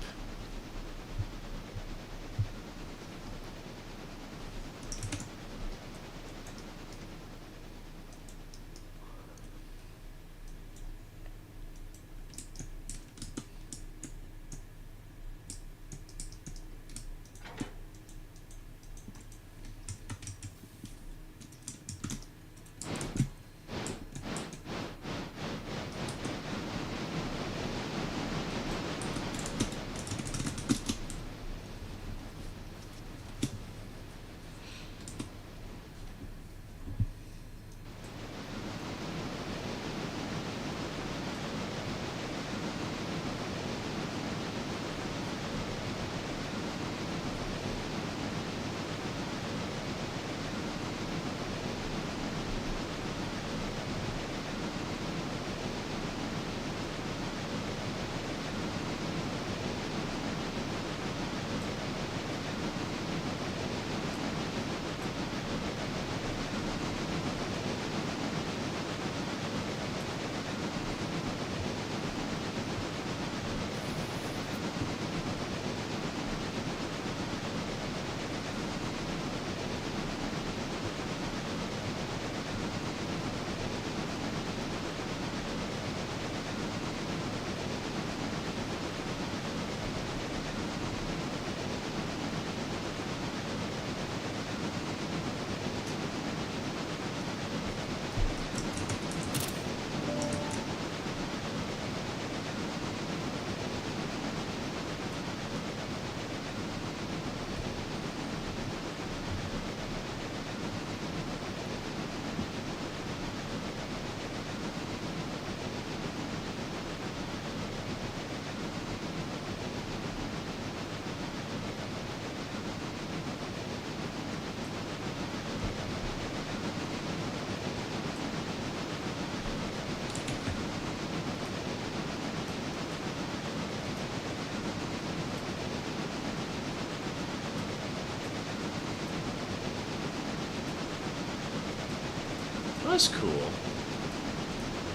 S1: that's cool.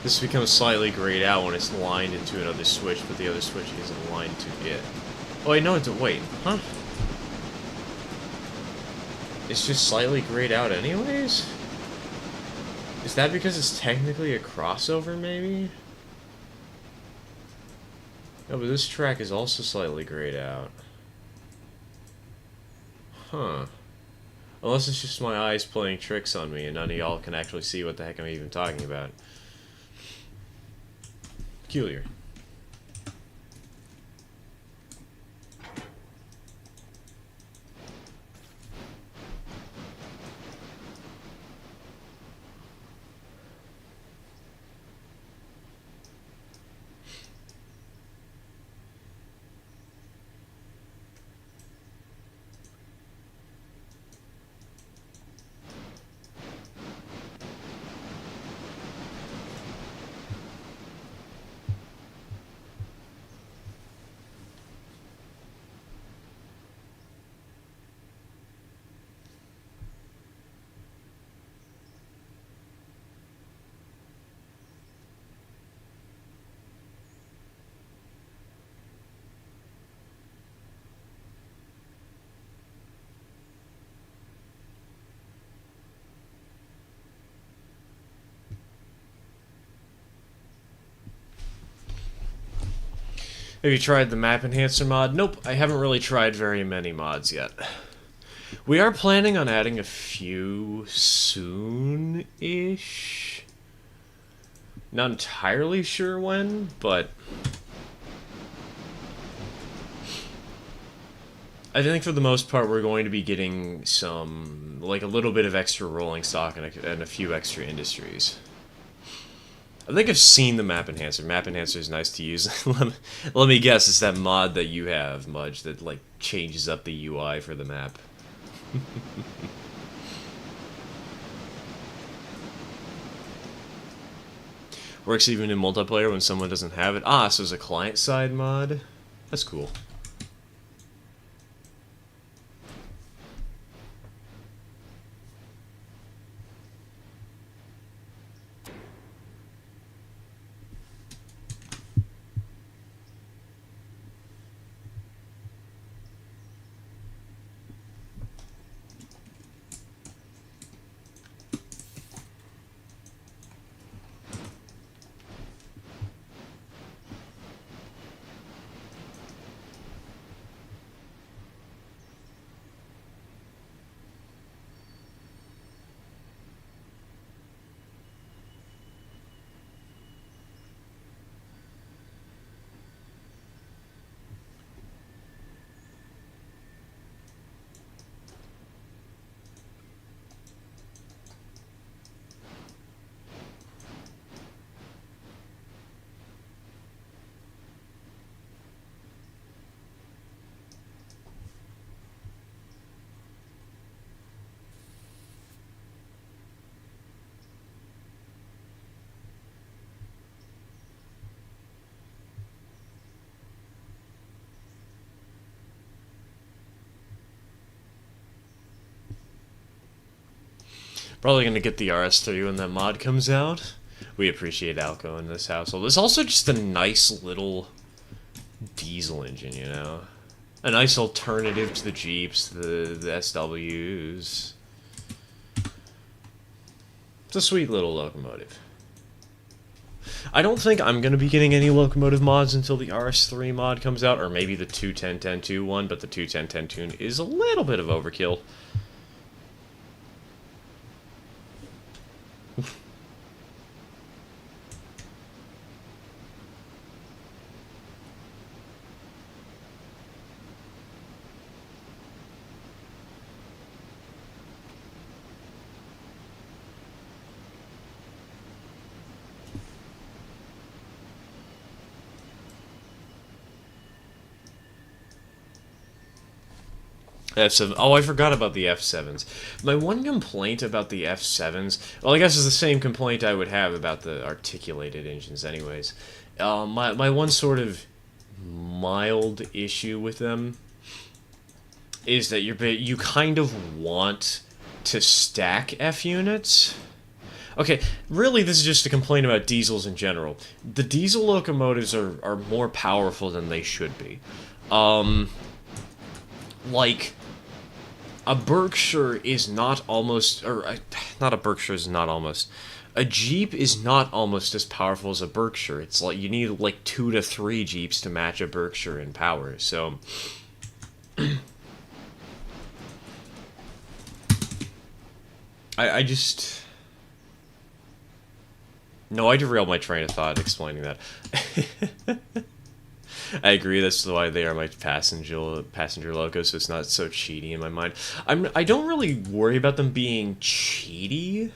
S1: This becomes slightly grayed out when it's lined into another switch, but the other switch isn't aligned to it. Oh, wait, no, wait, huh? It's just slightly grayed out anyways? Is that because it's technically a crossover, maybe? No, but this track is also slightly grayed out. Huh. Unless it's just my eyes playing tricks on me and none of y'all can actually see what the heck I'm even talking about. Peculiar. Have you tried the map enhancer mod? Nope, I haven't really tried very many mods yet. We are planning on adding a few soon-ish. Not entirely sure when, but I think for the most part we're going to be getting some, like a little bit of extra rolling stock and a few extra industries. I think I've seen the map enhancer. Map enhancer is nice to use. Let me guess, it's that mod that you have, Mudge, that like changes up the UI for the map. Works even in multiplayer when someone doesn't have it. Ah, so it's a client-side mod? That's cool. Probably gonna get the RS3 when that mod comes out. We appreciate Alco in this household. It's also just a nice little diesel engine, you know? A nice alternative to the Jeeps, the SWs. It's a sweet little locomotive. I don't think I'm going to be getting any locomotive mods until the RS3 mod comes out, or maybe the 210.10.2 one, but the 210.10.2 is a little bit of overkill. F7. Oh, I forgot about the F7s. My one complaint about the F7s, well, I guess it's the same complaint I would have about the articulated engines anyways. My one sort of mild issue with them is that you kind of want to stack F units, Okay, really, this is just a complaint about diesels in general. The diesel locomotives are more powerful than they should be. Like, a Berkshire is not almost, not a Berkshire is not almost. A Jeep is not almost as powerful as a Berkshire. It's like, you need like 2 to 3 Jeeps to match a Berkshire in power, so... I just... No, I derailed my train of thought explaining that. I agree, that's why they are my passenger locos, so it's not so cheaty in my mind. I don't really worry about them being cheaty,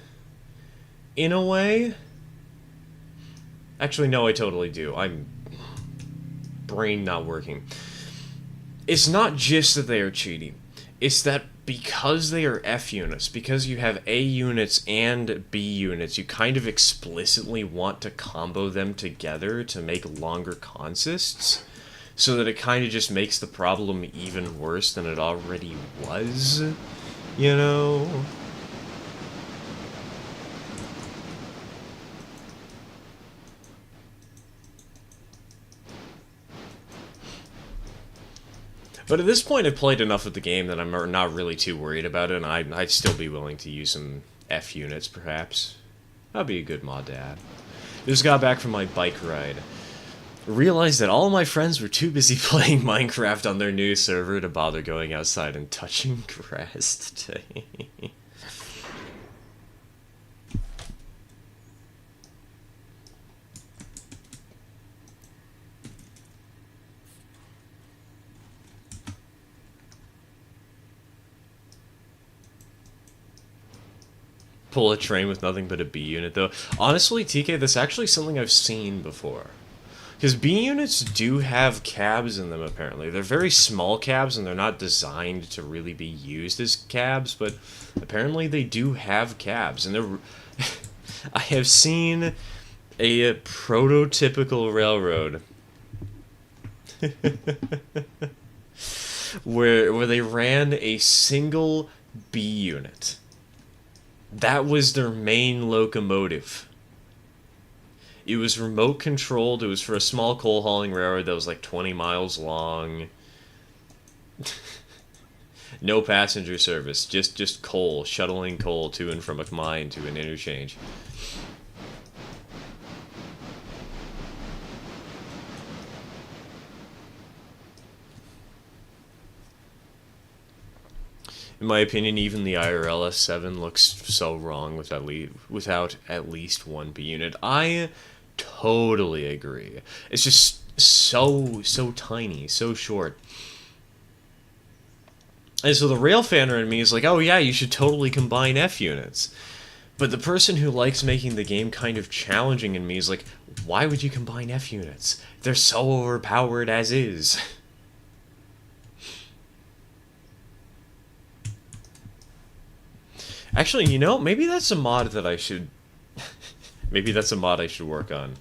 S1: in a way. Actually, no, I totally do. I'm... brain not working. It's not just that they are cheating. It's that because they are F units, because you have A units and B units, you kind of explicitly want to combo them together to make longer consists, so that it kind of just makes the problem even worse than it already was, you know? But at this point, I've played enough of the game that I'm not really too worried about it, and I'd still be willing to use some F units, perhaps. That'd be a good mod to add. Just got back from my bike ride. Realized that all my friends were too busy playing Minecraft on their new server to bother going outside and touching grass today. Pull a train with nothing but a B unit, though. Honestly, TK, that's actually something I've seen before. Because B units do have cabs in them, apparently. They're very small cabs, and they're not designed to really be used as cabs, but apparently they do have cabs. And they're... I have seen a prototypical railroad where they ran a single B unit. That was their main locomotive. It was remote controlled. It was for a small coal hauling railroad that was like 20 miles long. No passenger service, just coal, shuttling coal to and from a mine to an interchange. In my opinion, even the IRL S7 looks so wrong without at least one B unit. I totally agree. It's just so tiny, so short. And so the rail fanner in me is like, oh yeah, you should totally combine F units. But the person who likes making the game kind of challenging in me is like, why would you combine F units? They're so overpowered as is. Actually, you know, maybe that's a mod that I should... maybe that's a mod I should work on.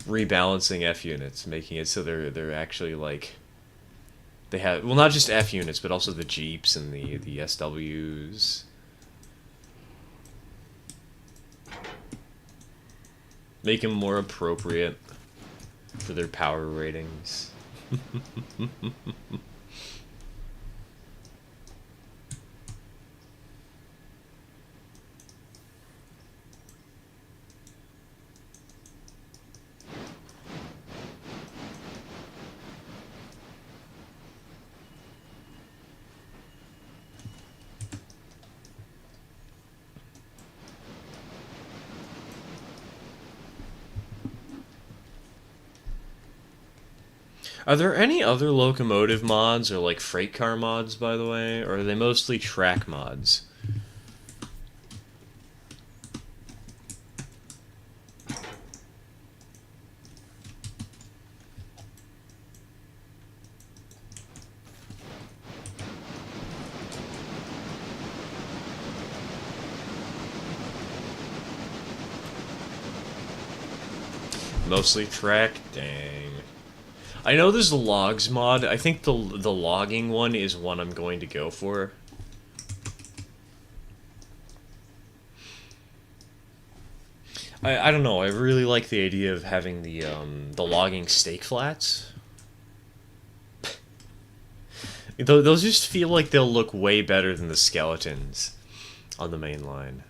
S1: Rebalancing F units, making it so they're actually, like... They have... Well, not just F units, but also the Jeeps and the SWs. Make them more appropriate for their power ratings. Are there any other locomotive mods or like freight car mods, by the way? Or are they mostly track mods? Mostly track? Dang. I know there's the logs mod. I think the logging one is one I'm going to go for. I don't know. I really like the idea of having the logging stake flats. Those just feel like they'll look way better than the skeletons on the main line.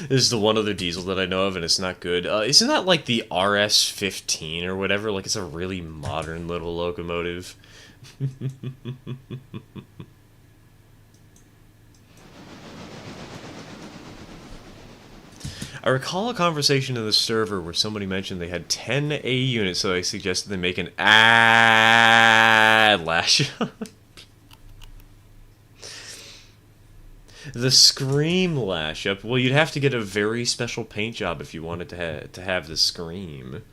S1: This is the one other diesel that I know of, and it's not good. Isn't that like the RS-15 or whatever? Like, it's a really modern little locomotive. I recall a conversation in the server where somebody mentioned they had 10 A units, so I suggested they make an ad lash. The Scream lash up. Well, you'd have to get a very special paint job if you wanted to have the Scream.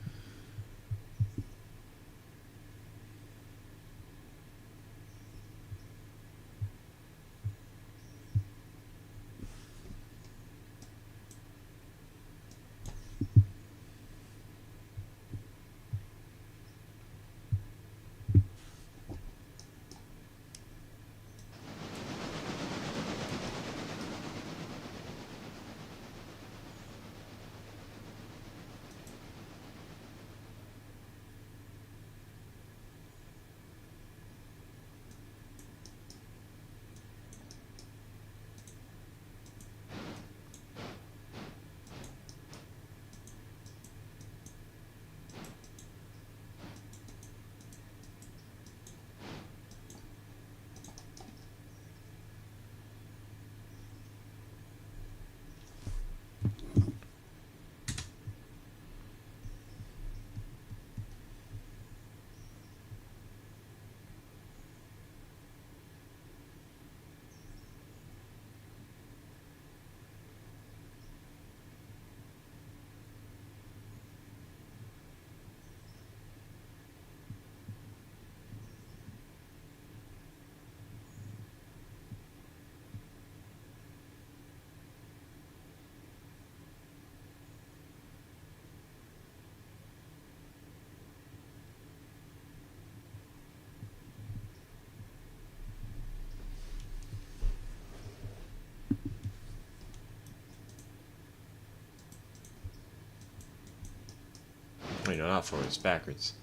S1: Wait, no, not forwards, backwards.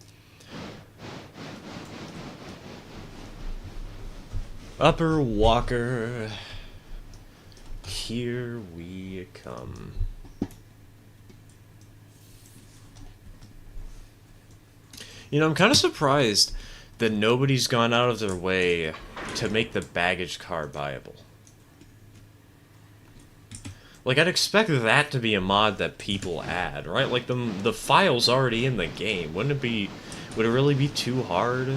S1: Upper Walker. Here we come. You know, I'm kind of surprised that nobody's gone out of their way to make the baggage car viable. Like, I'd expect that to be a mod that people add, right? Like, the file's already in the game. Would it really be too hard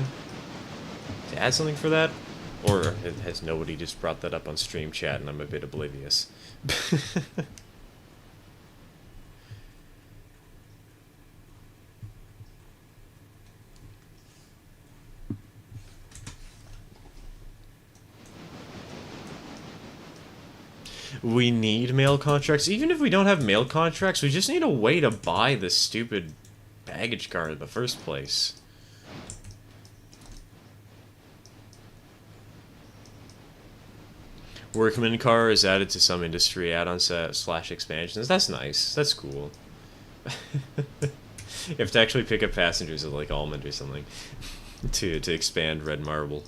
S1: to add something for that? Or has nobody just brought that up on stream chat and I'm a bit oblivious? We need mail contracts. Even if we don't have mail contracts, we just need a way to buy the stupid baggage car in the first place. Workman car is added to some industry add-ons slash expansions. That's nice. That's cool. You have to actually pick up passengers at like Almond or something to expand Red Marble.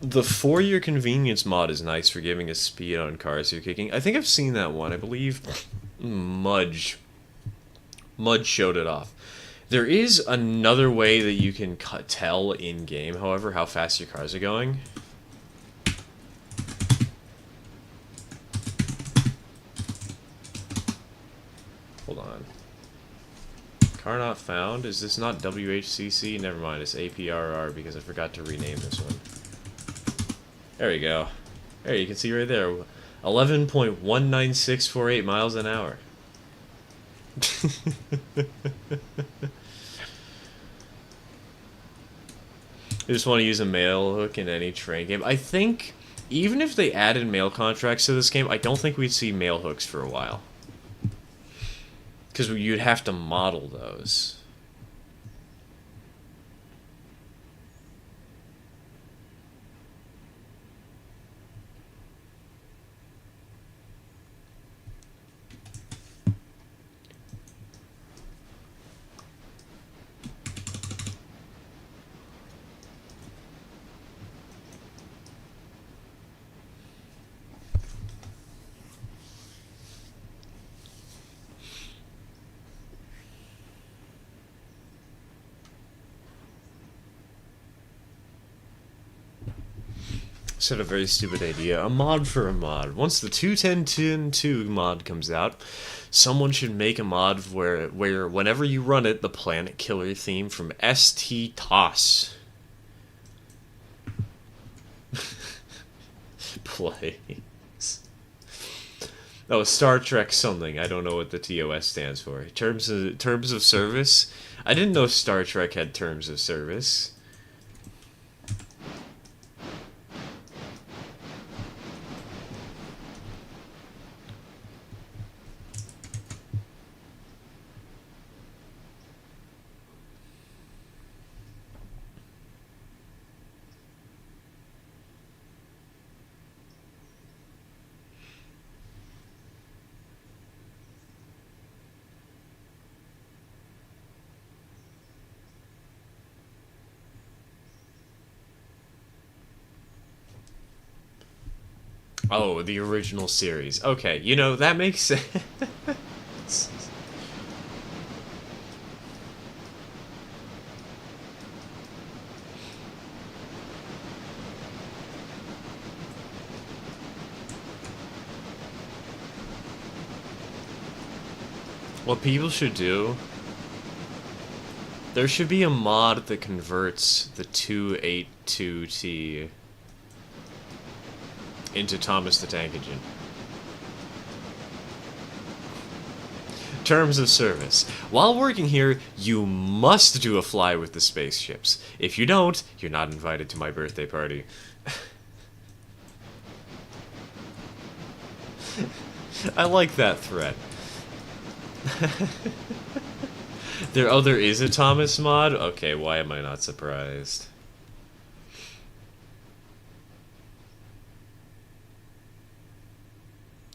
S1: The 4-year convenience mod is nice for giving us speed on cars you're kicking. I think I've seen that one. I believe Mudge showed it off. There is another way that you can tell in-game, however, how fast your cars are going. Hold on. Car not found? Is this not WHCC? Never mind, it's APRR because I forgot to rename this one. There we go. There, you can see right there. 11.19648 miles an hour. I just want to use a mail hook in any train game. I think, even if they added mail contracts to this game, I don't think we'd see mail hooks for a while. Because you'd have to model those. Just had a very stupid idea. A mod for a mod. Once the 2.10.2 mod comes out, someone should make a mod where whenever you run it, the Planet Killer theme from ST Toss plays. Oh, Star Trek something. I don't know what the TOS stands for. Terms of service. I didn't know Star Trek had terms of service. Oh, the original series. Okay, you know, that makes sense. What people should do, there should be a mod that converts the 282T into Thomas the Tank Engine. Terms of service. While working here, you must do a fly with the spaceships. If you don't, you're not invited to my birthday party. I like that threat. There is a Thomas mod? Okay, why am I not surprised?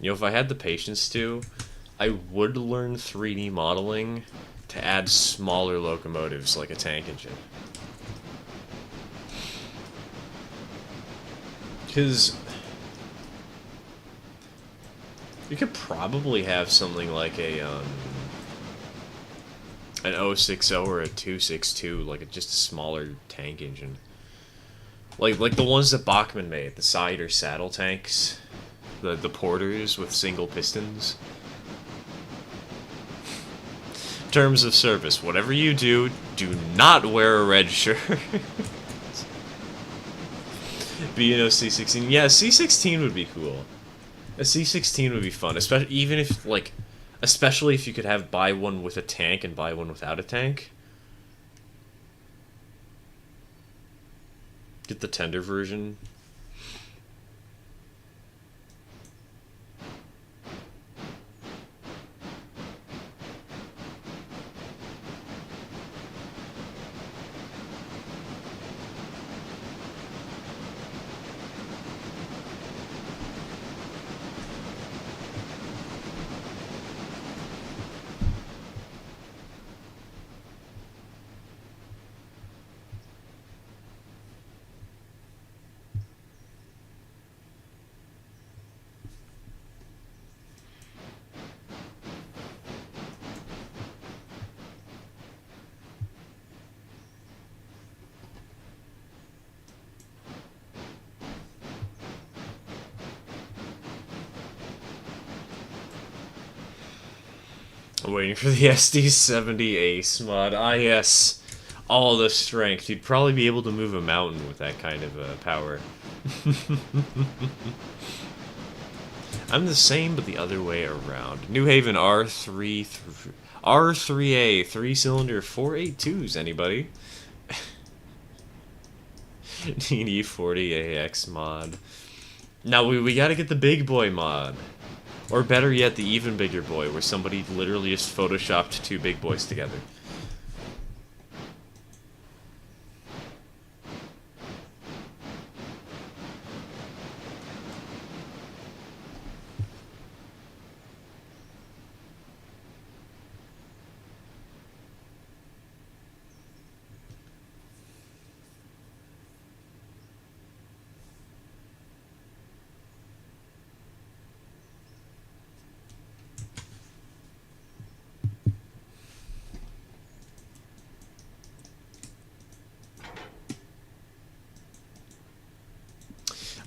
S1: You know, if I had the patience to, I would learn 3D modeling to add smaller locomotives like a tank engine. Because you could probably have something like an 060 or a 262, like just a smaller tank engine. Like the ones that Bachmann made, the side or saddle tanks. The porters with single pistons. Terms of service. Whatever you do, do not wear a red shirt. Be an C16. Yeah, C16 would be cool. A C16 would be fun, especially if you could have buy one with a tank and buy one without a tank. Get the tender version. I'm waiting for the SD70 Ace mod. Ah, yes. All the strength. You'd probably be able to move a mountain with that kind of power. I'm the same, but the other way around. New Haven R3... R3A, 3-cylinder 482s, anybody? DD40AX mod. Now, we gotta get the big boy mod. Or better yet, the even bigger boy, where somebody literally just photoshopped two big boys together.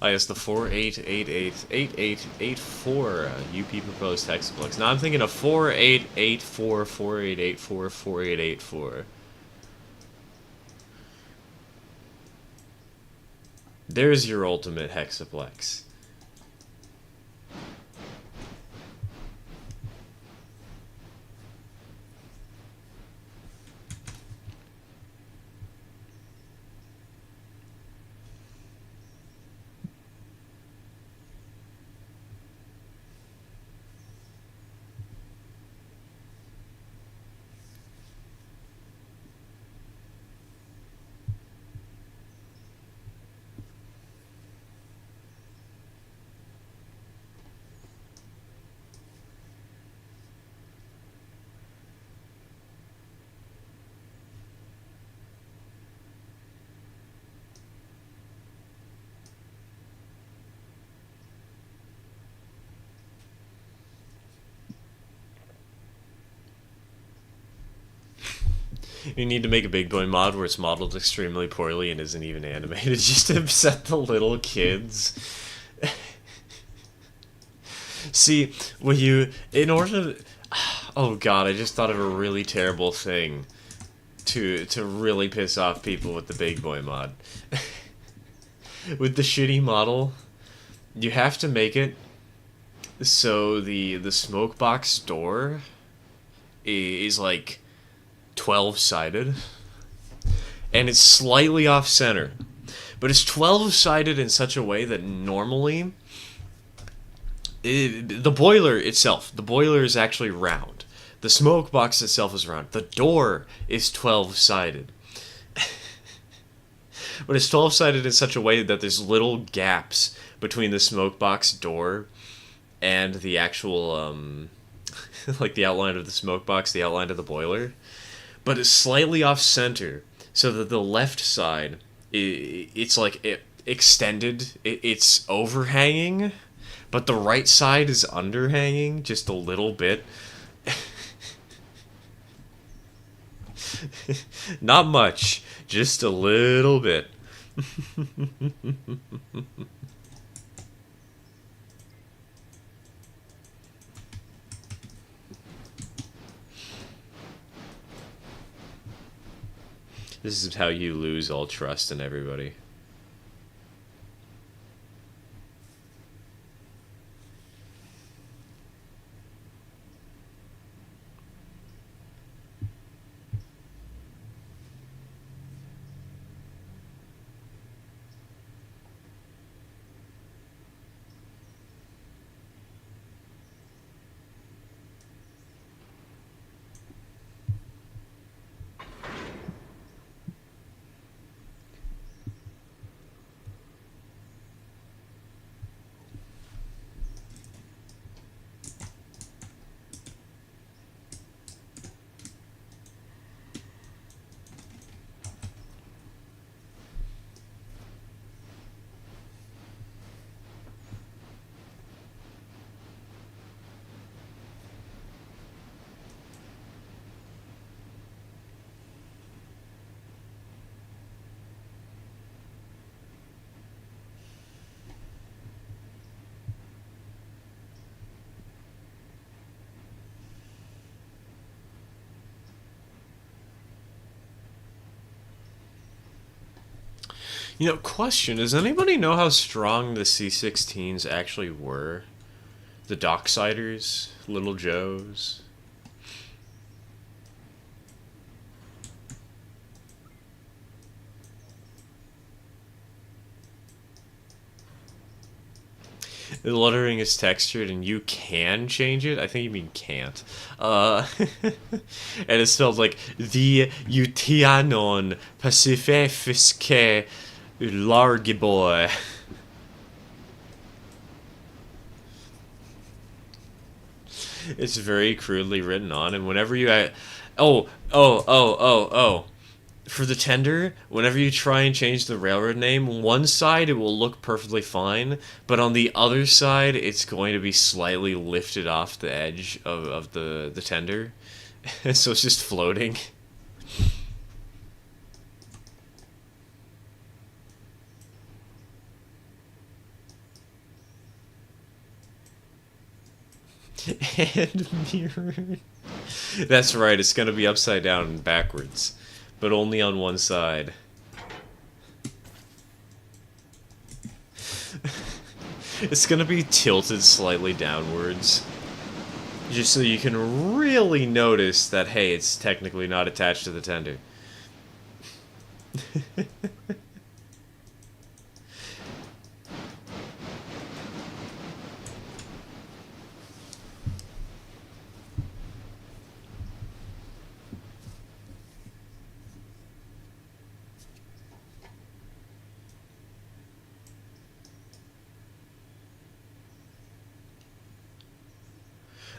S1: Oh, yes, the 48888884 UP proposed hexaplex. Now I'm thinking of 4884 4884 4884. There's your ultimate hexaplex. You need to make a big boy mod where it's modeled extremely poorly and isn't even animated just to upset the little kids. See, when you, in order to, oh god, I just thought of a really terrible thing to really piss off people with the big boy mod. With the shitty model, you have to make it so the smoke box door is like 12-sided, and it's slightly off center, but it's 12-sided in such a way that normally the boiler is actually round. The smoke box itself is round. The door is 12-sided. But it's 12-sided in such a way that there's little gaps between the smoke box door and the actual like the outline of the smoke box, the outline of the boiler. But it's slightly off center, so that the left side, it's like extended, it's overhanging, but the right side is underhanging just a little bit. Not much, just a little bit. This is how you lose all trust in everybody. You know, question, does anybody know how strong the C-16s actually were? The Docksiders? Little Joes? The lettering is textured and you can change it? I think you mean can't. And it's spelled like the Utianon Pacifique Largy Boy. It's very crudely written on, and whenever you... For the tender, whenever you try and change the railroad name, one side it will look perfectly fine, but on the other side it's going to be slightly lifted off the edge of the tender. So it's just floating. And mirrored. That's right, it's gonna be upside down and backwards. But only on one side. It's gonna be tilted slightly downwards. Just so you can really notice that, hey, it's technically not attached to the tender.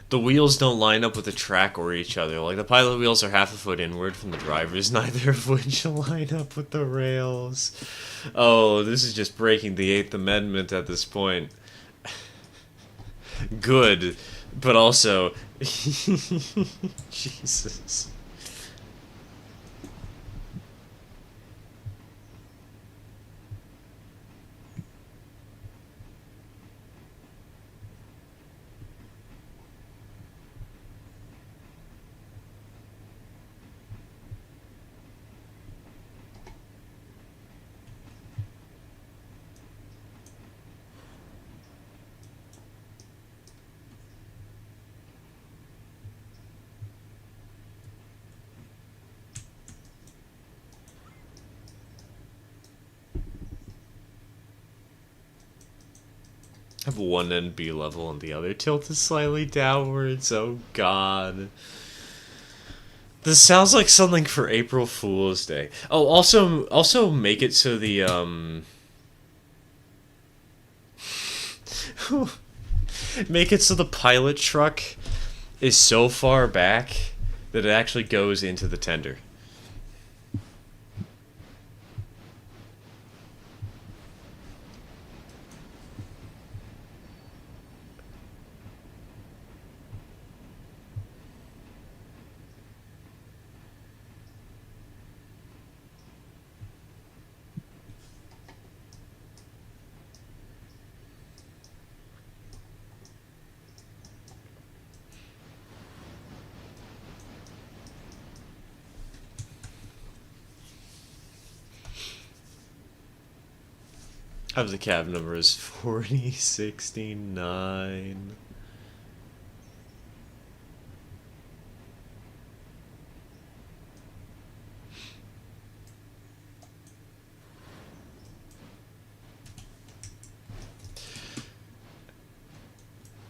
S1: The wheels don't line up with the track or each other. Like, the pilot wheels are half a foot inward from the drivers, neither of which line up with the rails. Oh, this is just breaking the Eighth Amendment at this point. Good, but also... Jesus. Have one end be level and the other tilted slightly downwards. Oh god. This sounds like something for April Fool's Day. Oh, also make it so the make it so the pilot truck is so far back that it actually goes into the tender. Have the cab number is 4069.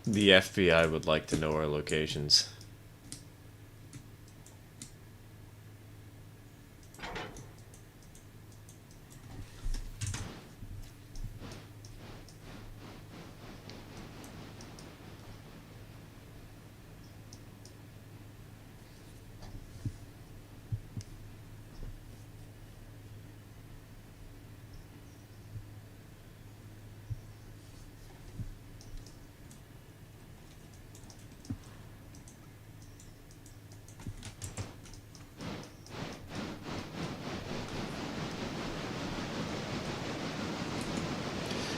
S1: The FBI would like to know our locations.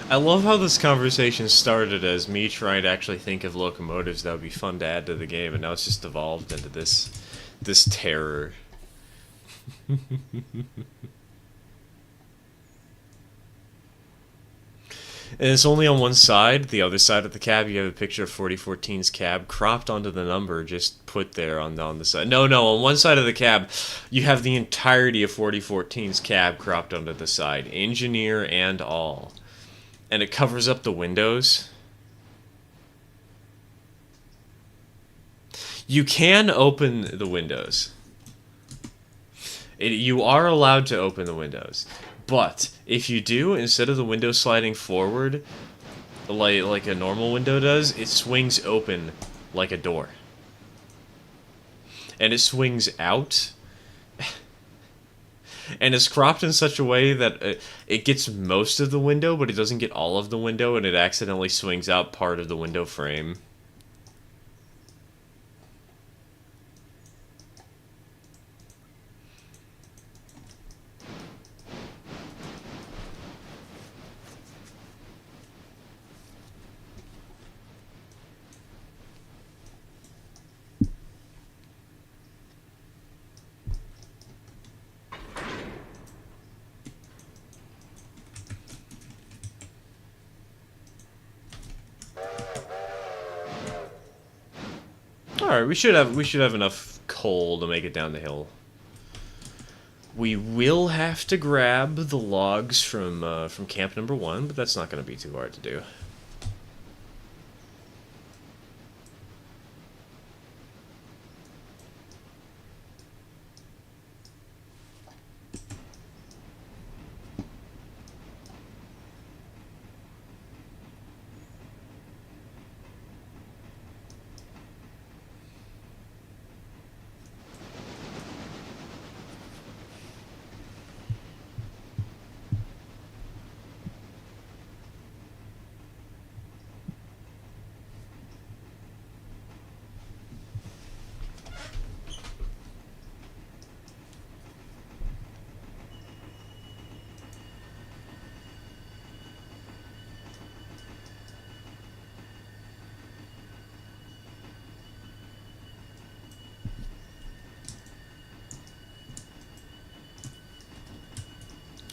S1: I love how this conversation started as me trying to actually think of locomotives that would be fun to add to the game, and now it's just evolved into this terror. And it's only on one side. The other side of the cab, you have a picture of 4014's cab cropped onto the number, just put there on the side. No, on one side of the cab, you have the entirety of 4014's cab cropped onto the side, engineer and all. And it covers up the windows. You can open the windows. You are allowed to open the windows. But if you do, instead of the window sliding forward, like a normal window does, it swings open like a door. And it swings out. And it's cropped in such a way that it gets most of the window, but it doesn't get all of the window, and it accidentally swings out part of the window frame. Alright, we should have enough coal to make it down the hill. We will have to grab the logs from camp number 1, but that's not going to be too hard to do.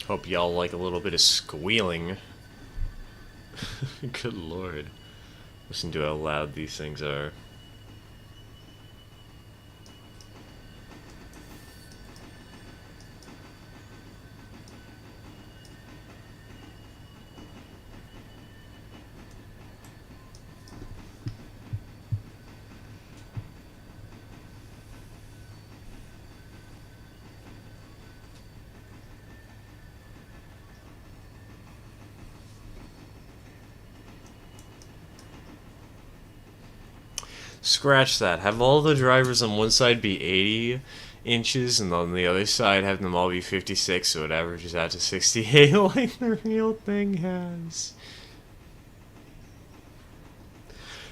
S1: Hope y'all like a little bit of squealing. Good lord. Listen to how loud these things are. Scratch that. Have all the drivers on one side be 80 inches and on the other side have them all be 56, so it averages out to 68 like the real thing has.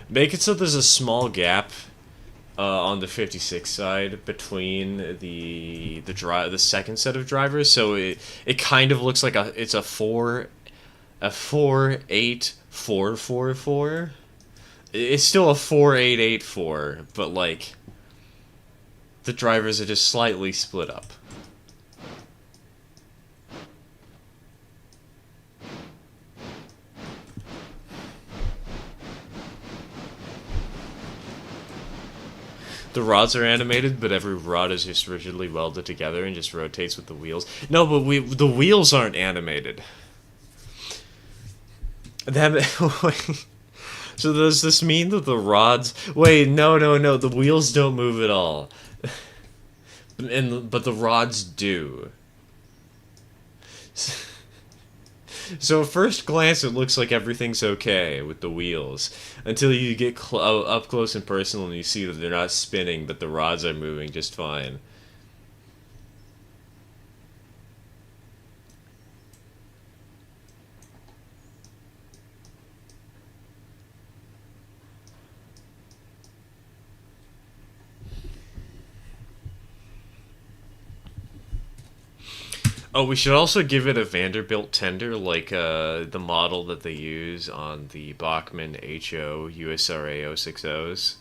S1: Make it so there's a small gap on the 56 side between the second set of drivers, so it kind of looks like it's a 4 8 4 4 4. It's still a 4884, but like the drivers are just slightly split up. The rods are animated, but every rod is just rigidly welded together and just rotates with the wheels. No, but the wheels aren't animated. So does this mean that the rods... Wait, no, the wheels don't move at all. But the rods do. So at first glance, it looks like everything's okay with the wheels. Until you get up close and personal and you see that they're not spinning, but the rods are moving just fine. Oh, we should also give it a Vanderbilt tender, like the model that they use on the Bachmann HO USRA 060s.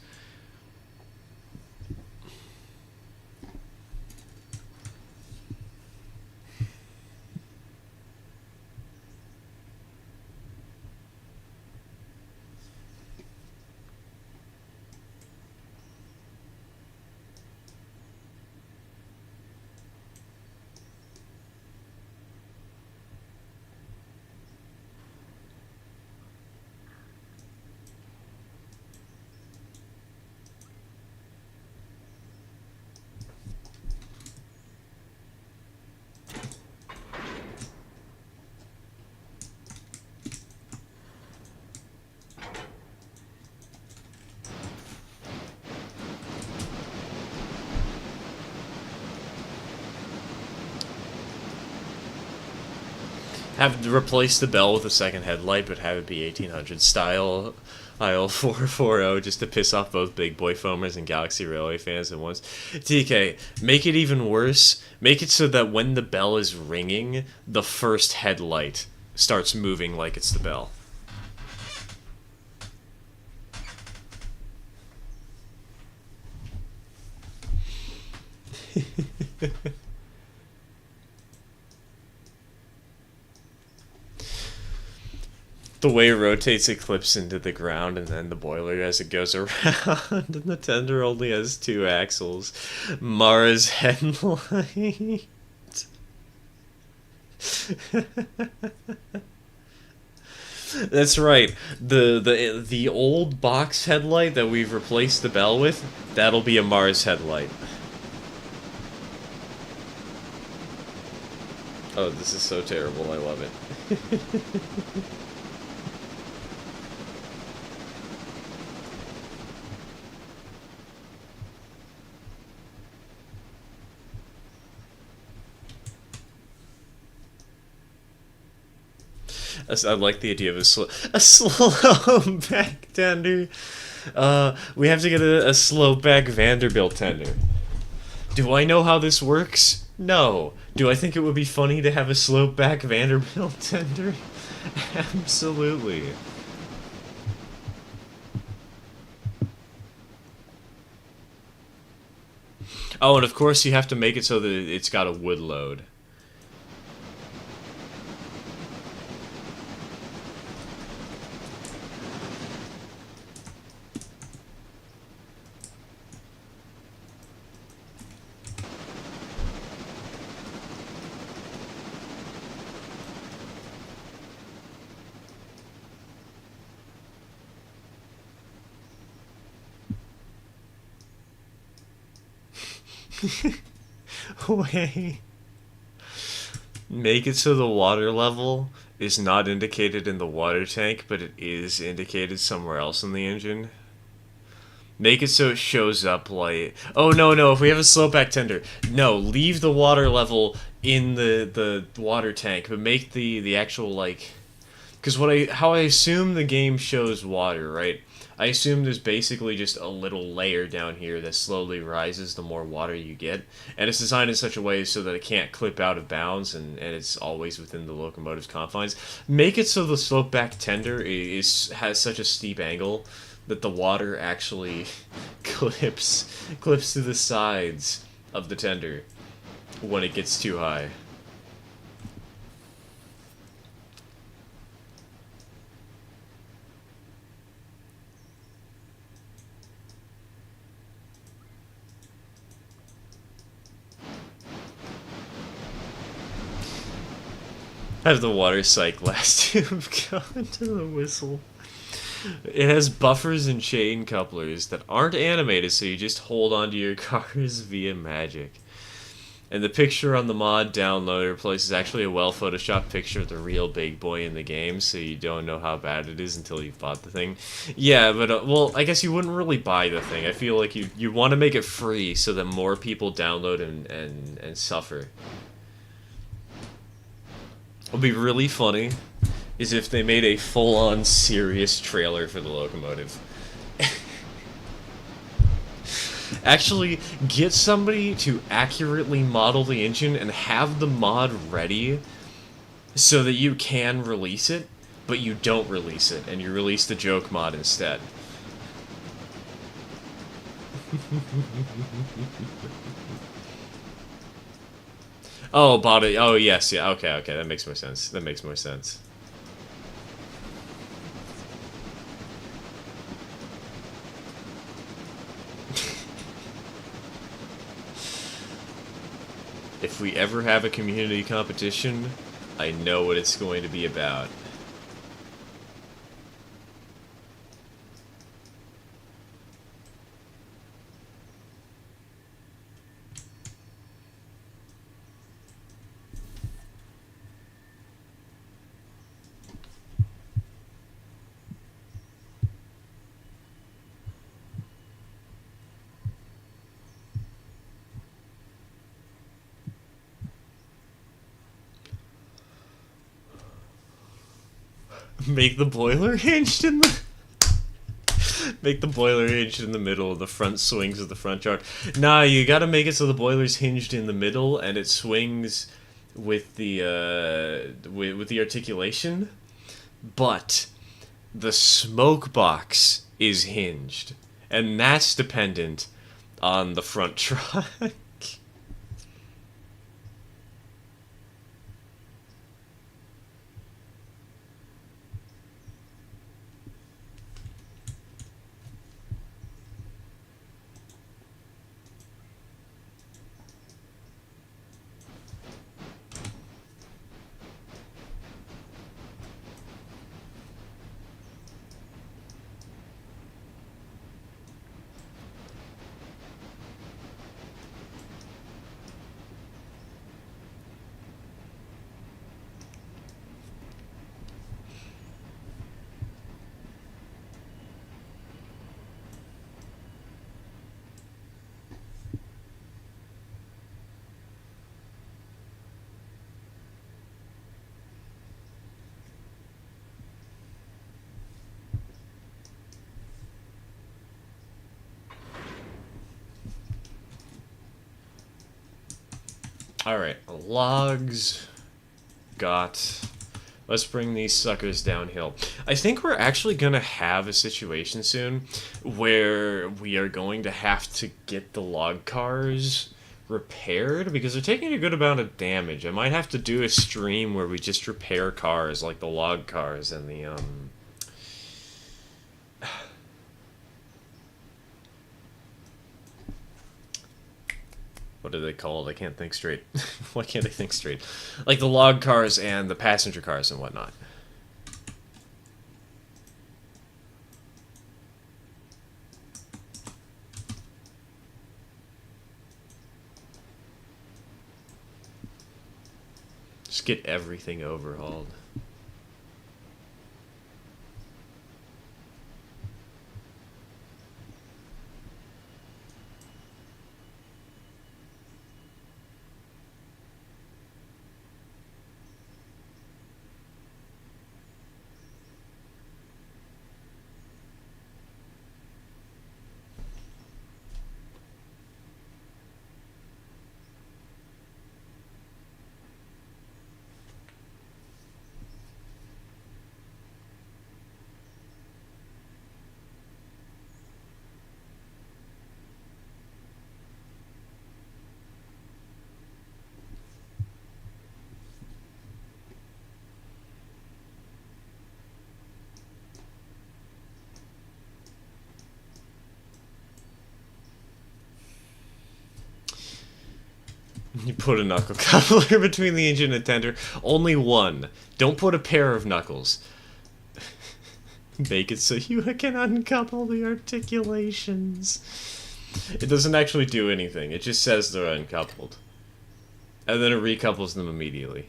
S1: Have replace the bell with a second headlight, but have it be 1800 style, aisle 440, just to piss off both big boy foamers and Galaxy Railway fans at once. TK, make it even worse. Make it so that when the bell is ringing, the first headlight starts moving like it's the bell. The way it rotates, it clips into the ground, and then the boiler as it goes around, and the tender only has 2 axles. Mara's headlight. That's right. The old box headlight that we've replaced the bell with, that'll be a Mars headlight. Oh, this is so terrible. I love it. I like the idea of a slow back tender. We have to get a slow back Vanderbilt tender. Do I know how this works? No. Do I think it would be funny to have a slow back Vanderbilt tender? Absolutely. Oh, and of course you have to make it so that it's got a wood load. Wait. Make it so the water level is not indicated in the water tank, but it is indicated somewhere else in the engine. Make it so it shows up like... Oh, no, if we have a slow back tender. No, leave the water level in the water tank, but make the actual, like... Because how I assume the game shows water, right? I assume there's basically just a little layer down here that slowly rises the more water you get. And it's designed in such a way so that it can't clip out of bounds and it's always within the locomotive's confines. Make it so the slope back tender has such a steep angle that the water actually clips to the sides of the tender when it gets too high. Have the water cycle last tube go into the whistle. It has buffers and chain couplers that aren't animated, so you just hold onto your cars via magic. And the picture on the mod downloader place is actually a well-photoshopped picture of the real big boy in the game, so you don't know how bad it is until you've bought the thing. Yeah, but, well, I guess you wouldn't really buy the thing. I feel like you want to make it free so that more people download and suffer. What would be really funny is if they made a full-on serious trailer for the locomotive. Actually, get somebody to accurately model the engine and have the mod ready so that you can release it, but you don't release it, and you release the joke mod instead. Oh, body. Oh, yes, yeah. Okay, that makes more sense. That makes more sense. If we ever have a community competition, I know what it's going to be about. Make the boiler hinged in the... Make the boiler hinged in the middle, the front swings of the front yard. Nah, you gotta make it so the boiler's hinged in the middle and it swings with the, with the articulation. But the smoke box is hinged. And that's dependent on the front truck. Alright, logs got... Let's bring these suckers downhill. I think we're actually going to have a situation soon where we are going to have to get the log cars repaired because they're taking a good amount of damage. I might have to do a stream where we just repair cars like the log cars and the what are they called? I can't think straight. Why can't I think straight? Like the log cars and the passenger cars and whatnot. Just get everything overhauled. You put a knuckle coupler between the engine and tender. Only one. Don't put a pair of knuckles. Make it so you can uncouple the articulations. It doesn't actually do anything. It just says they're uncoupled. And then it recouples them immediately.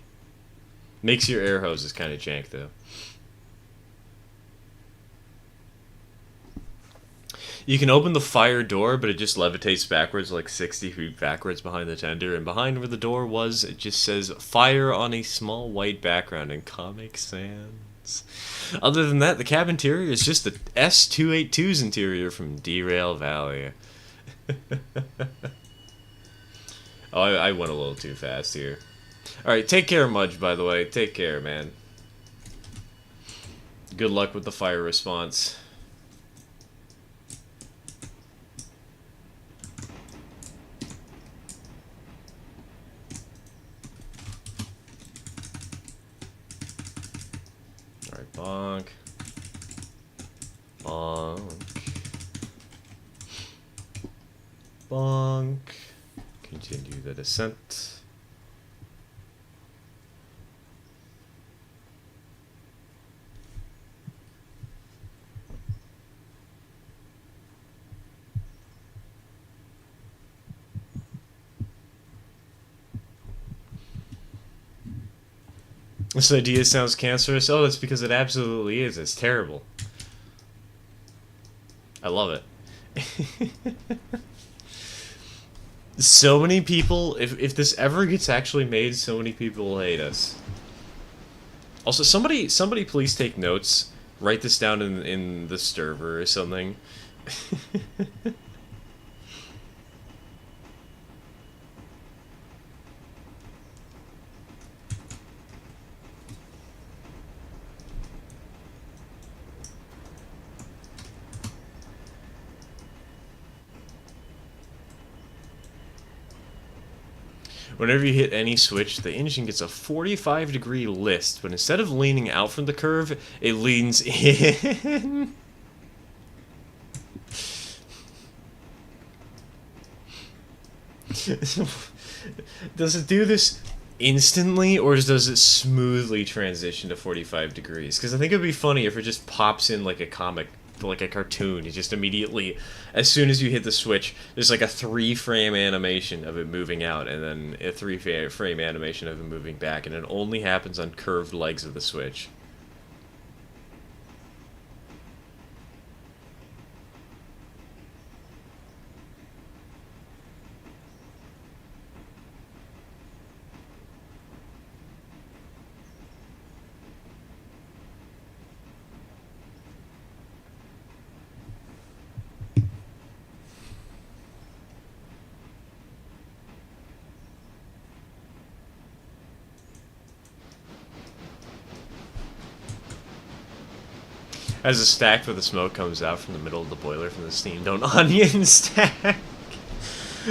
S1: Makes your air hoses kind of jank, though. You can open the fire door, but it just levitates backwards like 60 feet backwards behind the tender, and behind where the door was, it just says fire on a small white background in Comic Sans. Other than that, the cab interior is just the S282's interior from Derail Valley. Oh, I went a little too fast here. Alright, take care, Mudge, by the way. Take care, man. Good luck with the fire response. Bonk. Bonk. Bonk. Continue the descent. This idea sounds cancerous. Oh, that's because it absolutely is. It's terrible. I love it. So many people, if this ever gets actually made, so many people will hate us. Also, somebody please take notes. Write this down in the server or something. Whenever you hit any switch, the engine gets a 45-degree list, but instead of leaning out from the curve, it leans in. Does it do this instantly, or does it smoothly transition to 45 degrees? Because I think it would be funny if it just pops in like a comic, like a cartoon. You just immediately, as soon as you hit the switch, there's like a 3-frame animation of it moving out, and then a 3-frame animation of it moving back, and it only happens on curved legs of the switch. As a stack where the smoke comes out from the middle of the boiler from the steam dome. Onion stack.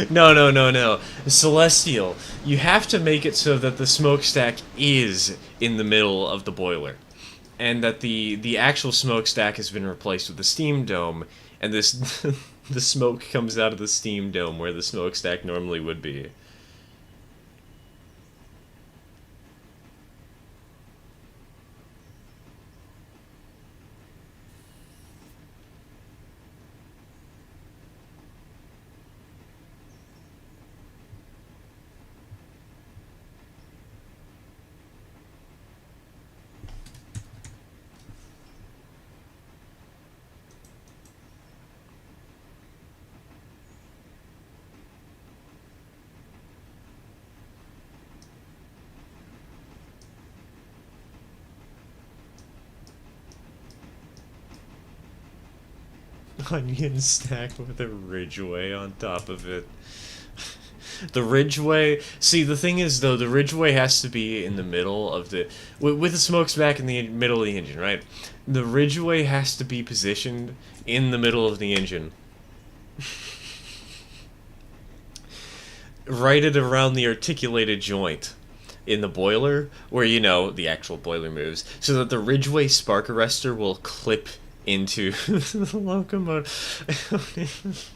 S1: No, no, no, no. Celestial, you have to make it so that the smokestack is in the middle of the boiler. And that the actual smokestack has been replaced with the steam dome, and this the smoke comes out of the steam dome where the smokestack normally would be. Onion stack with a ridgeway on top of it. The ridgeway. See, the thing is, though, the ridgeway has to be in the middle of the. With the smokestack in the middle of the engine, right? The ridgeway has to be positioned in the middle of the engine. Right at around the articulated joint in the boiler, where, you know, the actual boiler moves, so that the ridgeway spark arrestor will clip into the locomotive.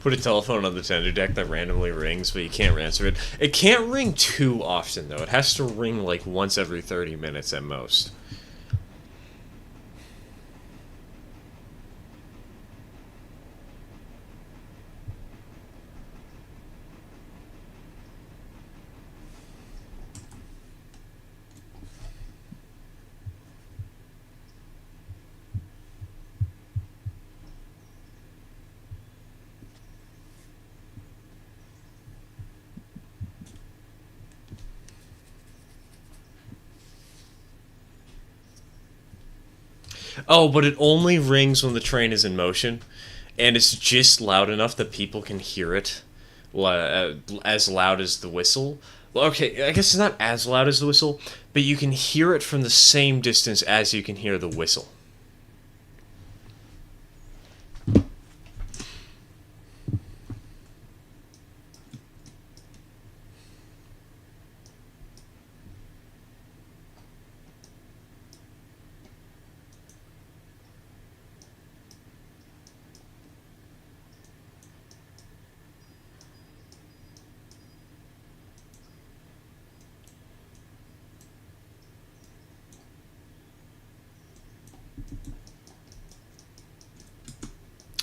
S1: Put a telephone on the tender deck that randomly rings, but you can't answer it. It can't ring too often, though. It has to ring like once every 30 minutes at most. Oh, but it only rings when the train is in motion, and it's just loud enough that people can hear it, as loud as the whistle. Well, okay, I guess it's not as loud as the whistle, but you can hear it from the same distance as you can hear the whistle.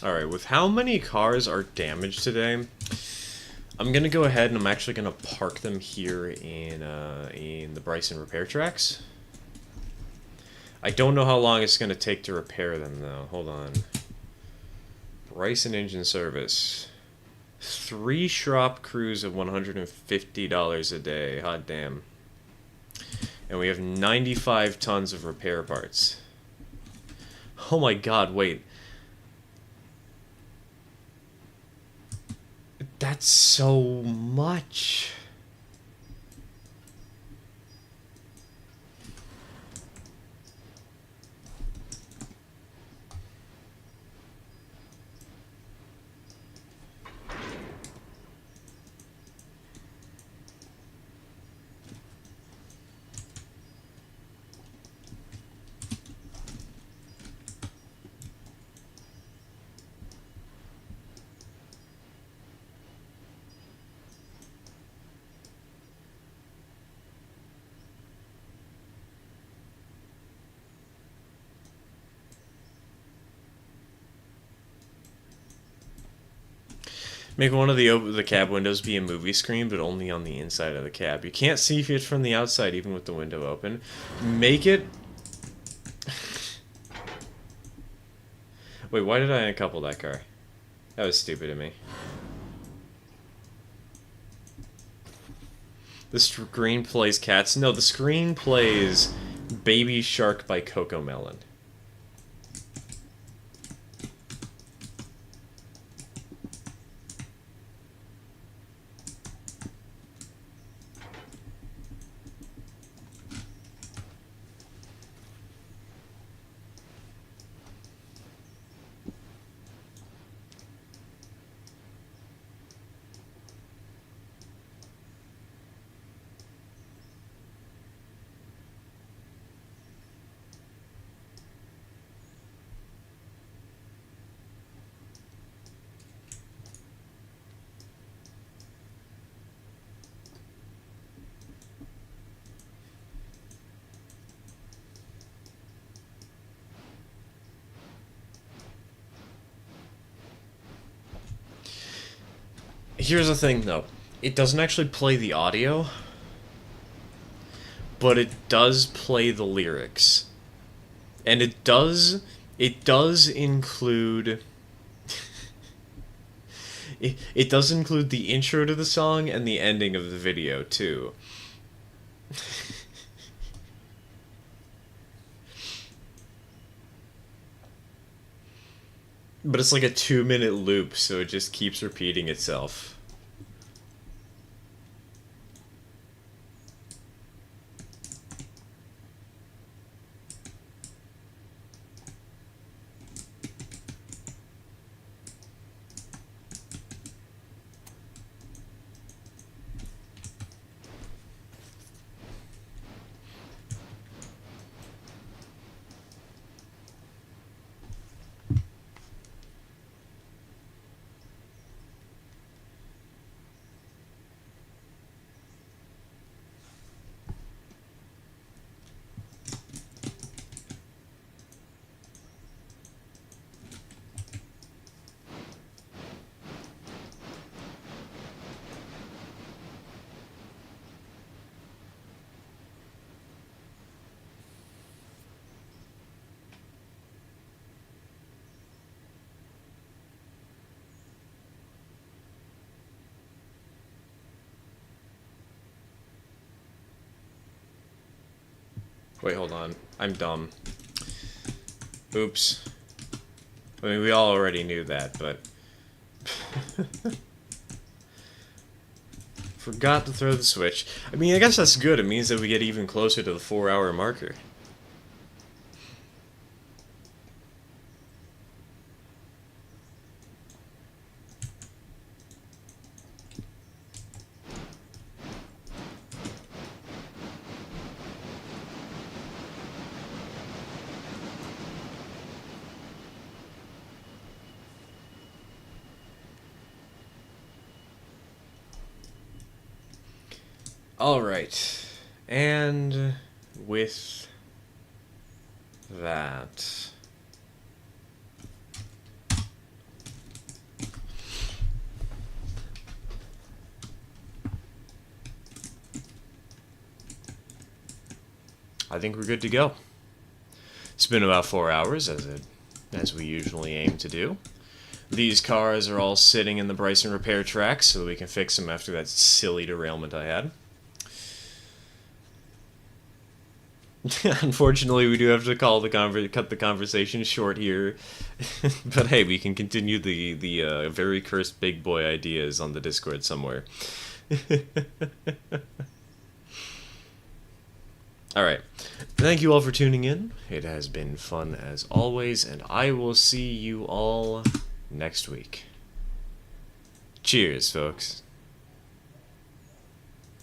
S1: Alright, with how many cars are damaged today, I'm gonna go ahead and I'm actually gonna park them here in the Bryson repair tracks. I don't know how long it's gonna take to repair them though. Hold on. Bryson engine service. 3 shop crews of $150 a day. Hot damn. And we have 95 tons of repair parts. Oh my god, wait. That's so much. Make one of the cab windows be a movie screen, but only on the inside of the cab. You can't see it from the outside, even with the window open. Make it... Wait, why did I uncouple that car? That was stupid of me. The screen plays Cats. No, the screen plays Baby Shark by Coco Melon. Here's the thing, though. It doesn't actually play the audio, but it does play the lyrics. And it does include... it does include the intro to the song and the ending of the video, too. But it's like a 2-minute loop, so it just keeps repeating itself. Wait, hold on. I'm dumb. Oops. I mean, we all already knew that, but... Forgot to throw the switch. I mean, I guess that's good. It means that we get even closer to the 4-hour marker. Alright, and with that, I think we're good to go. It's been about 4 hours, as we usually aim to do. These cars are all sitting in the Bryson repair track so that we can fix them after that silly derailment I had. Unfortunately, we do have to cut the conversation short here, but hey, we can continue the very cursed big boy ideas on the Discord somewhere. Alright, thank you all for tuning in. It has been fun as always, and I will see you all next week. Cheers, folks.